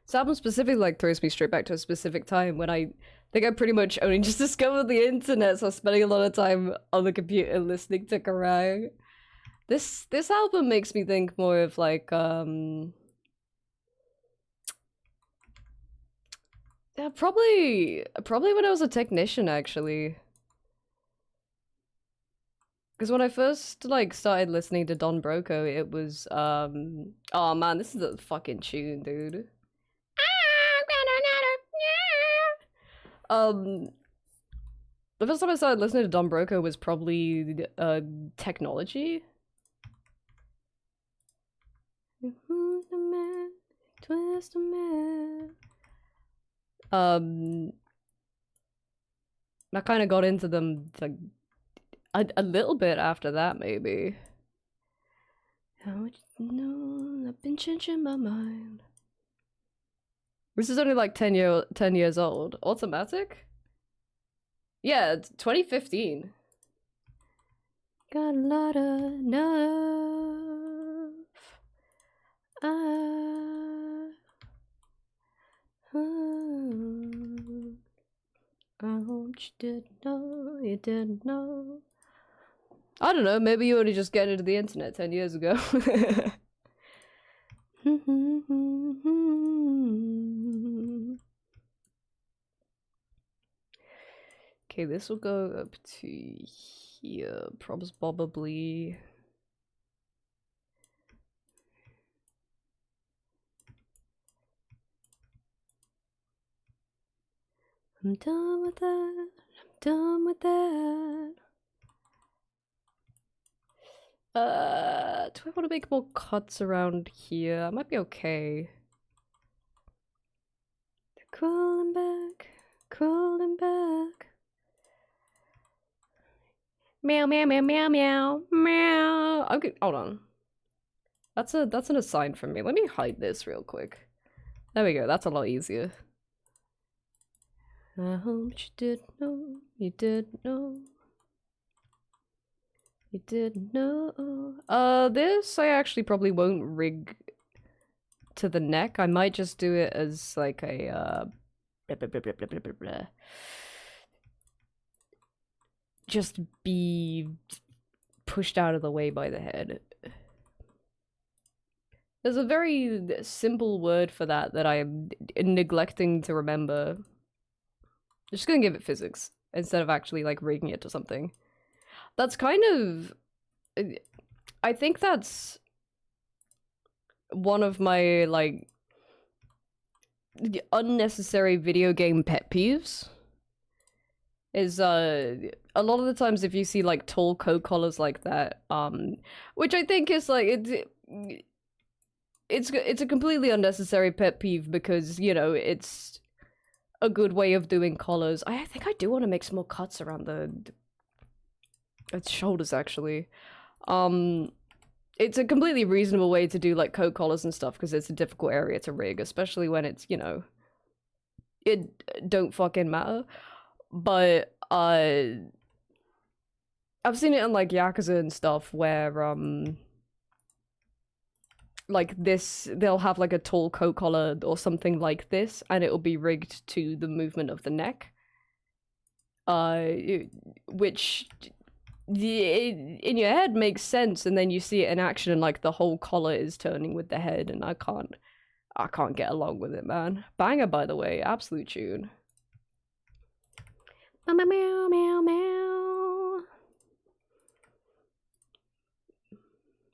This album specifically like throws me straight back to a specific time when I think I pretty much only just discovered the internet, so I was spending a lot of time on the computer listening to Kerrang. This album makes me think more of like yeah, probably when I was a technician actually. Because when I first like started listening to Don Broco, it was oh man, this is a fucking tune, dude. The first time I started listening to Don Broco was probably Technology. Twist a man. I kind of got into them like a little bit after that, maybe. How would you know? I've been changing my mind. This is only like 10 years old. Automatic? Yeah, it's 2015. Got a lot of enough. I hope you didn't know, you didn't know. I don't know, maybe you only just get into the internet 10 years ago. Okay, this will go up to here, probably. I'm done with that. I'm done with that. Do I want to make more cuts around here? I might be okay. They're crawling back, crawling back. Meow, meow, meow, meow, meow, meow. Okay, hold on. That's an assign from me. Let me hide this real quick. There we go. That's a lot easier. I hope you didn't know. You didn't know. You didn't know. This I actually probably won't rig to the neck. I might just do it as like a blah, blah, blah, blah, blah, blah, blah. Just be pushed out of the way by the head. There's a very simple word for that that I'm neglecting to remember. I'm just gonna give it physics instead of actually like rigging it to something. That's kind of... I think that's one of my like unnecessary video game pet peeves. Is a lot of the times if you see like tall coat collars like that, which I think is like it's a completely unnecessary pet peeve because, you know, it's a good way of doing collars. I think I do want to make some more cuts around its shoulders actually. It's a completely reasonable way to do like coat collars and stuff because it's a difficult area to rig, especially when it's, you know, it don't fucking matter. But I've seen it in like Yakuza and stuff where like this, they'll have like a tall coat collar or something like this and it'll be rigged to the movement of the neck, which in your head makes sense, and then you see it in action and like the whole collar is turning with the head, and I can't get along with it, man. Banger, by the way, absolute tune. Meow, meow, meow, meow.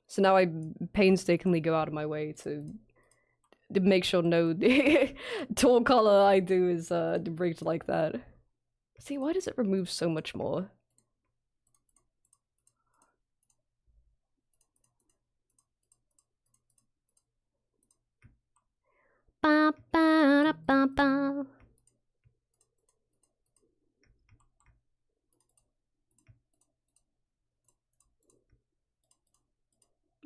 So now I painstakingly go out of my way to to make sure no tall color I do is rigged like that. See, why does it remove so much more? Ba, ba, da, ba, ba.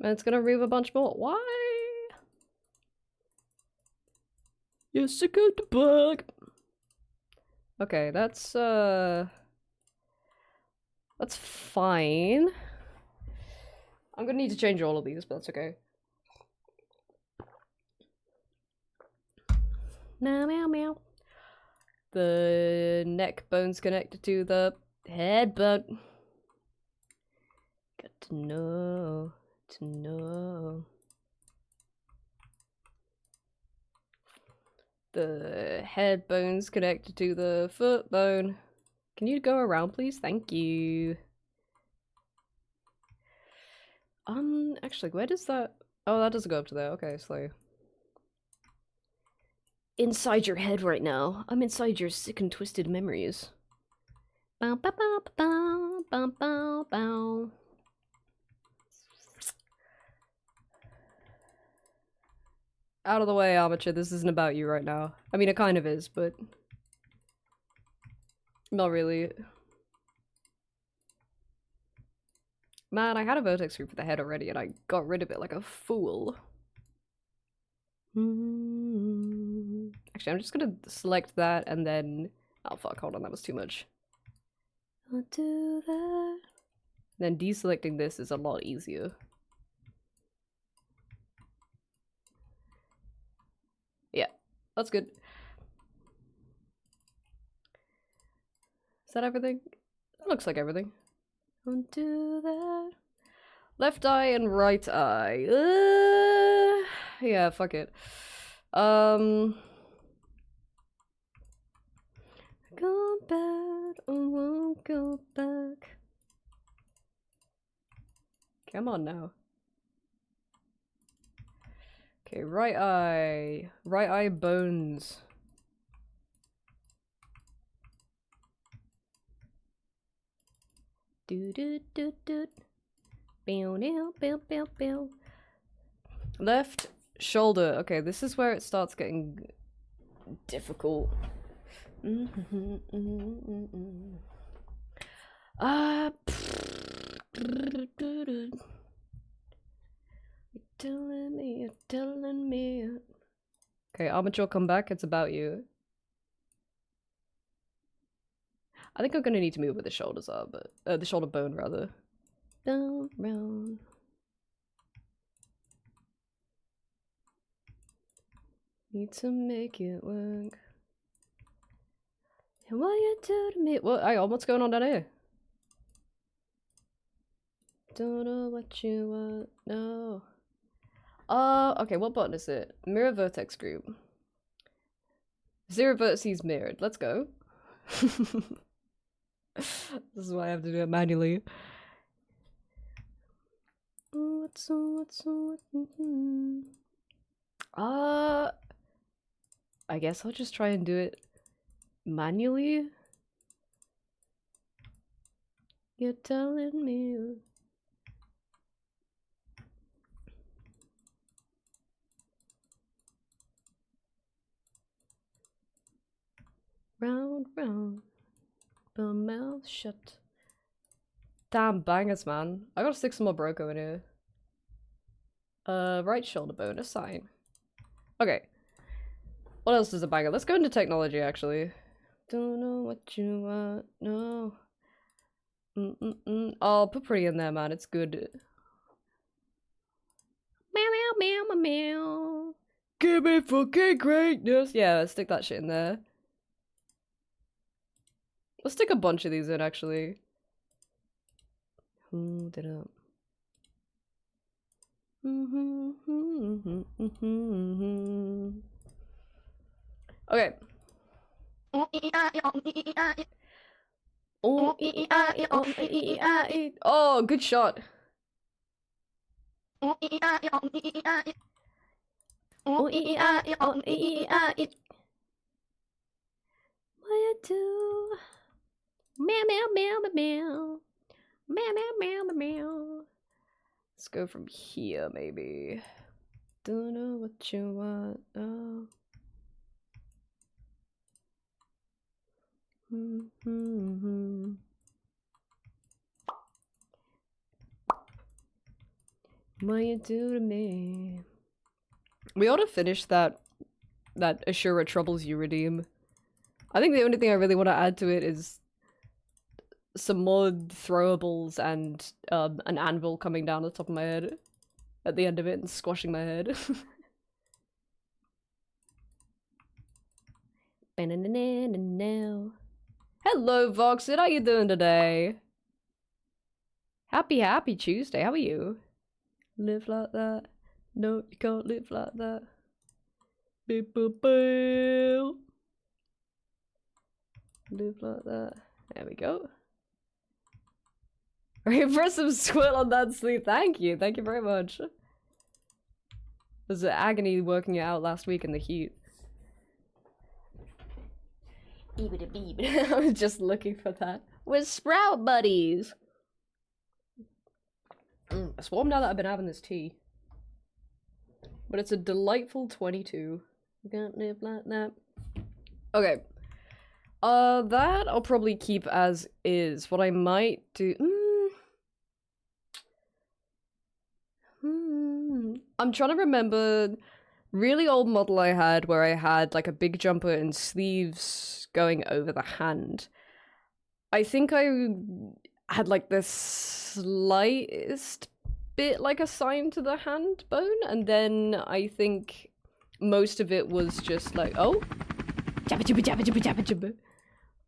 And it's gonna remove a bunch more. Why? Yes, I got the bug. Okay, that's fine. I'm gonna need to change all of these, but that's okay. Meow meow meow. The neck bone's connected to the headbutt. Got to know. To know. The head bone's connected to the foot bone. Can you go around, please? Thank you. Actually, where does that... Oh, that doesn't go up to there. Okay, so... Inside your head right now. I'm inside your sick and twisted memories. Bow, bow, bow, bow, bow, bow, bow. Out of the way, Amateur. This isn't about you right now. I mean, it kind of is, but... Not really. Man, I had a vertex group for the head already, and I got rid of it like a fool. Actually, I'm just gonna select that, and then... Oh, fuck, hold on, that was too much. I'll do that. Then deselecting this is a lot easier. Yeah, that's good. Is that everything? That looks like everything. Undo that. Left eye and right eye. Yeah, fuck it. Go back, I won't go back. Come on now. Okay, right eye. Right eye bones. Do do do do. Bow now, bow bow bow. Left shoulder. Okay, this is where it starts getting difficult. You're telling me. Okay, Armature, come back. It's about you. I think I'm gonna need to move where the shoulders are, but the shoulder bone rather. Down, round. Need to make it work. And what you do to me? What? Hang on, what's going on down here? Don't know what you want. No. Okay, what button is it? Mirror vertex group. 0 vertices mirrored. Let's go. This is why I have to do it manually. I guess I'll just try and do it manually. You're telling me. Round, round. The mouth shut. Damn bangers, man. I gotta stick some more Broco in here. Right shoulder bone, a sign. Okay. What else is a banger? Let's go into technology, actually. Don't know what you want, no. I'll put pretty in there, man. It's good. Meow, meow, meow, meow. Give me fucking greatness. Yeah, let's stick that shit in there. Let's stick a bunch of these in, actually. Hold it up. Okay. Oh, good shot. Oh, oh, what you do? Meow, meow, meow, meow, meow. Meow, meow, meow, meow, meow. Let's go from here, maybe. Don't know what you want. Oh. What you do to me? We ought to finish that Ashura Troubles You Redeem. I think the only thing I really want to add to it is some more throwables and an anvil coming down the top of my head at the end of it and squashing my head. Hello, Voxit, how you doing today? Happy Tuesday, how are you? Live like that. No, you can't live like that. Beep boop boo. Live like that. There we go. Impressive squirt on that sleep. Thank you very much. It was an agony working it out last week in the heat. I was just looking for that. We're Sprout buddies! I swore now that I've been having this tea. But it's a delightful 22. You can't live like that. Okay. That I'll probably keep as is. What I might do... I'm trying to remember really old model I had where I had like a big jumper and sleeves going over the hand. I think I had like the slightest bit like assigned to the hand bone, and then I think most of it was just like, oh, jabba jabba jabba jabba jabba jabba.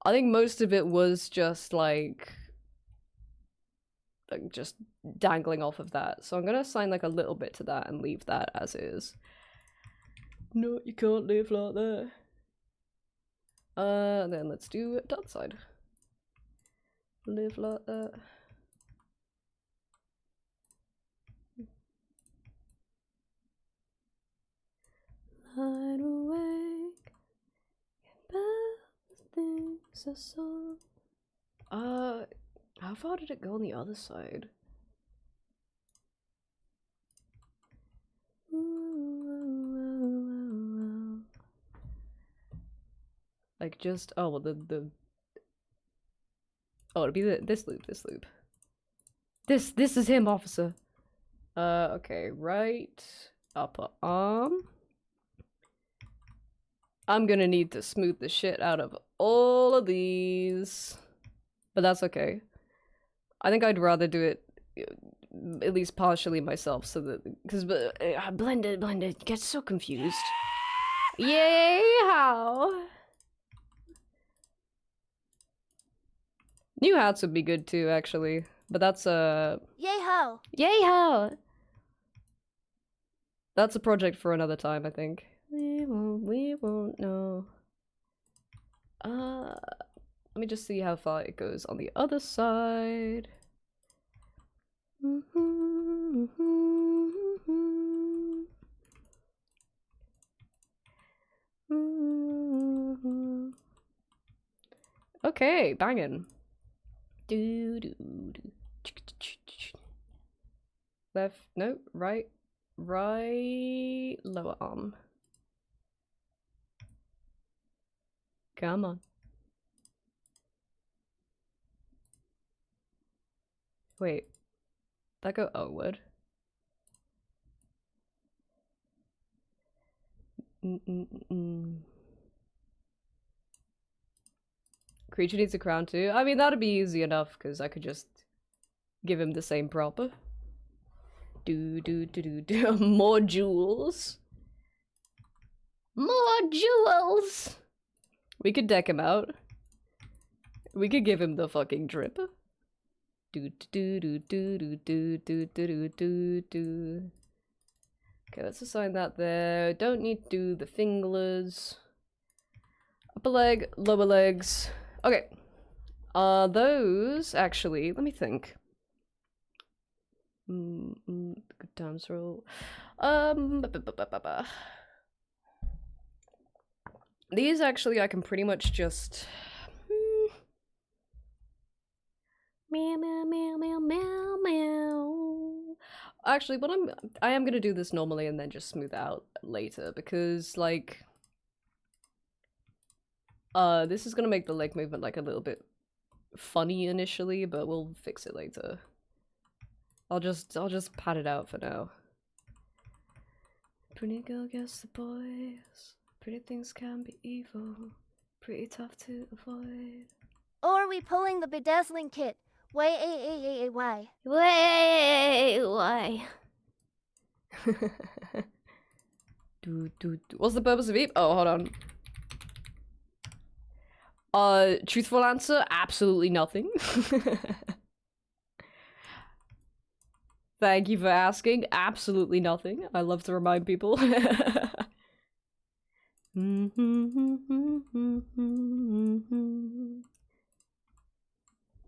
I think most of it was just like just dangling off of that. So I'm gonna assign like a little bit to that and leave that as is. No, you can't live like that. Then let's do dot side. Live like that. Light awake, about the things I saw. How far did it go on the other side? Like just well it'll be this loop. This is him, officer. Okay, right upper arm. I'm gonna need to smooth the shit out of all of these, but that's okay. I think I'd rather do it at least partially myself, so that because blended gets so confused. Yay! How? New hats would be good too, actually, but that's a Yay ho! yay how. That's a project for another time, I think. We won't know. Let me just see how far it goes on the other side. Okay, banging. Left, no, right, lower arm. Come on. Wait, that go outward? Creature needs a crown too. I mean, that'd be easy enough because I could just give him the same prop. Do more jewels. More jewels. We could deck him out. We could give him the fucking drip. Okay, let's assign that there. Don't need to do the finglers. Upper leg, lower legs. Okay. Those actually, let me think. Good times roll. These actually I can pretty much just meow meow meow meow meow meow. Actually, what I am gonna do this normally and then just smooth out later because like this is gonna make the leg movement like a little bit funny initially, but we'll fix it later. I'll just pat it out for now. Pretty girl gets the boys. Pretty things can be evil. Pretty tough to avoid. Or are we pulling the bedazzling kit? Why? Wait, why? What's the purpose of Eep? Oh, hold on. Truthful answer? Absolutely nothing. Thank you for asking. Absolutely nothing. I love to remind people.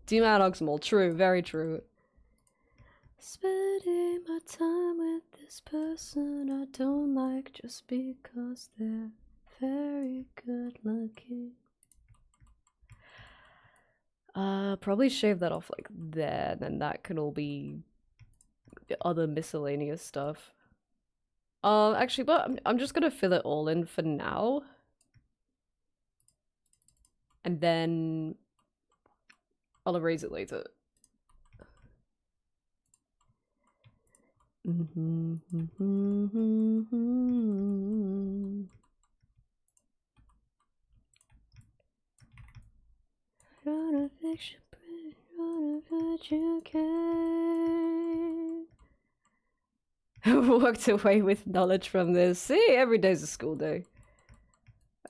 D-Man Oxmal. True. Very true. Spending my time with this person I don't like just because they're very good looking. Probably shave that off like there, then that can all be other miscellaneous stuff. Actually, but I'm just gonna fill it all in for now. And then I'll erase it later. Trying to fix your brain, trying to fix you can. Walked away with knowledge from this. See, every day's a school day.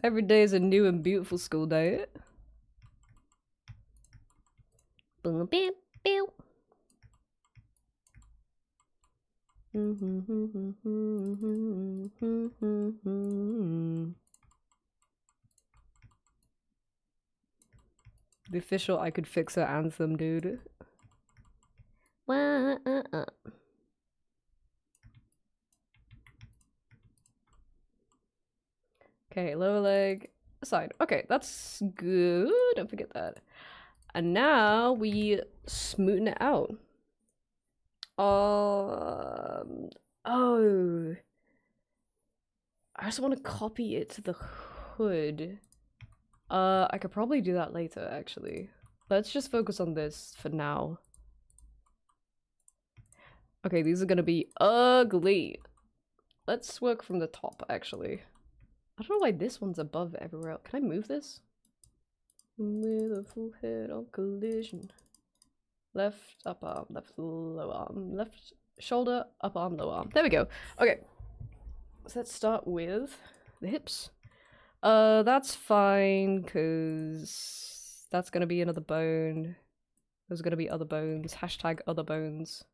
Every day is a new and beautiful school day. Boom, beep, beep. The official I Could Fix Her anthem, dude. Okay, lower leg, side. Okay, that's good. Don't forget that. And now we smoothen it out. Oh. I just want to copy it to the hood. I could probably do that later, actually. Let's just focus on this for now. Okay, these are gonna be ugly. Let's work from the top, actually. I don't know why this one's above everywhere else. Can I move this? With a full head on collision. Left upper arm, left lower arm, left shoulder, upper arm, lower arm. There we go. Okay. So let's start with the hips. That's fine, cause that's gonna be another bone. There's gonna be other bones. Hashtag other bones.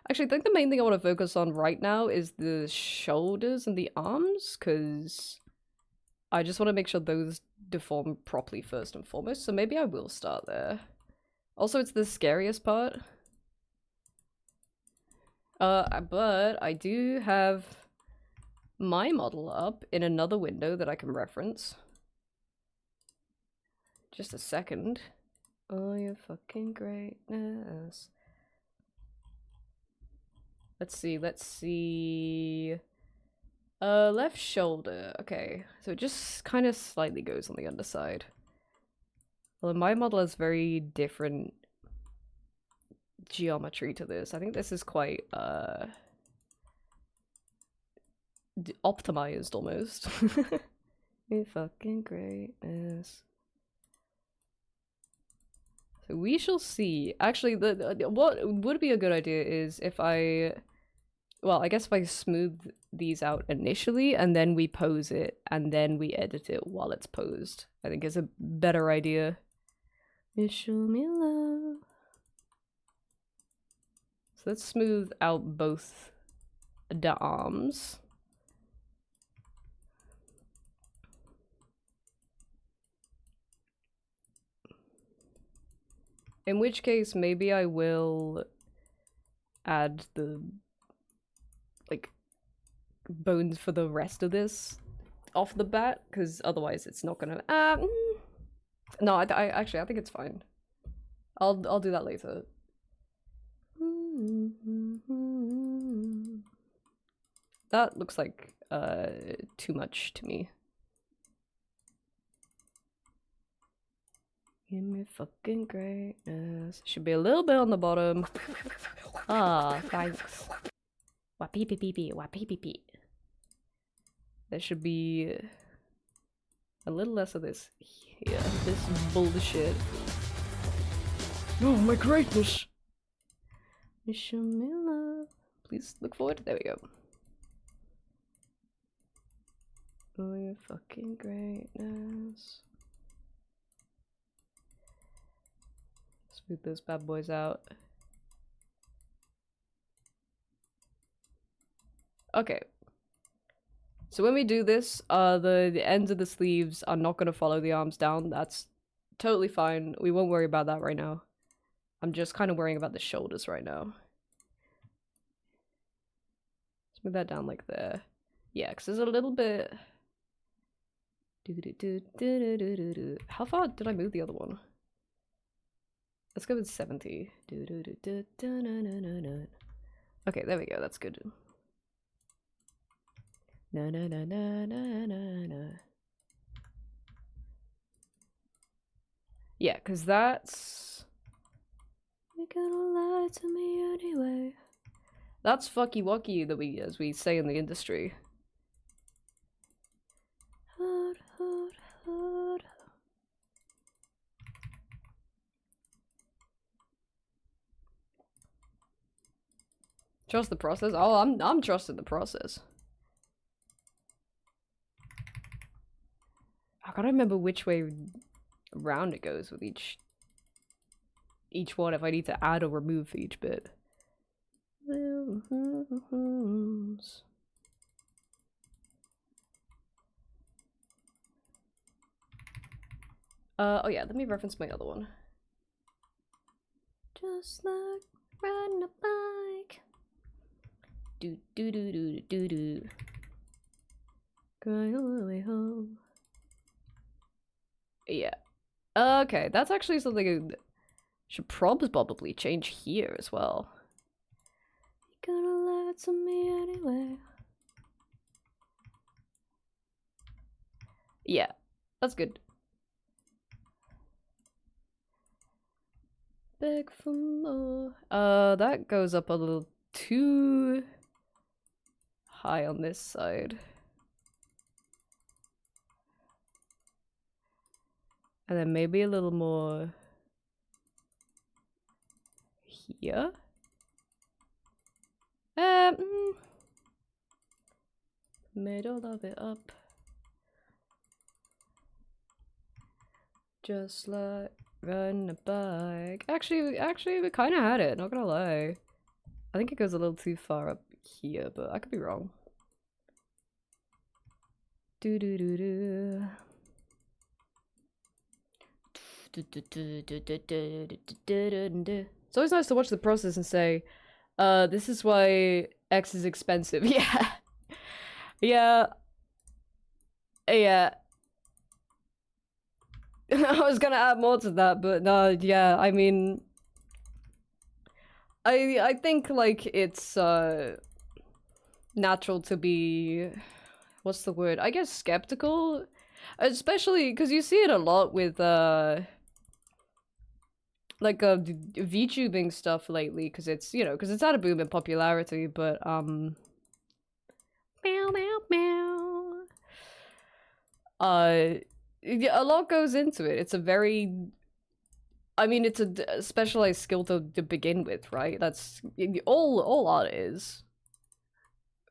Actually, I think the main thing I want to focus on right now is the shoulders and the arms, because I just want to make sure those deform properly first and foremost, so maybe I will start there. Also, it's the scariest part. But I do have my model up in another window that I can reference. Just a second. Oh, your fucking greatness. Let's see. Left shoulder. Okay, so it just kind of slightly goes on the underside. Well, my model has very different geometry to this. I think this is quite, optimized almost. Your fucking greatness. So we shall see. Actually, what would be a good idea is if I guess if I smooth these out initially and then we pose it and then we edit it while it's posed. I think is a better idea. You show me love. So let's smooth out both the arms. In which case, maybe I will add the like bones for the rest of this off the bat, because otherwise it's not gonna. No, I actually I think it's fine. I'll do that later. That looks like too much to me. Give me fucking greatness. Should be a little bit on the bottom. Ah, thanks. Wah pee pee pee pee, wah pee pee pee. There should be a little less of this here. This bullshit. Oh my greatness! Show me love. Please look forward. There we go. Oh, your fucking greatness. Smooth those bad boys out. Okay. So when we do this, the ends of the sleeves are not going to follow the arms down. That's totally fine. We won't worry about that right now. I'm just kind of worrying about the shoulders right now. Smooth that down like there. Yeah, because there's a little bit... How far did I move the other one? Let's go with 70. Okay, there we go. That's good. Na na na na na na na. Yeah, because that's... You're gonna lie to me anyway. That's fucky wucky that we, as we say in the industry. Trust the process? Oh, I'm trusting the process. I gotta remember which way around it goes with each one, if I need to add or remove for each bit. Oh yeah, let me reference my other one. Just like riding a bike. Do do do do do do. Going all the way home. Yeah. Okay, that's actually something I should probably change here as well. You're gonna lie to me anyway. Yeah, that's good. Beg for more. That goes up a little too high on this side. And then maybe a little more here. Middle of it up. Just like riding a bike. Actually, we kind of had it, not gonna lie. I think it goes a little too far up here, but I could be wrong. Do do do do. It's always nice to watch the process and say, this is why X is expensive. Yeah. Yeah. Yeah. I was gonna add more to that, but no, yeah, I mean... I think, like, it's, natural to be... What's the word? I guess skeptical? Especially, because you see it a lot with, like VTubing stuff lately, because it's, you know, because it's had a boom in popularity, but meow meow meow. Yeah, a lot goes into it. It's a very, I mean, it's a specialized skill to begin with, right? That's all art is,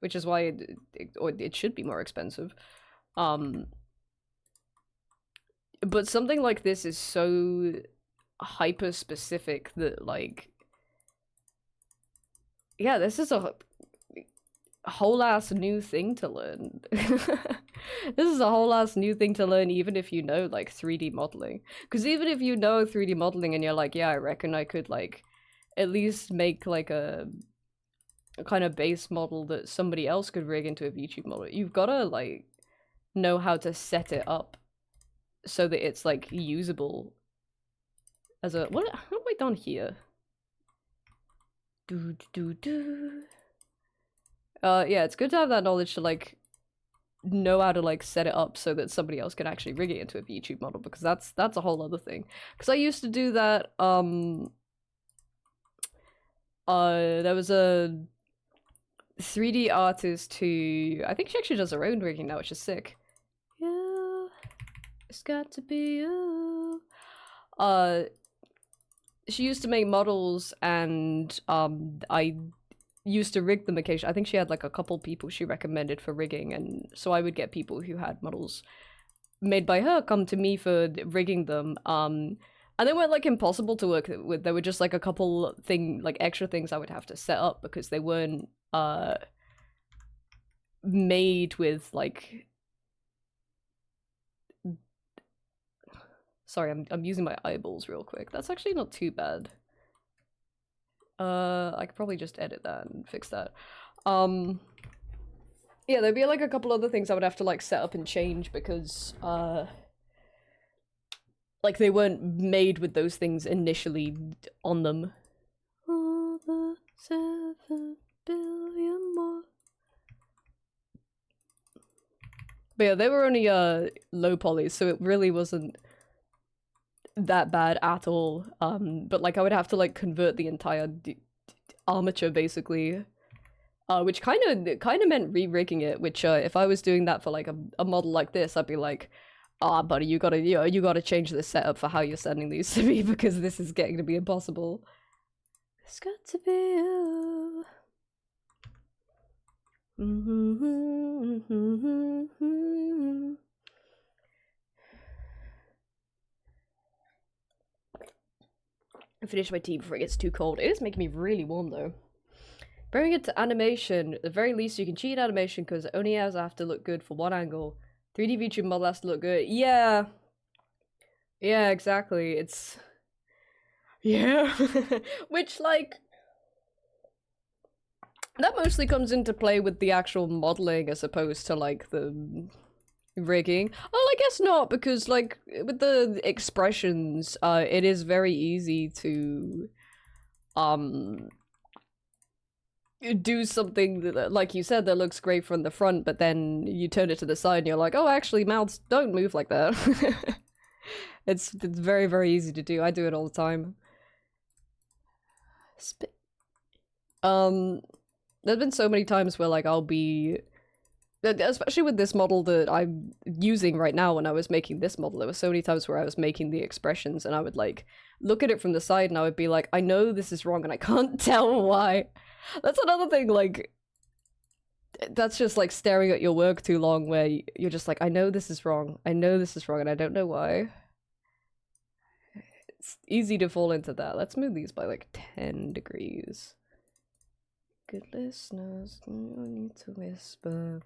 which is why it should be more expensive. But something like this is so hyper specific that, like, yeah, this is a whole ass new thing to learn. This is a whole ass new thing to learn, even if you know, like, 3D modeling. Because even if you know 3D modeling and you're like, yeah, I reckon I could, like, at least make, like, a kind of base model that somebody else could rig into a VTube model, you've gotta like know how to set it up so that it's like usable as a what have I done here? Yeah, it's good to have that knowledge to like know how to like set it up so that somebody else can actually rig it into a VTube model, because that's a whole other thing. Because I used to do that. There was a 3D artist who I think she actually does her own rigging now, which is sick. Yeah, it's got to be you. She used to make models, and I used to rig them occasionally. I think she had like a couple people she recommended for rigging, and so I would get people who had models made by her come to me for rigging them. And they weren't like impossible to work with. There were just like a couple extra things I would have to set up because they weren't made with like. Sorry, I'm using my eyeballs real quick. That's actually not too bad. I could probably just edit that and fix that. Yeah, there'd be like a couple other things I would have to like set up and change because like they weren't made with those things initially on them. All the 7 billion more. But yeah, they were only low polys, so it really wasn't that bad at all. But like I would have to like convert the entire armature basically, which kind of meant re-rigging it, which if I was doing that for like a model like this, I'd be like, ah, buddy, you gotta change the setup for how you're sending these to me because this is getting to be impossible. It's got to be you. I finish my tea before it gets too cold. It is making me really warm though. Bring it to animation. At the very least, you can cheat animation because it only has to look good for one angle. 3D VTube model has to look good. Yeah. Yeah, exactly. It's... Yeah. Which, like... That mostly comes into play with the actual modeling as opposed to, like, the rigging. Well, I guess not, because, like, with the expressions, it is very easy to, do something that, like you said, that looks great from the front, but then you turn it to the side and you're like, oh, actually, mouths don't move like that. It's very, very easy to do. I do it all the time. There's been so many times where, like, I'll be... Especially with this model that I'm using right now, when I was making this model, there were so many times where I was making the expressions and I would, like, look at it from the side and I would be like, I know this is wrong and I can't tell why. That's another thing, like, that's just, like, staring at your work too long where you're just like, I know this is wrong, and I don't know why. It's easy to fall into that. Let's move these by, like, 10 degrees. Good listeners, no need to whisper.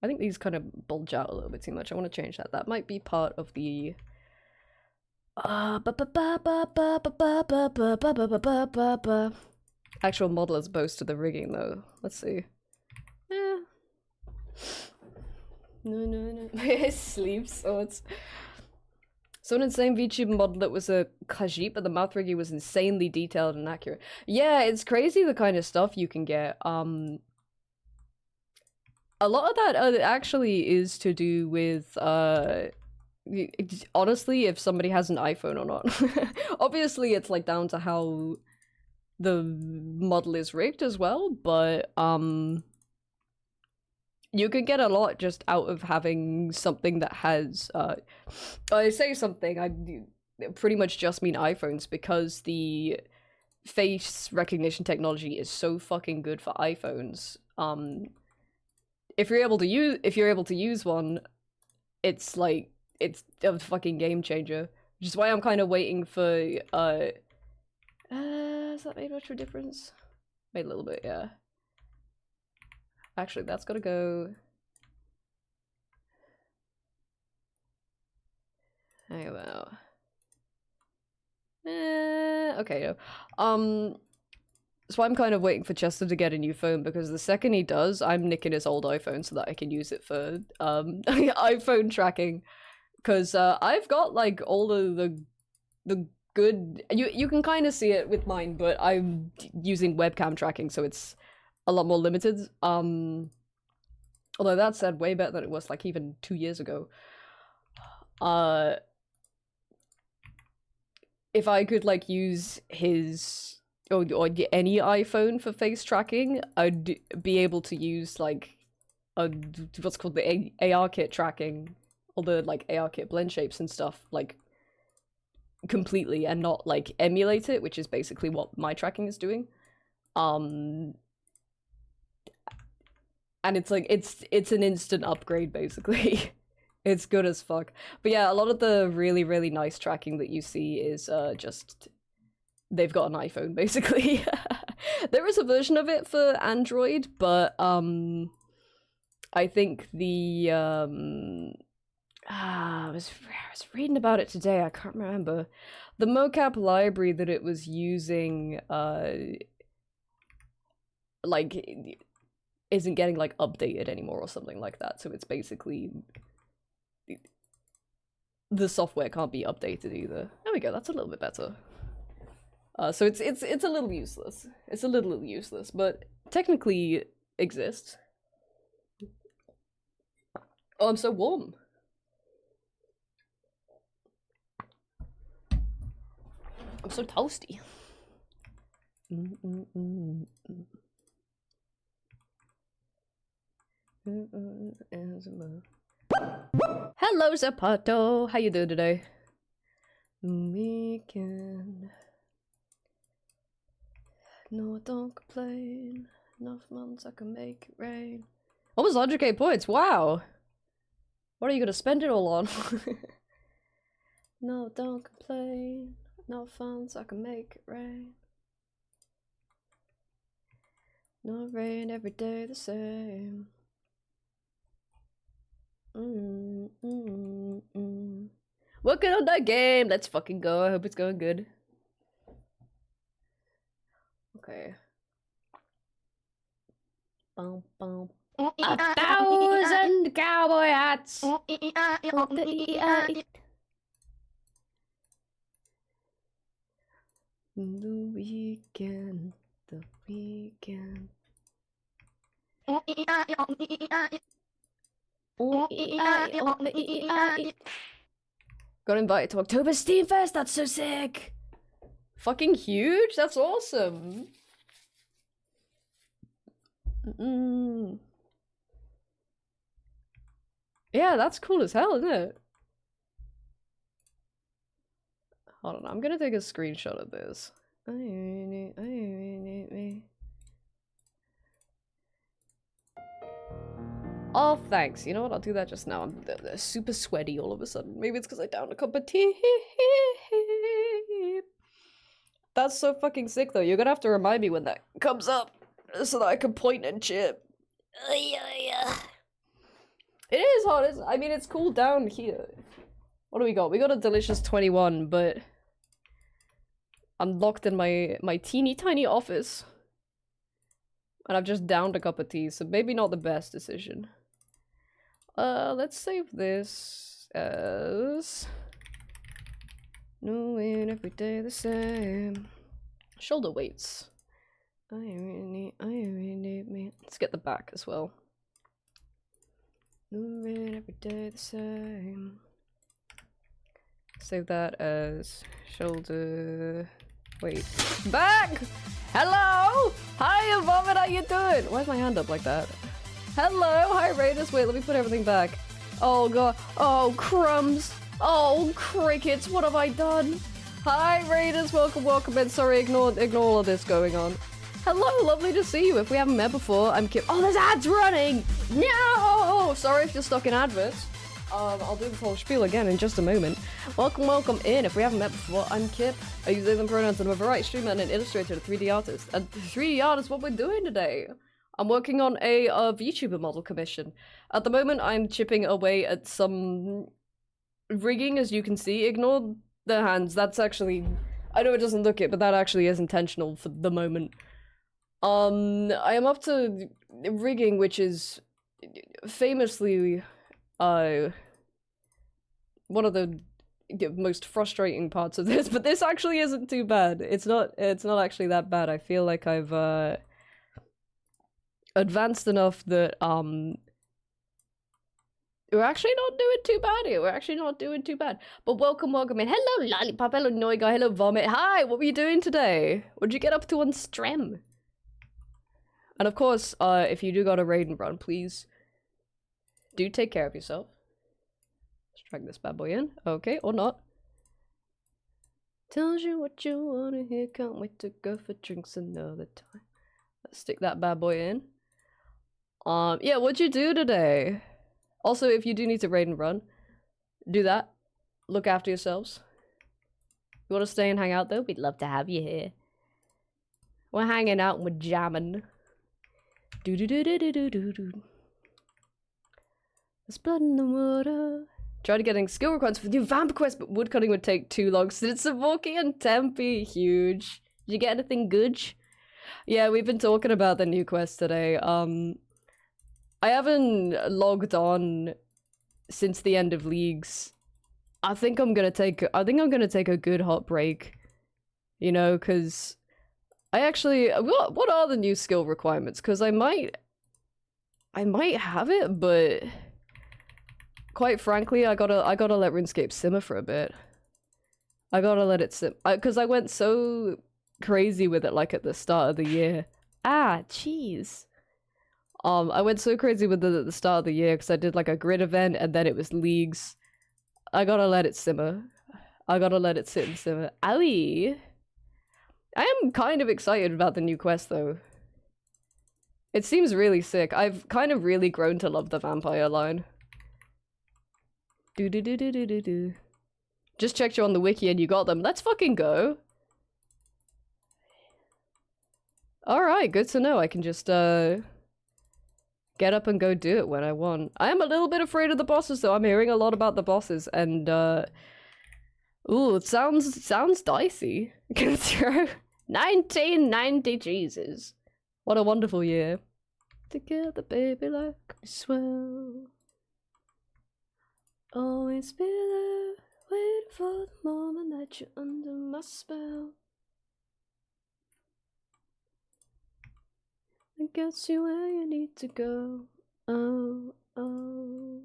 I think these kind of bulge out a little bit too much. I want to change that. That might be part of the actual model as opposed to the rigging, though. Let's see. Yeah. No. It sleeps, so it's... So an insane VTube model that was a Khajiit, but the mouth rigging was insanely detailed and accurate. Yeah, it's crazy the kind of stuff you can get. A lot of that actually is to do with, honestly, if somebody has an iPhone or not. Obviously, it's, like, down to how the model is rigged as well, but, you can get a lot just out of having something that has, I say something, I pretty much just mean iPhones, because the face recognition technology is so fucking good for iPhones. If you're able to use one, it's like, it's a fucking game changer. Which is why I'm kind of waiting for, has that made much of a difference? Made a little bit, yeah. Actually, that's gotta go. Hang about. Okay, no. So I'm kind of waiting for Chester to get a new phone, because the second he does, I'm nicking his old iPhone so that I can use it for iPhone tracking. Because I've got like all of the good, you can kind of see it with mine, but I'm using webcam tracking, so it's a lot more limited. Although that said, way better than it was like even 2 years ago. If I could like use his or any iPhone for face tracking, I'd be able to use like what's called the AR kit tracking, all the like AR kit blend shapes and stuff, like completely, and not like emulate it, which is basically what my tracking is doing. And it's like it's an instant upgrade basically. It's good as fuck. But yeah, a lot of the really, really nice tracking that you see is just they've got an iPhone basically. There is a version of it for Android, but I think the I was reading about it today, I can't remember. The mocap library that it was using like isn't getting like updated anymore or something like that, so it's basically the software can't be updated either. There we go, that's a little bit better. So it's a little useless. It's a little useless, but technically exists. Oh, I'm so warm. I'm so toasty. Hello, Zapato. How you doing today? Weekend. No, don't complain. Enough months I can make it rain. Almost 100k points. Wow. What are you gonna spend it all on? No, don't complain. No funds I can make it rain. No rain every day the same. Working on that game. Let's fucking go. I hope it's going good. Okay. 1,000 cowboy hats. The weekend. The weekend. Got invited to October Steam Fest. That's so sick. Fucking huge. That's awesome. Yeah, that's cool as hell, isn't it? Hold on, I'm gonna take a screenshot of this. Oh, thanks. You know what? I'll do that just now. I'm super sweaty all of a sudden. Maybe it's because I downed a cup of tea. That's so fucking sick, though. You're gonna have to remind me when that comes up so that I can point and chip. It is hot. I mean, it's cooled down here. What do we got? We got a delicious 21, but I'm locked in my teeny tiny office. And I've just downed a cup of tea, so maybe not the best decision. Let's save this as knowing every day the same. Shoulder weights. I really need me. Let's get the back as well. Knowing every day the same. Save that as shoulder weight. Back! Hello! Hi, Vomit, how you doing? Why's my hand up like that? Hello! Hi, Raiders. Wait, let me put everything back. Oh, God. Oh, crumbs. Oh, crickets. What have I done? Hi, Raiders. Welcome, welcome in. Sorry, ignore all of this going on. Hello, lovely to see you. If we haven't met before, I'm Kip. Oh, there's ads running! No! Sorry if you're stuck in adverts. I'll do the whole spiel again in just a moment. Welcome, welcome in. If we haven't met before, I'm Kip. I use they, them pronouns, and I'm a variety streamer and an illustrator, a 3D artist. And 3D artist, what we're doing today? I'm working on a VTuber model commission. At the moment, I'm chipping away at some rigging, as you can see. Ignore the hands. That's actually... I know it doesn't look it, but that actually is intentional for the moment. I am up to rigging, which is famously, one of the most frustrating parts of this, but this actually isn't too bad. It's not actually that bad. I feel like I've, advanced enough that, we're actually not doing too bad here. We're actually not doing too bad. But welcome in. Hello, Lollipop. Hello, Noiga. Hello, Vomit. Hi, what were you doing today? What'd you get up to on stream? And of course, if you do got a raid and run, please do take care of yourself. Let's drag this bad boy in. Okay, or not. Tells you what you wanna hear. Can't wait to go for drinks another time. Let's stick that bad boy in. Yeah, what'd you do today? Also, if you do need to raid and run, do that. Look after yourselves. You want to stay and hang out though? We'd love to have you here. We're hanging out and we're jamming. Do do do do do do do do. There's blood in the water. Tried getting skill requirements for the new vampire quest, but woodcutting would take too long. Since Savoki and Tempe, huge. Did you get anything good? Yeah, we've been talking about the new quest today. I haven't logged on since the end of leagues. I think I'm gonna take a good hot break. You know, because I actually what are the new skill requirements? Because I might have it, but quite frankly, I gotta let RuneScape simmer for a bit. I gotta let it sim, because I went so crazy with it like at the start of the year. Ah, jeez. I went so crazy with it at the start of the year because I did like a grid event and then it was leagues. I gotta let it simmer. I gotta let it sit and simmer. Owie! I am kind of excited about the new quest though. It seems really sick. I've kind of really grown to love the vampire line. Do do do do do do do. Just checked you on the wiki and you got them. Let's fucking go. Alright, good to know. I can just get up and go do it when I want. I am a little bit afraid of the bosses though. I'm hearing a lot about the bosses and ooh, it sounds dicey. 1990, Jesus. What a wonderful year. Together, baby, like we swell. Always be there, waiting for the moment that you're under my spell. It gets you where you need to go. Oh, oh.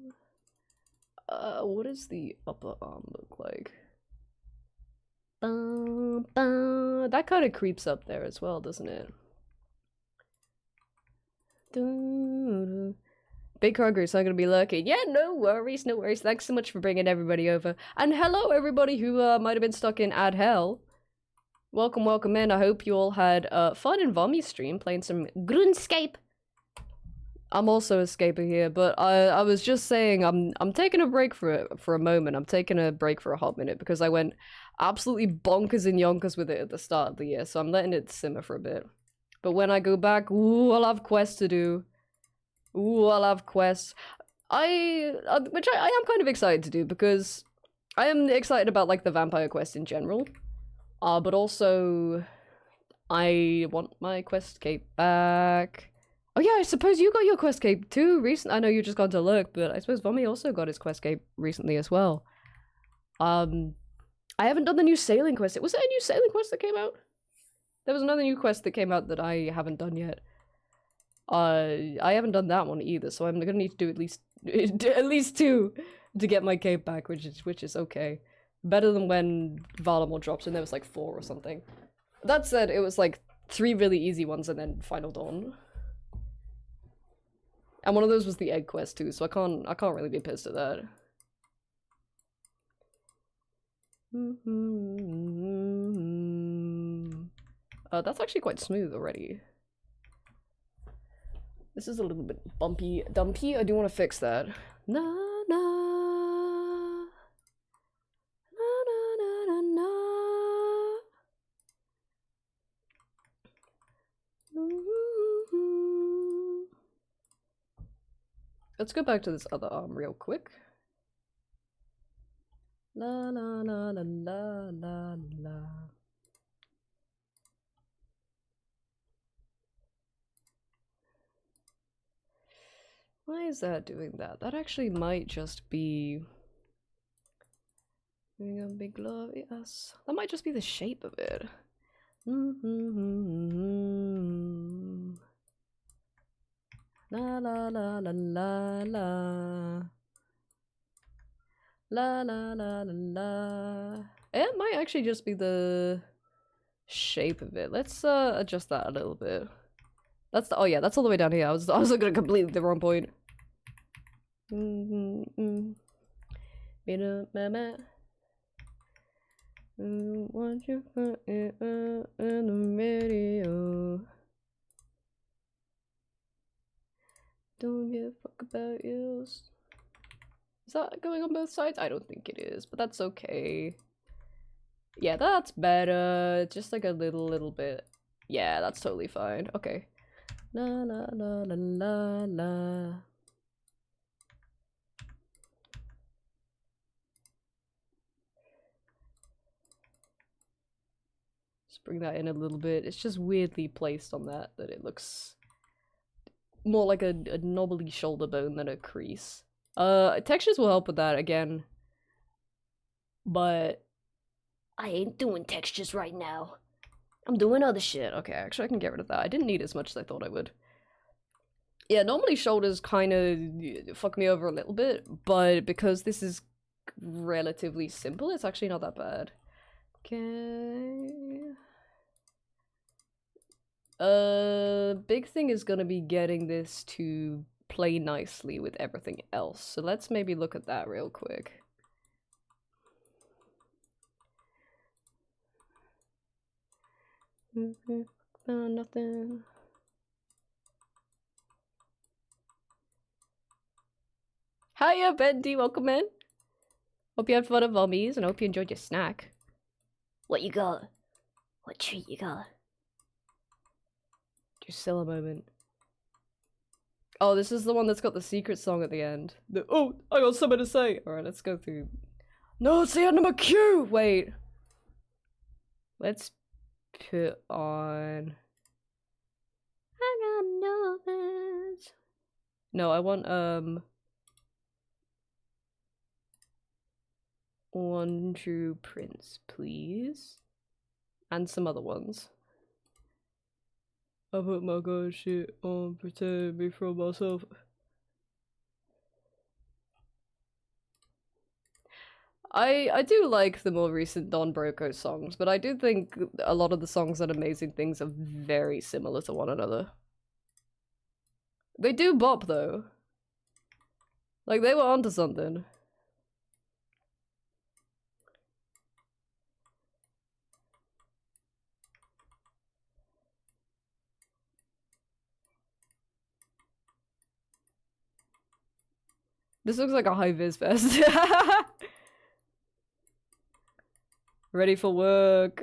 What does the upper arm look like? That kind of creeps up there as well, doesn't it? Big hungry, so I'm gonna be lurking. Yeah, no worries, no worries. Thanks so much for bringing everybody over. And hello, everybody who might have been stuck in Ad Hell. Welcome in. I hope you all had fun in Vommy's stream playing some RuneScape. I'm also a scaper here, but I was just saying I'm taking a break for a moment. I'm taking a break for a hot minute because I went absolutely bonkers and yonkers with it at the start of the year, so I'm letting it simmer for a bit. But when I go back, ooh, I'll have quests to do. Ooh, I'll have quests. Which I am kind of excited to do because I am excited about like the vampire quest in general. But also I want my quest cape back. Oh yeah, I suppose you got your quest cape too recently. I know you just got to look, but I suppose Vommy also got his quest cape recently as well. I haven't done the new sailing quest. Was there a new sailing quest that came out? There was another new quest that came out that I haven't done yet. I haven't done that one either, so I'm gonna need to do at least 2 to get my cape back, which is okay. Better than when Valamor drops and there was like 4 or something. That said, it was like 3 really easy ones and then Final Dawn. And one of those was the egg quest too, so I can't really be pissed at that. That's actually quite smooth already. This is a little bit dumpy. I do want to fix that. Na na na na na na na. Let's go back to this other arm real quick. La la la la la la la. Why is that doing that? That actually might just be... We're gonna be glorious. That might just be the shape of it. La la la la la la. La la la la la. It might actually just be the shape of it. Let's adjust that a little bit. That's the, oh yeah, that's all the way down here. I was looking at completely the wrong point. Want you for it in the radio. Don't give a fuck about you. Is that going on both sides? I don't think it is, but that's okay. Yeah, that's better. Just like a little bit. Yeah, that's totally fine. Okay. La la la la la la. Just bring that in a little bit. It's just weirdly placed on that it looks more like a knobbly shoulder bone than a crease. Textures will help with that again. But I ain't doing textures right now. I'm doing other shit. Okay, actually I can get rid of that. I didn't need as much as I thought I would. Yeah, normally shoulders kind of fuck me over a little bit, but because this is relatively simple, it's actually not that bad. Okay. Big thing is gonna be getting this to play nicely with everything else. So let's maybe look at that real quick. Nothing. Hiya, Bendy, welcome in. Hope you had fun at Vommies and hope you enjoyed your snack. What you got? What treat you got? Drusilla moment. Oh, this is the one that's got the secret song at the end. Oh, I got something to say. Alright, let's go through. No, it's the end of my queue! Wait. Let's put on... I got no plans. No, I want, One True Prince, please. And some other ones. I put my god shit on, protect me from myself. I do like the more recent Don Broco songs, but I do think a lot of the songs on Amazing Things are very similar to one another. They do bop though. Like they were onto something. This looks like a high vis fest. Ready for work.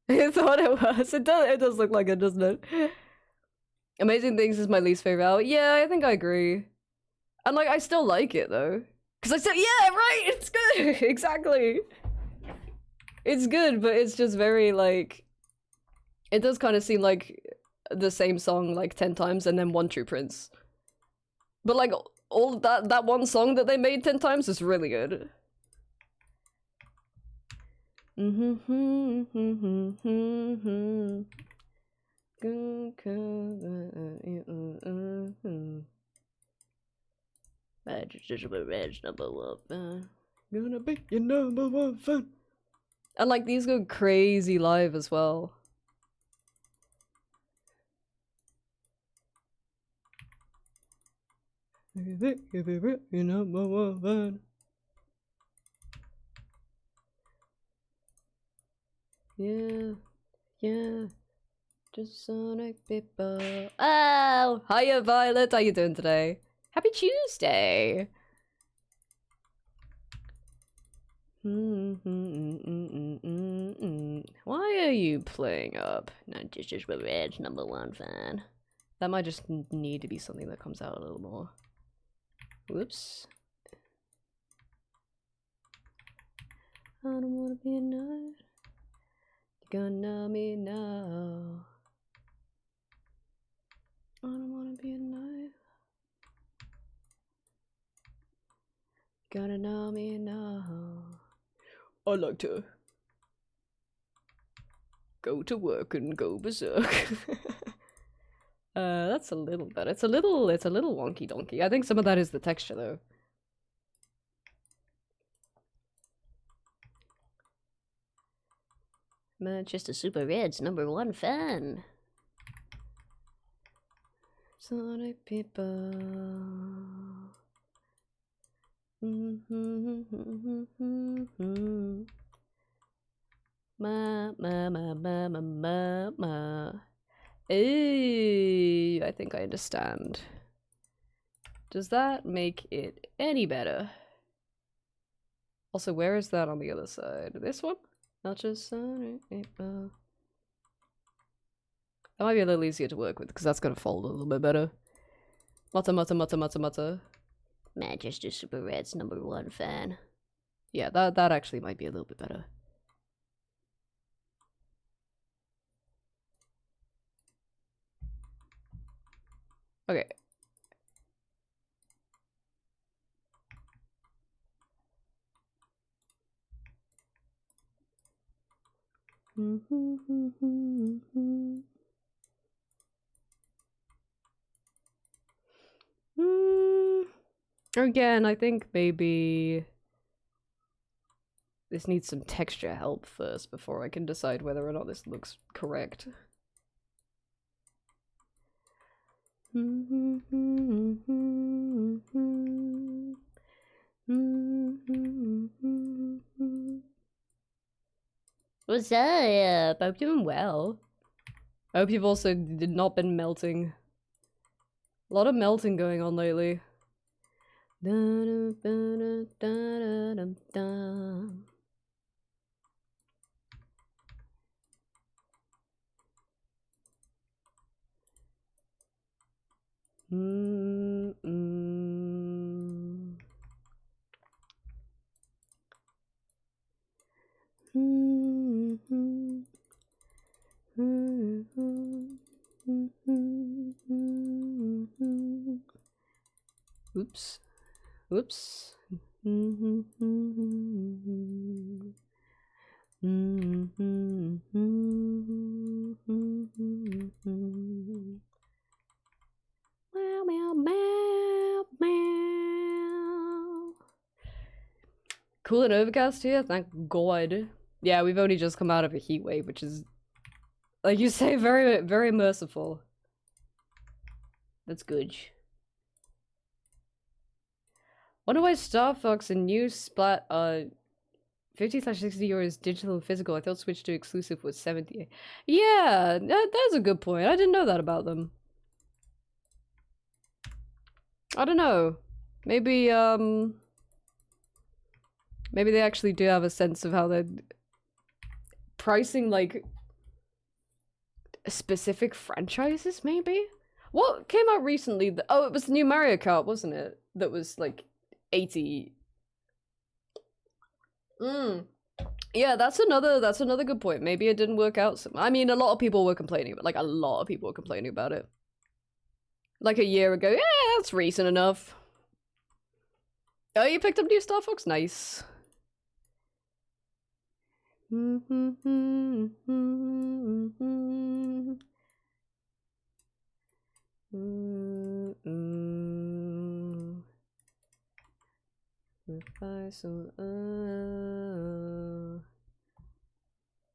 I thought it was. It does look like it, doesn't it? Amazing Things is my least favorite album. Yeah, I think I agree. And like, I still like it though. Cause I said, yeah, right, it's good. Exactly. It's good, but it's just very like, it does kind of seem like the same song like 10 times and then One True Prince. But like, all that one song that they made 10 times is really good. Gonna be your number one fan. And like these go crazy live as well. Your number one fan. Yeah, yeah. Just Sonic people. Oh, hiya Violet, how you doing today? Happy Tuesday. Why are you playing up? Not just Revenge number one fan. That might just need to be something that comes out a little more. Whoops. I don't wanna be a knight. You're gonna know me now. I don't wanna be a knight. Gotta know me now. I like to go to work and go berserk. That's a little better. It's a little wonky donkey. I think some of that is the texture though. Manchester Super Red's #1 fan. Sonic people. Ma. Ooh, I think I understand. Does that make it any better? Also, where is that on the other side? This one? Not just Sonic people. That might be a little easier to work with because that's gonna fold a little bit better. Mata. Manchester Super Red's #1 fan. Yeah, that actually might be a little bit better. Okay. Again, I think maybe this needs some texture help first before I can decide whether or not this looks correct. What's up? I hope you're doing well. I hope you've also not been melting. A lot of melting going on lately. Oops. Whoops. Meow, meow, meow, meow. Cool and overcast here, thank God. Yeah, we've only just come out of a heat wave, which is, like you say, very, very merciful. That's good. Wonder why Star Fox and new Splat are 50/60 euros digital and physical. I thought Switch 2 exclusive was 70. Yeah, that's a good point. I didn't know that about them. I don't know. Maybe maybe they actually do have a sense of how they're pricing like specific franchises, maybe? What came out recently? Oh, it was the new Mario Kart, wasn't it? That was like 80. Yeah, that's another good point. Maybe it didn't work out. I mean, a lot of people were complaining, but like a lot of people were complaining about it. Like a year ago. Yeah, that's recent enough. Oh, you picked up new Star Fox? Nice.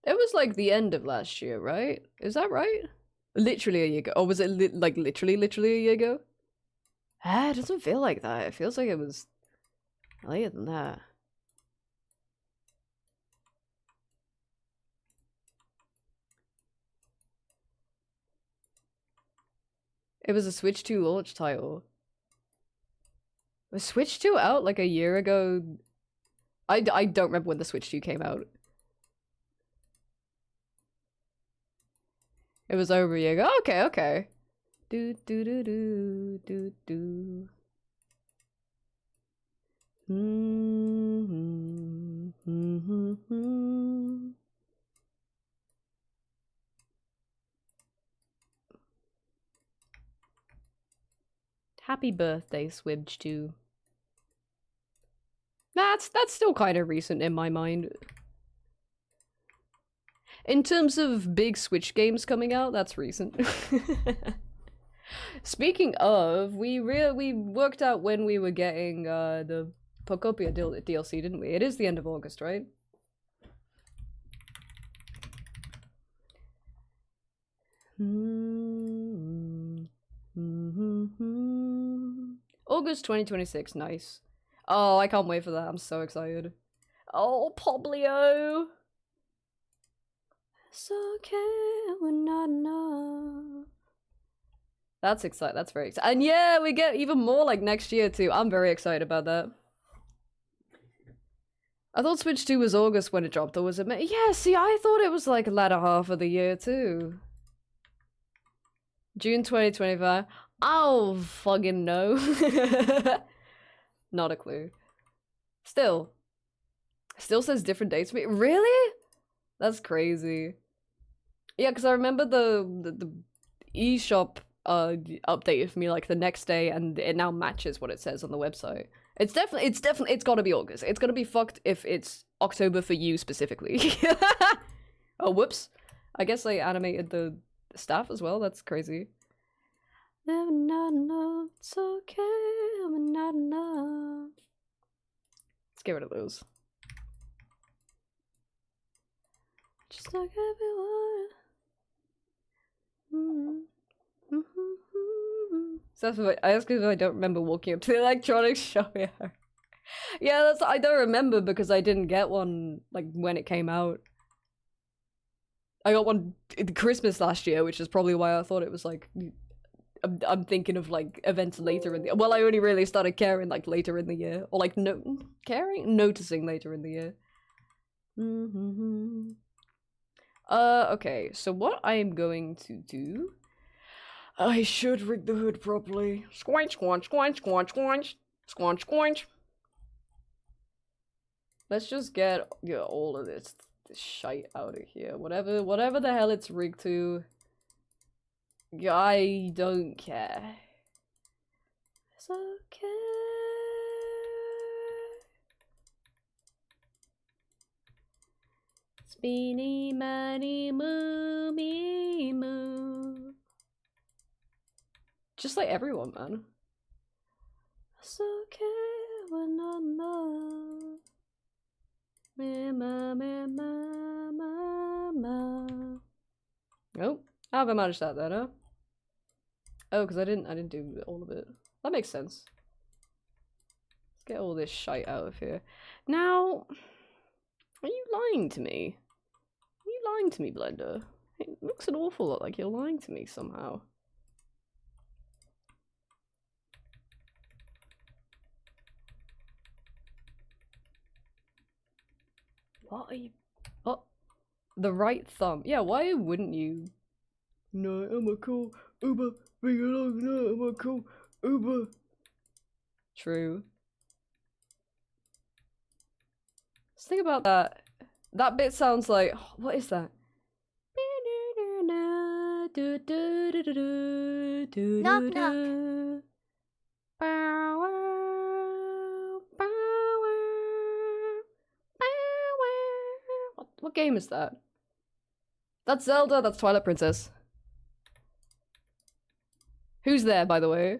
It was like the end of last year, right? Is that right? Literally a year ago. Or was it like literally a year ago? Ah, it doesn't feel like that. It feels like it was later than that. It was a Switch 2 launch title. Was Switch 2 out like a year ago? I don't remember when the Switch 2 came out. It was over a year ago. Okay, okay. Do do do do do do. Mm-hmm. Happy birthday, Swibge 2. That's still kind of recent in my mind. In terms of big Switch games coming out, that's recent. Speaking of, we worked out when we were getting the Pocopia DLC, didn't we? It is the end of August, right? August 2026, nice. Oh, I can't wait for that. I'm so excited. Oh, Poblio. It's okay, we're not enough. That's exciting. That's very exciting. And yeah, we get even more like next year too. I'm very excited about that. I thought Switch 2 was August when it dropped, or was it May? Yeah, see, I thought it was like latter half of the year too. June 2025. I'll fucking know. Not a clue. Still says different dates. Really? That's crazy. Yeah, because I remember the eShop updated for me like the next day, and it now matches what it says on the website. It's gotta be August. It's gonna be fucked if it's October for you specifically. Oh, whoops. I guess I animated the staff as well. That's crazy. Never not enough. It's okay. I'm not enough. Let's get rid of those. Just like everyone. So I ask if I don't remember walking up to the electronics shop. Yeah, I don't remember because I didn't get one like when it came out. I got one at Christmas last year, which is probably why I thought it was like. I'm thinking of like events later in the. Well, I only really started caring like later in the year, or like noticing later in the year. Okay, so what I am going to do, I should rig the hood properly. Squanch, squanch, squanch, squanch, squanch, squanch, squanch. Let's just get all of this shite out of here. Whatever the hell it's rigged to. I don't care. It's okay. Speeny, many, moo, me, moo. Just like everyone, man. It's okay, we're not love. Me, ma, ma, ma, ma. Oh, how have I managed that then, huh? Oh, because I didn't do all of it. That makes sense. Let's get all this shite out of here. Now, are you lying to me? Are you lying to me, Blender? It looks an awful lot like you're lying to me somehow. What are you? Oh, the right thumb. Yeah, why wouldn't you? No, I'm a cool Uber. Bring along, no, I'm a cool Uber. True. Let's think about that. That bit sounds like. What is that? Knock, knock. What game is that? That's Zelda, that's Twilight Princess. Who's there, by the way?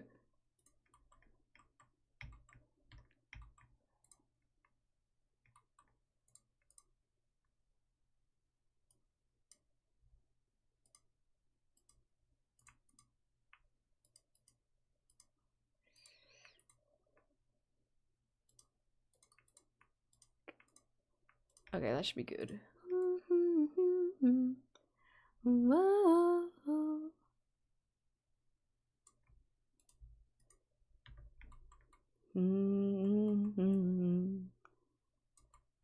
Okay, that should be good. What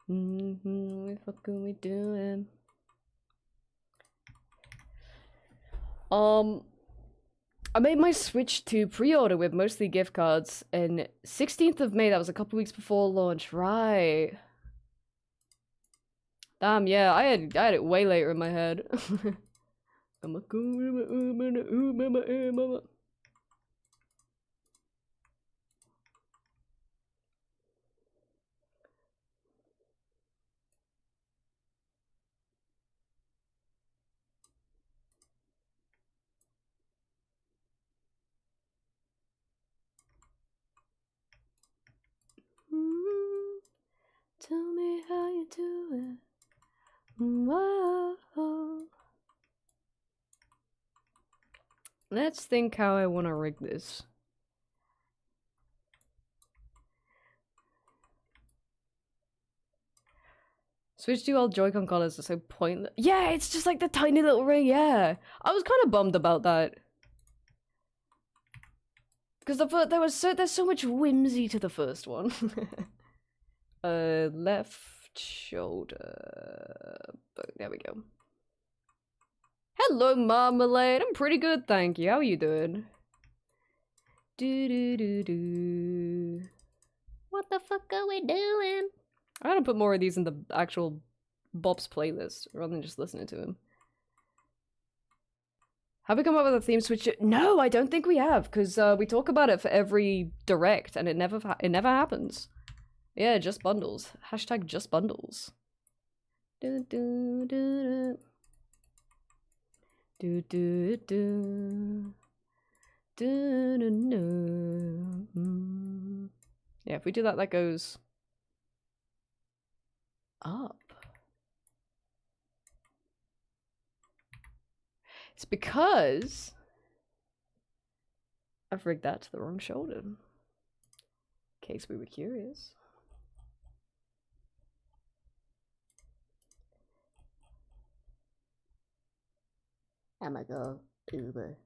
the fuck are we doing? I made my Switch 2 pre-order with mostly gift cards, and 16th of May, that was a couple weeks before launch, right? Damn, yeah, I had it way later in my head. I'm a cool. Tell me how you do it. Whoa. Let's think how I want to rig this. Switch to all Joy-Con colors are so pointless. Yeah, it's just like the tiny little ring, yeah. I was kind of bummed about that. Because there's so much whimsy to the first one. Left shoulder. There we go. Hello, Marmalade. I'm pretty good, thank you. How are you doing? Do. What the fuck are we doing? I gotta put more of these in the actual Bob's playlist rather than just listening to him. Have we come up with a theme switch? No, I don't think we have, because we talk about it for every direct, and it never happens. Yeah, just bundles. Hashtag just bundles. Do do do do do do do do do. Yeah, if we do that, that goes up. It's because I've rigged that to the wrong shoulder. In case we were curious. I'ma go Uber.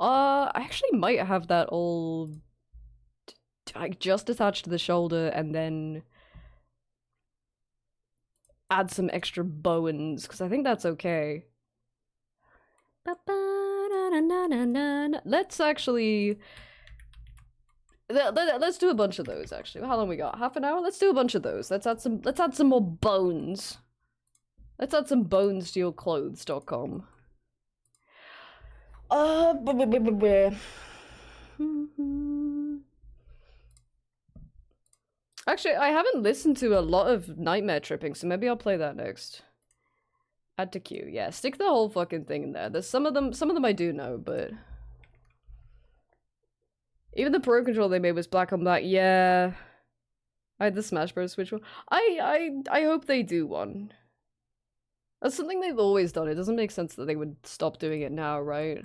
I actually might have that all like just attached to the shoulder and then add some extra bowens because I think that's okay. Let's actually let's do a bunch of those actually. How long we got? Half an hour? Let's do a bunch of those. Let's add some more bones. Let's add some bones to your clothes.com. Actually, I haven't listened to a lot of Nightmare Tripping, so maybe I'll play that next. Add to queue. Yeah, stick the whole fucking thing in there. There's some of them I do know, but even the Pro Controller they made was black on black. Yeah. I had the Smash Bros. Switch one. I hope they do one. That's something they've always done. It doesn't make sense that they would stop doing it now, right?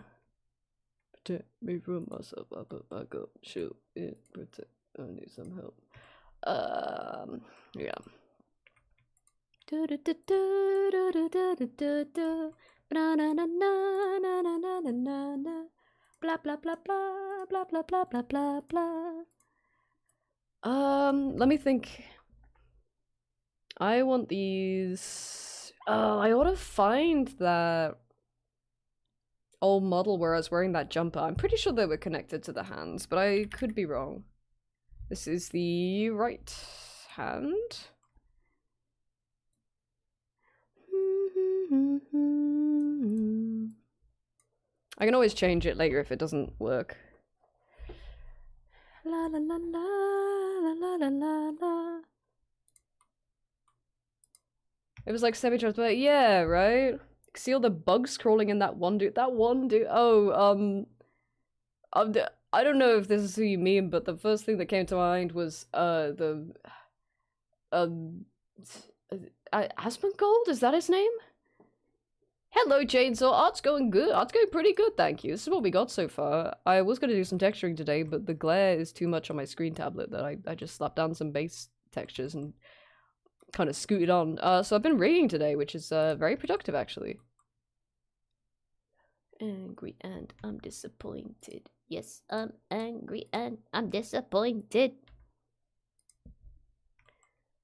Protect me from myself. I put my gun. Shoot it. Protect. I need some help. Yeah. Blah blah blah blah blah blah blah blah blah blah. Let me think. I want these. Oh, I ought to find that old model where I was wearing that jumper. I'm pretty sure they were connected to the hands, but I could be wrong. This is the right hand. I can always change it later if it doesn't work. La la la la la la la la la. It was like semi-transparent. Yeah, right? See all the bugs crawling in that one dude. That one dude. Oh, I don't know if this is who you mean, but the first thing that came to mind was Asmongold? Is that his name? Hello, Chainsaw. Art's going good. Art's going pretty good, thank you. This is what we got so far. I was going to do some texturing today, but the glare is too much on my screen tablet that I just slapped down some base textures and kind of scooted on. So I've been reading today, which is very productive, actually. Angry and I'm disappointed. Yes, I'm angry and I'm disappointed.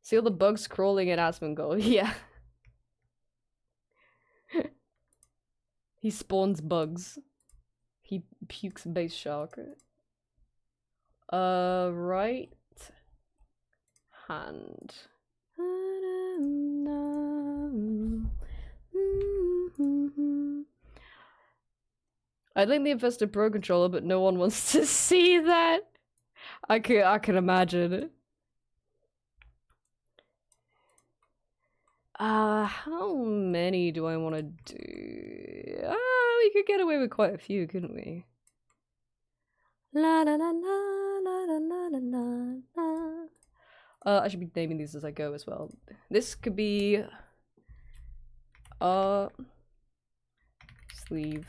See all the bugs crawling in Asmongold? Yeah. He spawns bugs. He pukes base shark. Right hand. I'd link the infested pro controller, but no one wants to see that. I can imagine. How many do I want to do? We could get away with quite a few, couldn't we? La la la la la la la la la. I should be naming these as I go as well. This could be sleeve.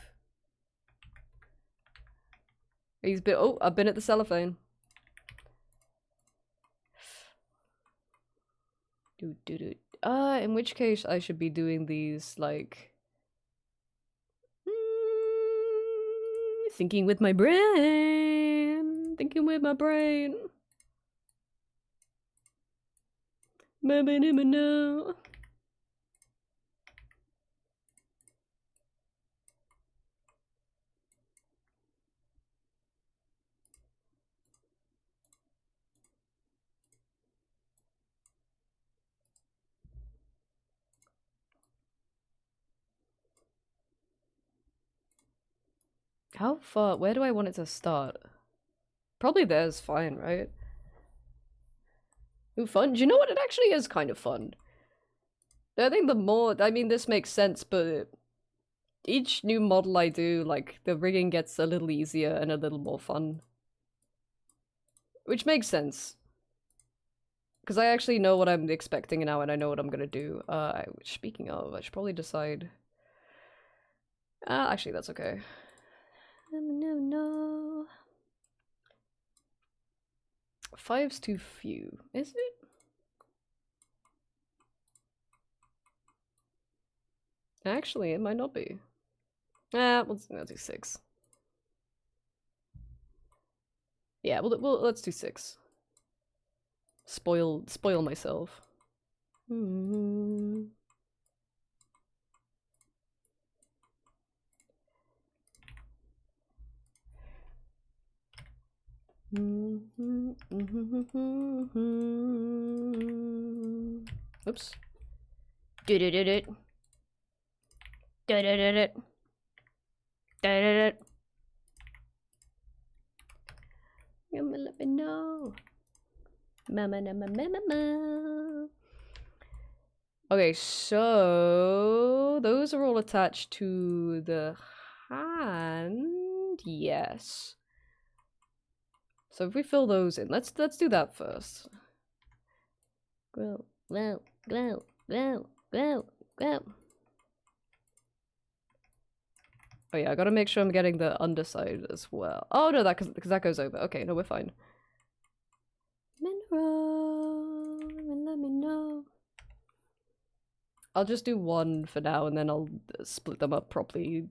He's been I've been at the cellophane. In which case I should be doing these like thinking with my brain. Thinking with my brain. No. How far? Where do I want it to start? Probably there's fine, right? Ooh, fun. Do you know what? It actually is kind of fun. I think the more, I mean, this makes sense, but each new model I do, like, the rigging gets a little easier and a little more fun. Which makes sense. Because I actually know what I'm expecting now and I know what I'm gonna do. Speaking of, I should probably decide. Actually, that's okay. No. 5's too few, is it? Actually, it might not be. We'll do 6. Yeah, let's do 6. Spoil myself. Oops. Do-do-do-do. Da-da-da-da. Da-da-da. Let me know. Mama. Okay, so those are all attached to the hand. Yes. So if we fill those in, let's do that first. Grow. Oh yeah, I gotta make sure I'm getting the underside as well. Oh no, because that goes over. Okay, no, we're fine. Mineral, let me know. I'll just do one for now, and then I'll split them up properly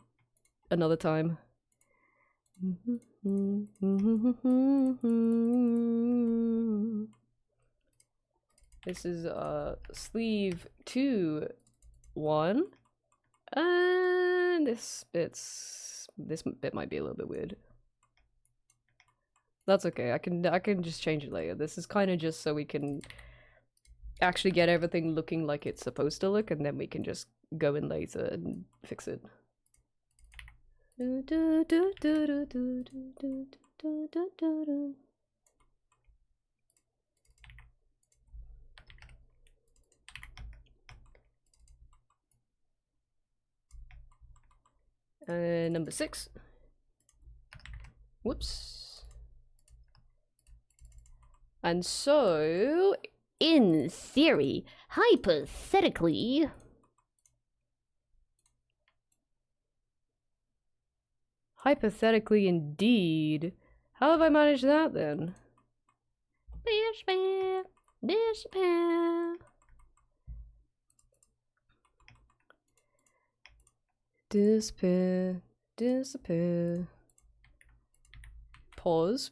another time. This is sleeve 2, 1. And this bit might be a little bit weird. That's okay. I can just change it later. This is kind of just so we can actually get everything looking like it's supposed to look, and then we can just go in later and fix it. Number 6. Whoops. And so, in theory, hypothetically, indeed, how have I managed that then? Disappear. Pause.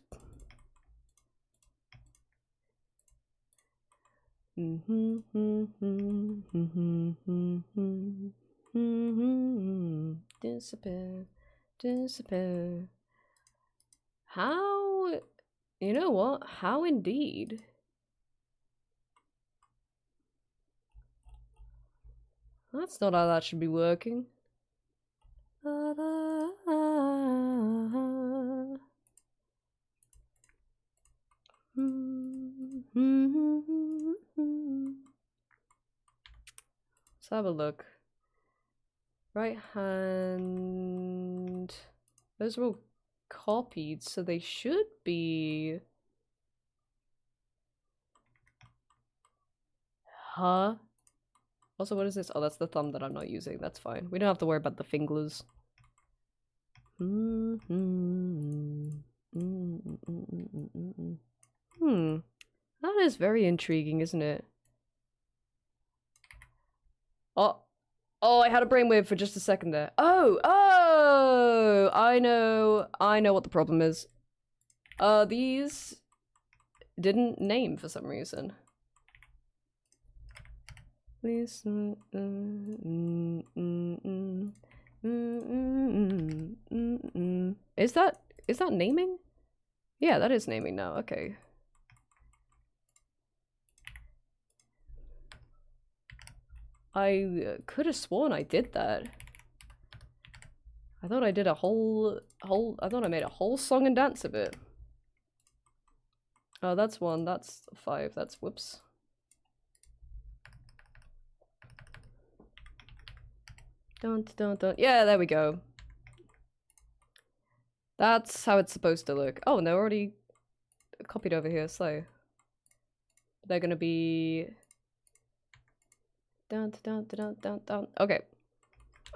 Disappear. Disappear. How? You know what? How indeed? That's not how that should be working. Let's have a look. Right hand. Those are all copied, so they should be. Huh? Also, what is this? Oh, that's the thumb that I'm not using. That's fine. We don't have to worry about the fingers. That is very intriguing, isn't it? Oh, I had a brainwave for just a second there. Oh, I know what the problem is. These didn't name for some reason. Please. Is that naming? Yeah, that is naming now. Okay. I could have sworn I did that. I thought I did a whole I thought I made a whole song and dance of it. Oh, that's 1, that's 5, that's whoops. Don't. Yeah, there we go. That's how it's supposed to look. Oh, and they're already copied over here, so they're gonna be down. Okay.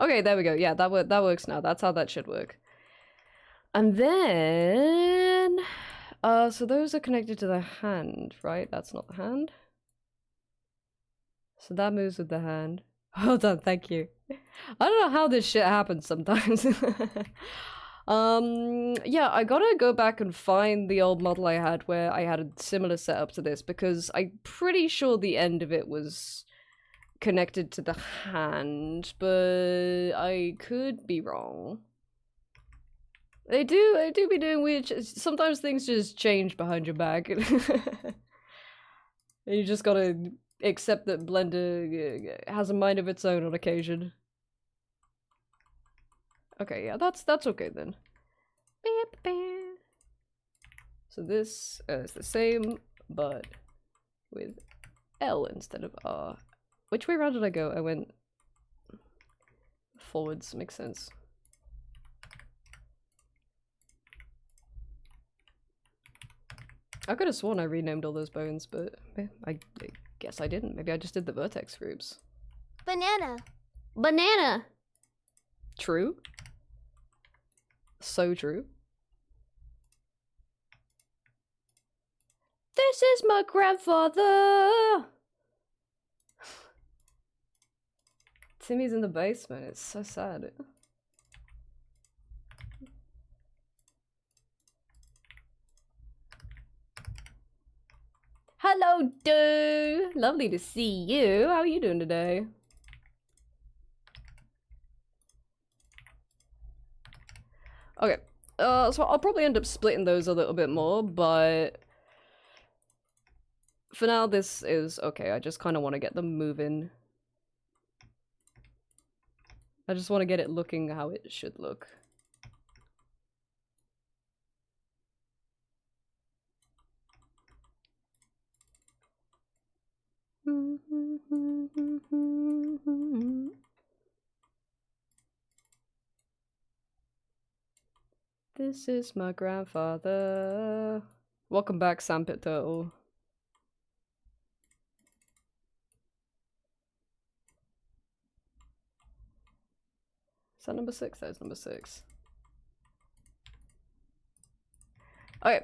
Okay, there we go. Yeah, that works now. That's how that should work. And then so those are connected to the hand, right? That's not the hand. So that moves with the hand. Hold on, thank you. I don't know how this shit happens sometimes. Yeah, I gotta go back and find the old model I had where I had a similar setup to this, because I'm pretty sure the end of it was connected to the hand, but I could be wrong. They do be doing weird sometimes things just change behind your back. And you just gotta accept that Blender has a mind of its own on occasion. Okay, yeah, that's okay then. So this is the same, but with L instead of R. Which way around did I go? I went forwards, makes sense. I could have sworn I renamed all those bones, but I guess I didn't. Maybe I just did the vertex groups. Banana. Banana! True. So true. This is my grandfather! Timmy's in the basement. It's so sad. Hello, dude! Lovely to see you. How are you doing today? Okay. So I'll probably end up splitting those a little bit more, but for now this is okay. I just kind of want to get them moving. I just want to get it looking how it should look. This is my grandfather. Welcome back, Sandpit Turtle. Is that number 6? That is number 6. Okay.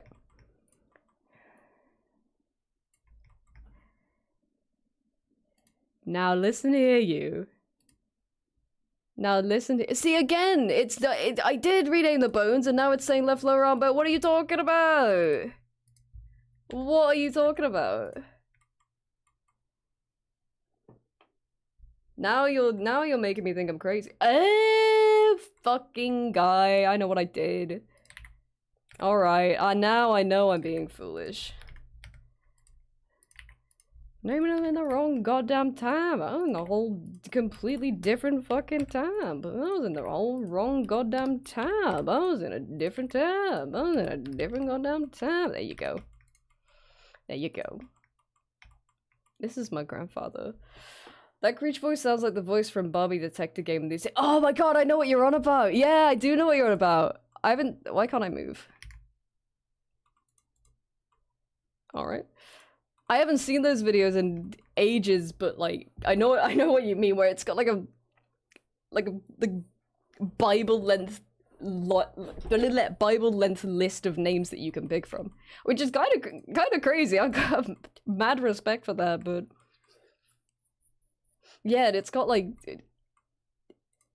Now listen here, you. Now listen to see again. I did rename the bones, and now it's saying left lower arm. But what are you talking about? What are you talking about? Now you're making me think I'm crazy. Oh, fucking guy! I know what I did. All right. Now I know I'm being foolish. Naming them in the wrong goddamn time. I was in the whole completely different fucking time. But I was in the whole wrong goddamn time. I was in a different time. I was in a different goddamn time. There you go. There you go. This is my grandfather. That Creech voice sounds like the voice from Barbie Detective Game. They say, "Oh my god, I know what you're on about." Yeah, I do know what you're on about. I haven't. Why can't I move? All right. I haven't seen those videos in ages, but like I know what you mean. Where it's got like the Bible length list of names that you can pick from, which is kind of crazy. I've got mad respect for that, but yeah, it's got like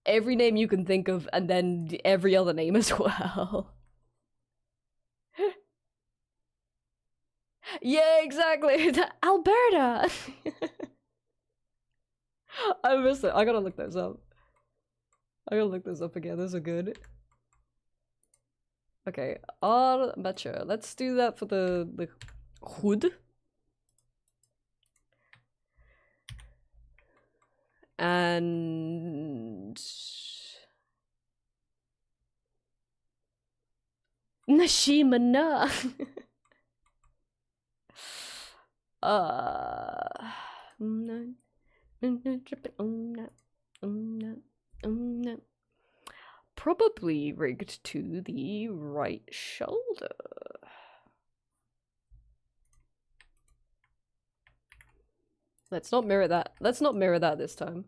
every name you can think of, and then every other name as well. Yeah, exactly. Alberta. I miss it. I gotta look those up. I gotta look those up again. Those are good. Okay, Armature. Let's do that for the hood. And Nashimana. Probably rigged to the right shoulder. Let's not mirror that. Let's not mirror that this time.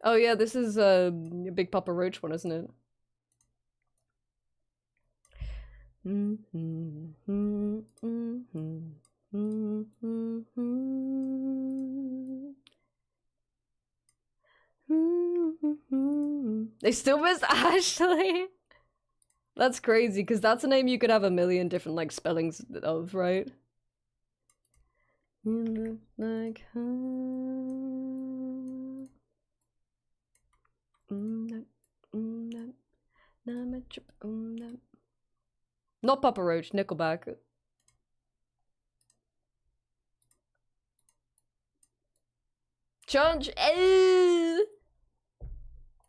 Oh yeah, this is a Big Papa Roach one, isn't it? They still miss Ashley? That's crazy, because that's a name you could have a million different like spellings of, right? You look like not Papa Roach, Nickelback. Chunch!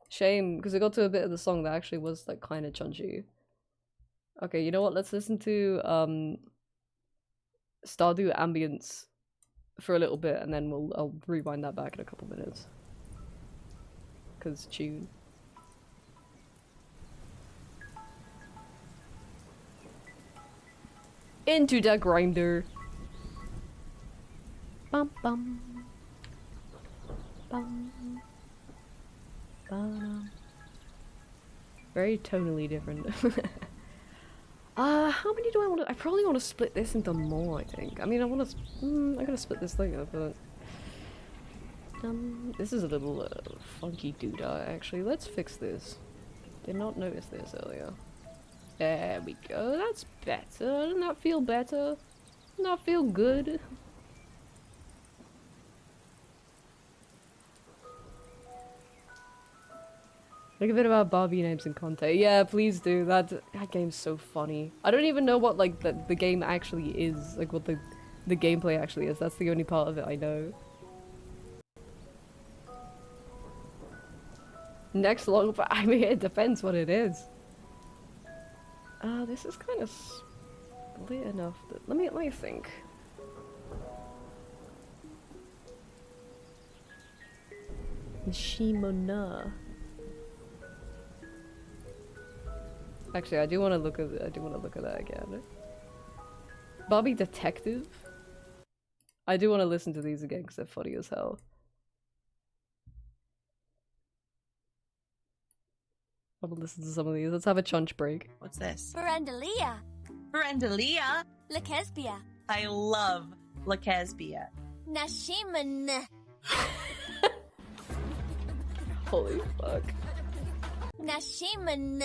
Shame, because it got to a bit of the song that actually was like kind of chunchy. Okay, you know what? Let's listen to Stardew Ambience for a little bit, and then I'll rewind that back in a couple minutes. Cause tune. Into the grinder. Bum bum. Bum. Bum. Very tonally different. How many do I want to? I probably want to split this into more, I think. I mean, I want to. I gotta split this thing up, but. This is a little funky doodah, actually. Let's fix this. Did not notice this earlier. There we go. That's better. Doesn't that feel better? Doesn't that feel good? Think a bit about Barbie names in Conte. Yeah, please do. That game's so funny. I don't even know what like the game actually is. Like what the gameplay actually is. That's the only part of it I know. Next long, but I mean it depends what it is. This is kind of split enough. Let me think. Shimona. Actually, I do want to look at that again. Bobby Detective. I do want to listen to these again because they're funny as hell. I'm gonna listen to some of these. Let's have a chunch break. What's this? Berendalia. Berendalia? Lakesbia. I love Lakesbia. Nashiman. Holy fuck. Nashiman.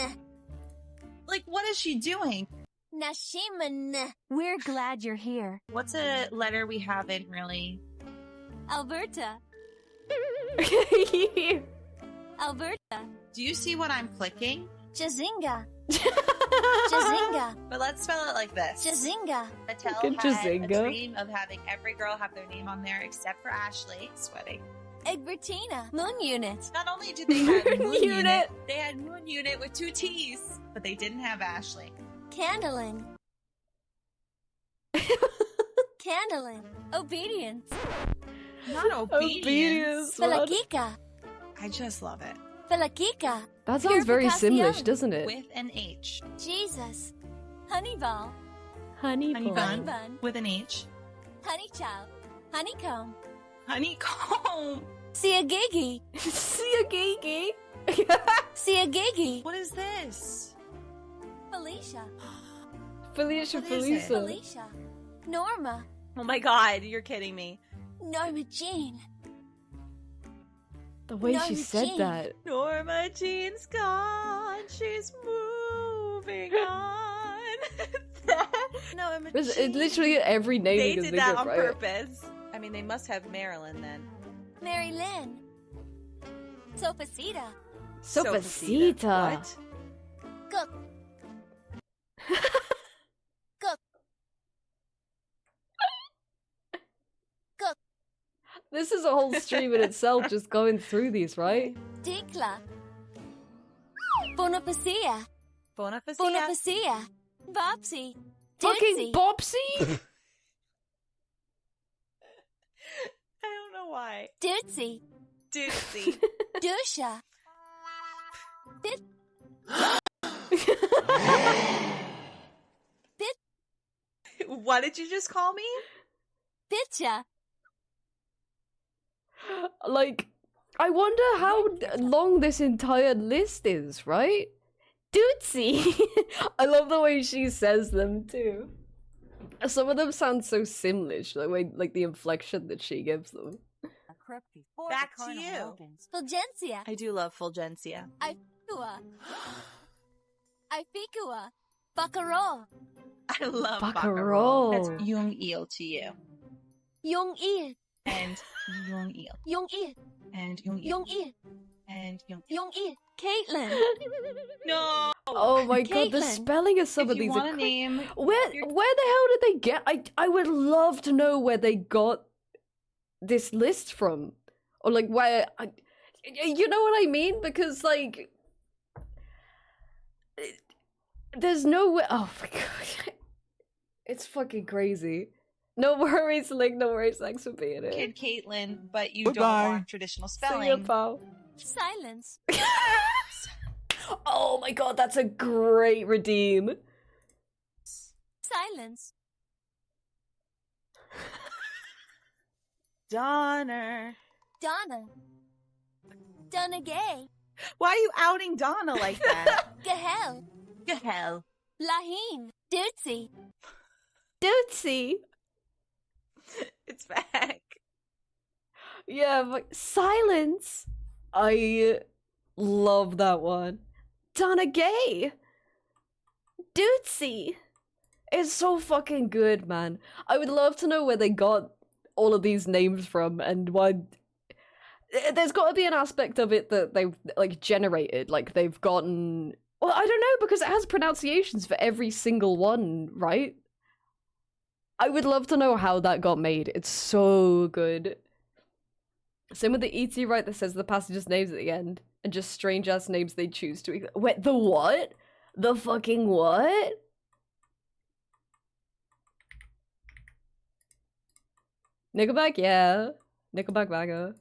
Like, what is she doing? Nashiman. We're glad you're here. What's a letter we haven't really? Alberta. Alberta. Do you see what I'm clicking? Jazinga. Jazinga. But let's spell it like this. Jazinga. Patel Fucking had Jazinga. a dream of having every girl have their name on there except for Ashley. Sweating. Egbertina. Moon unit. Not only did they have Moon Moon Unit. Unit, they had Moon Unit with 2 T's, but they didn't have Ashley. Candling. Candling. Obedience. Not obedience. what? Felakika. I just love it. Felakika. That sounds very Simlish, Purificación. doesn't it? With an H. Jesus. Honeyball. Honey Honey bun. bun. Honey bun. With an H. Honey chow. Honeycomb. Honeycomb. Siagigi. Siagigi. Siagigi. What is this? Felicia. Felicia, What is it? Felicia. Felicia. Norma. Oh my god, you're kidding me. Norma Jean. The way No, she said Jean. that. Norma Jean's gone. She's moving on. Norma It's Jean. literally every name They you can did think that of, on right? purpose. I mean, they must have Marilyn then. Mary Lynn. Sofacita. Sofacita. What? Cook. Cook. Cook. This is a whole stream in itself, just going through these, right? Dikla. Bonifacia. Bonifacia. Bonifacia. Bopsy. Fucking Ditsy. Bopsy! I don't know why. Dirtsy. Dootsy. Dusha. What did you just call me? Bitcha. Like, I wonder how long this entire list is, right? Dootsy! I love the way she says them too. Some of them sound so Simlish, the way, like the inflection that she gives them. Back to you. Fulgencia. I do love Fulgencia. Ificua. Ificua. Baccarat. I love Baccarat. That's Jung Il to you. Young Il. And Jung Il. Young Il. And Jung Il. Young Il. And Jung Young Il. Caitlin. No! Oh my god, the Caitlin. spelling of some If of you these want are a cra- name, Where the hell did they get? I would love to know where they got this list from, or like where. You know what I mean? Because like, there's no way. Oh my god, it's fucking crazy. No worries, Link. No worries. Thanks for being here. Kid Caitlin, but you Goodbye. don't want traditional See ya, spelling. pal. Silence. Oh my god, that's a great redeem. Silence. Donner. Donna. Donna Gay. Why are you outing Donna like that? Gahel. Hell. Laheen. Dirtsy. Dootsy. It's back. Yeah, but silence. I love that one. Donna Gay. Dootsy. It's so fucking good, man. I would love to know where they got all of these names from and why. There's got to be an aspect of it that they've like generated, like they've gotten. Well, I don't know because it has pronunciations for every single one, right? I would love to know how that got made. It's so good. Same with the ET right that says the passengers' names at the end, and just strange ass names they choose to. Wait, the what? The fucking what? Nickelback, yeah. Nickelback banger.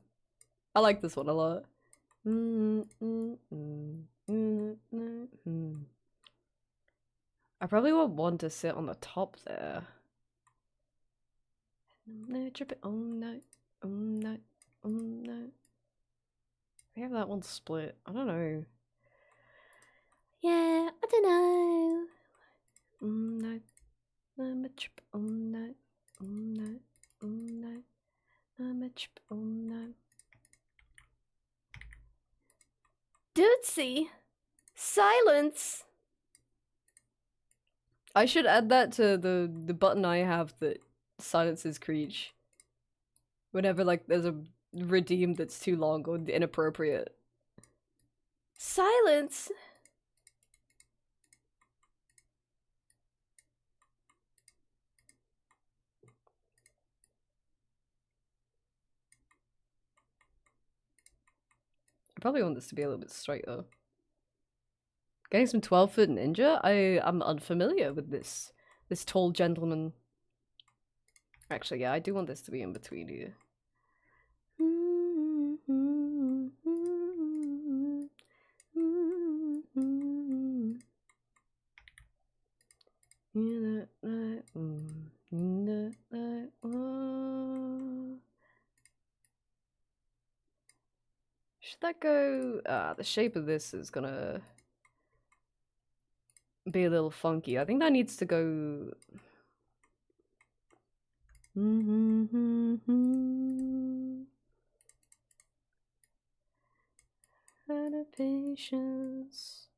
I like this one a lot. I probably want one to sit on the top there. Trip it all night, all night, all night. We have that one split. I don't know. Yeah, I don't know. All night, I'm a trip all night, all night, all night. I'm a trip all night. Dootsie. Silence. I should add that to the button I have that silences Creech. Whenever like there's a redeem that's too long or inappropriate. Silence. I probably want this to be a little bit straight though. Getting some 12-foot ninja? I'm unfamiliar with this tall gentleman. Actually, yeah, I do want this to be in between here. Should that go? The shape of this is gonna be a little funky. I think that needs to go. Out of patience.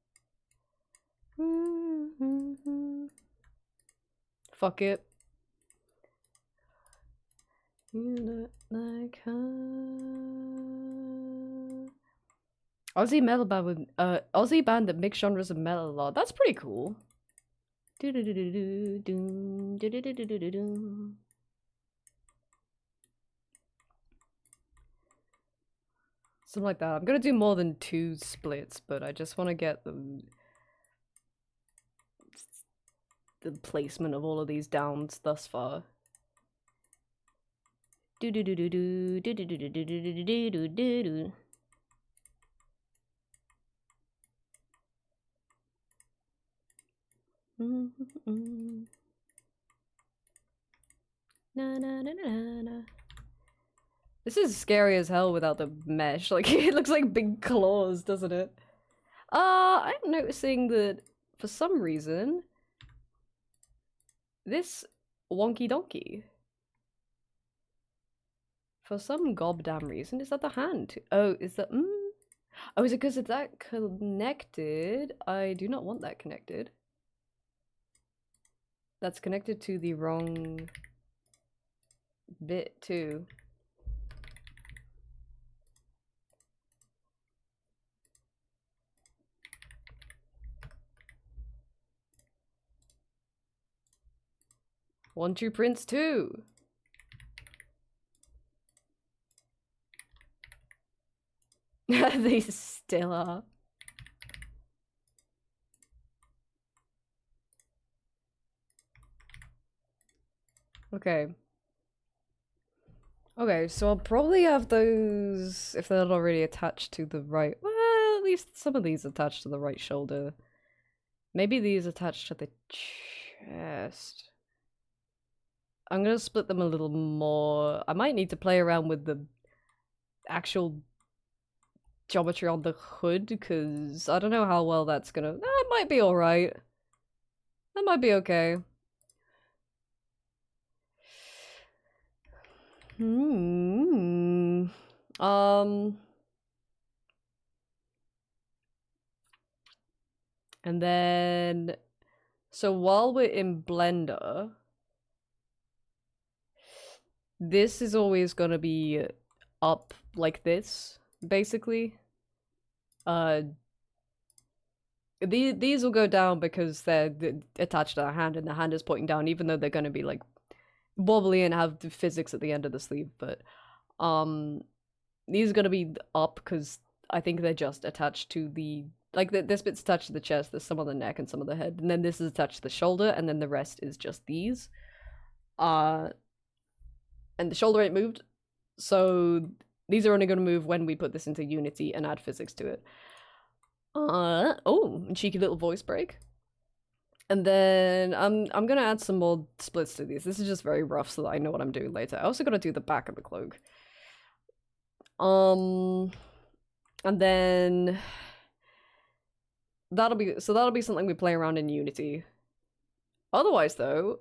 Fuck it. You look like her. Aussie metal band with Aussie band that mix genres of metal a lot. That's pretty cool. Something like that. I'm gonna do more than 2 splits, but I just want to get the placement of all of these downs thus far. Do do do do do do do do do do do do do do do. Na na na na na. This is scary as hell without the mesh. Like it looks like big claws, doesn't it? I'm noticing that for some reason this wonky donkey. For some goddamn reason, is that the hand? Oh, is that Oh, is it because it's that connected? I do not want that connected. That's connected to the wrong bit too. One, two prints too. They still are. Okay. Okay, so I'll probably have those, if they're not already attached to the right, well, at least some of these attached to the right shoulder. Maybe these attached to the chest. I'm gonna split them a little more. I might need to play around with the actual geometry on the hood, because I don't know how well that's gonna... That might be alright. That might be okay. And then... So while we're in Blender... This is always gonna be up like this, basically. These will go down because they're attached to our hand and the hand is pointing down, even though they're gonna be like wobbly and have the physics at the end of the sleeve, but these are gonna be up because I think they're just attached to the this bit's attached to the chest, there's some on the neck and some on the head, and then this is attached to the shoulder, and then the rest is just these. And the shoulder ain't moved, so these are only going to move when we put this into Unity and add physics to it. Oh, cheeky little voice break. And then I'm gonna add some more splits to these. This is just very rough so that I know what I'm doing later. I also gotta do the back of the cloak. And then that'll be something we play around in Unity. Otherwise though,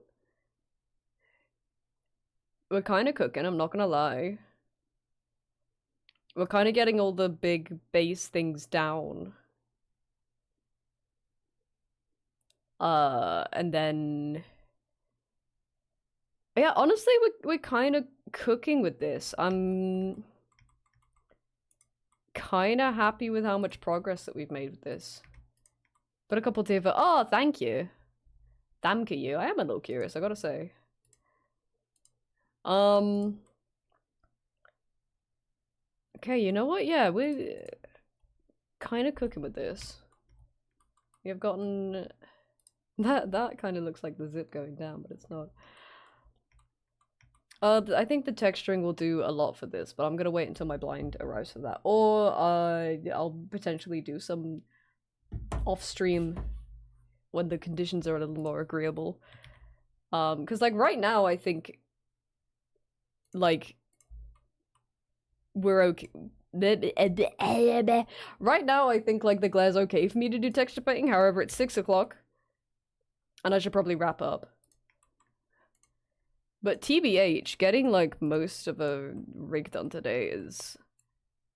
we're kind of cooking, I'm not gonna lie. We're kind of getting all the big base things down. And then... Yeah, honestly, we're kind of cooking with this. I'm kind of happy with how much progress that we've made with this. Put a couple of... Oh, thank you. Thank you. I am a little curious, I gotta say. Okay, you know what? Yeah, we're kind of cooking with this. We've gotten... That kind of looks like the zip going down, but it's not. I think the texturing will do a lot for this, but I'm gonna wait until my blind arrives for that. Or, I'll potentially do some off-stream when the conditions are a little more agreeable. Because, like, right now, I think, like, we're okay. Right now, I think, like, the glare's okay for me to do texture painting. However, it's 6 o'clock. And I should probably wrap up. But TBH, getting, like, most of a rig done today is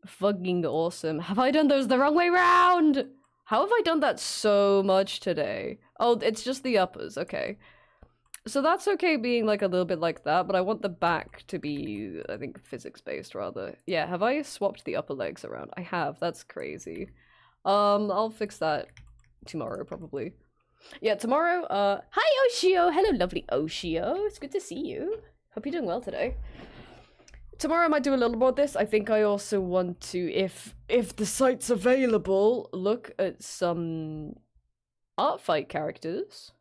fucking awesome. Have I done those the wrong way round? How have I done that so much today? Oh, it's just the uppers, okay. So that's okay being, like, a little bit like that, but I want the back to be, I think, physics-based, rather. Yeah, have I swapped the upper legs around? I have, that's crazy. I'll fix that tomorrow, probably. Yeah, tomorrow, hi Oshio! Hello, lovely Oshio! It's good to see you. Hope you're doing well today. Tomorrow I might do a little more of this. I think I also want to, if the site's available, look at some art fight characters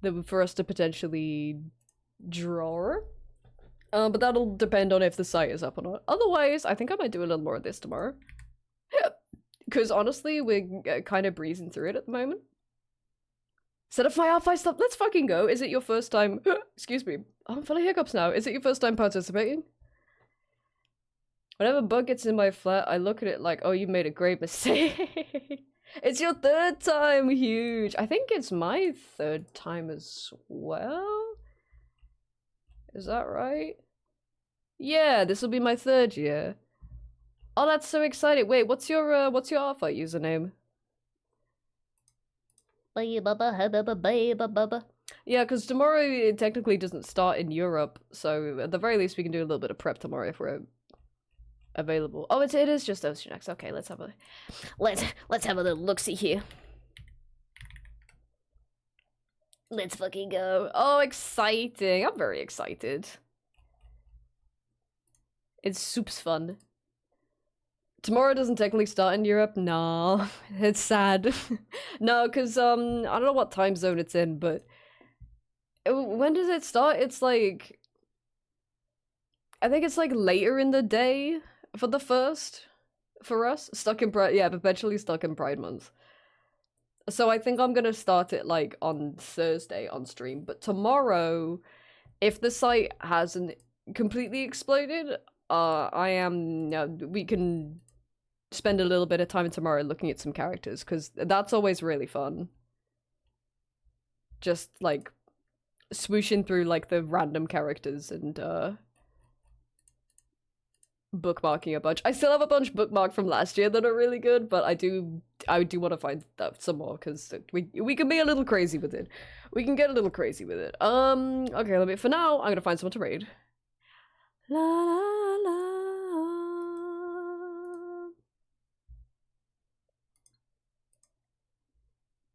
that for us to potentially draw. But that'll depend on if the site is up or not. Otherwise, I think I might do a little more of this tomorrow. Yeah. Because honestly, we're kind of breezing through it at the moment. Set up my art stuff. Let's fucking go. Is it your first time? Excuse me. I'm full of hiccups now. Is it your first time participating? Whenever a bug gets in my flat, I look at it like, oh, you made a great mistake. It's your third time. Huge. I think it's my third time as well. Is that right? Yeah, this will be my third year. Oh, that's so exciting. Wait, what's your art fight username? Yeah, because tomorrow it technically doesn't start in Europe, so at the very least we can do a little bit of prep tomorrow if we're available. Oh, it is just Oceanex. Okay, let's have a little look-see here. Let's fucking go. Oh, exciting. I'm very excited. It's soups fun. Tomorrow doesn't technically start in Europe? No, it's sad. No, because, I don't know what time zone it's in, but... When does it start? It's like... I think it's like later in the day for the first, for us. Stuck in Pride, yeah, perpetually stuck in Pride Month. So I think I'm gonna start it like on Thursday on stream, but tomorrow, if the site hasn't completely exploded, we can spend a little bit of time tomorrow looking at some characters, because that's always really fun. Just, like, swooshing through, like, the random characters and, bookmarking a bunch. I still have a bunch bookmarked from last year that are really good, but I do want to find some more, because we can be a little crazy with it. We can get a little crazy with it. Okay, for now, I'm gonna find someone to raid. La la la.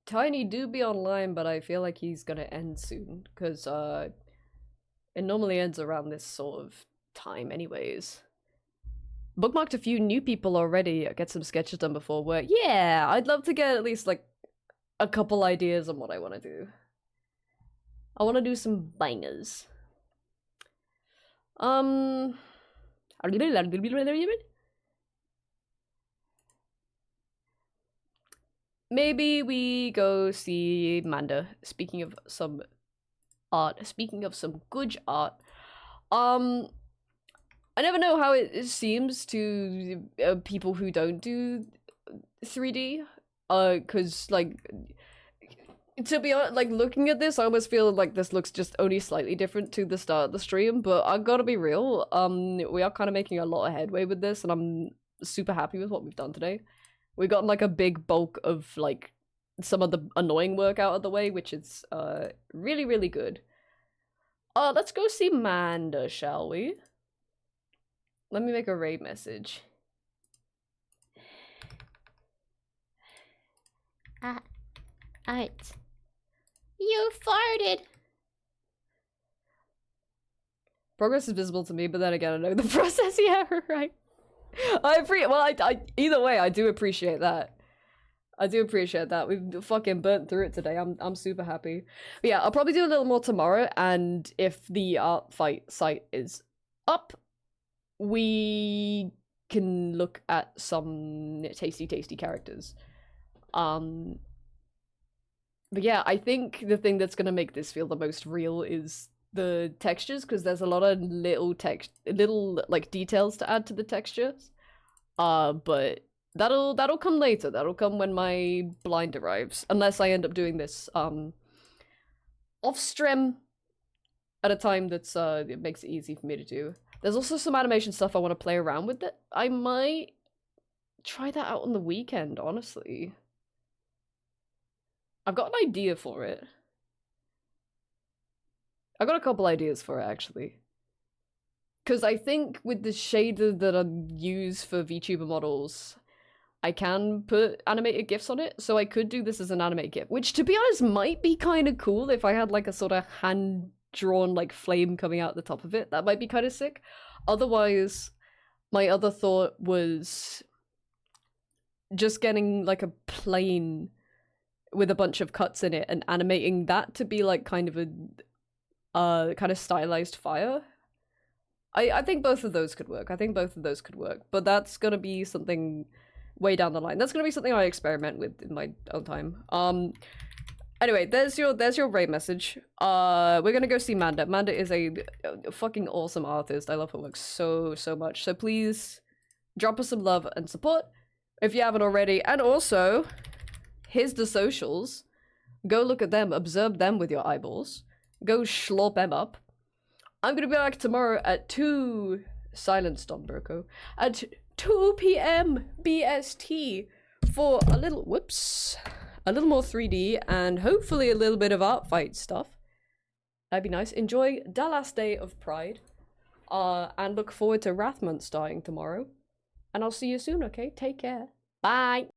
Tiny do be online, but I feel like he's gonna end soon, because it normally ends around this sort of time anyways. Bookmarked a few new people already, get some sketches done before work. Yeah, I'd love to get at least like a couple ideas on what I want to do. I want to do some bangers. Maybe we go see Manda. Speaking of some art, speaking of some good art, I never know how it seems to people who don't do 3D, because like To be honest, like looking at this, I almost feel like this looks just only slightly different to the start of the stream, but I gotta be real, we are kind of making a lot of headway with this, and I'm super happy with what we've done today. We got like a big bulk of like some of the annoying work out of the way, which is really, really good. Let's go see Manda, shall we? Let me make a raid message. Alright. You farted! Progress is visible to me, but then again, I know the process. Yeah, right. Either way, I do appreciate that. I do appreciate that. We've fucking burnt through it today. I'm super happy. But yeah, I'll probably do a little more tomorrow, and if the art fight site is up, we can look at some tasty characters. But yeah, I think the thing that's gonna make this feel the most real is the textures, because there's a lot of little like details to add to the textures. But that'll come later. That'll come when my blind arrives, unless I end up doing this off stream at a time that's it makes it easy for me to do. There's also some animation stuff I want to play around with that I might try that out on the weekend, honestly. I've got an idea for it. I got a couple ideas for it, actually. Because I think with the shader that I use for VTuber models, I can put animated GIFs on it, so I could do this as an animated GIF, which, to be honest, might be kind of cool if I had, like, a sort of hand-drawn, like, flame coming out the top of it. That might be kind of sick. Otherwise, my other thought was just getting, like, a plane with a bunch of cuts in it and animating that to be like kind of a kind of stylized fire. I think both of those could work. But that's gonna be something way down the line. That's gonna be something I experiment with in my own time. Anyway, there's your raid message. We're gonna go see Manda. Manda is a fucking awesome artist. I love her work so much. So please drop us some love and support if you haven't already. And also, here's the socials. Go look at them, observe them with your eyeballs. Go schlop them up. I'm gonna be back tomorrow at 2... Silence, Don Burko. At 2 p.m. BST for a little... Whoops. A little more 3D and hopefully a little bit of art fight stuff. That'd be nice. Enjoy the last day of Pride. And look forward to Wrathmonth starting tomorrow. And I'll see you soon, okay? Take care. Bye!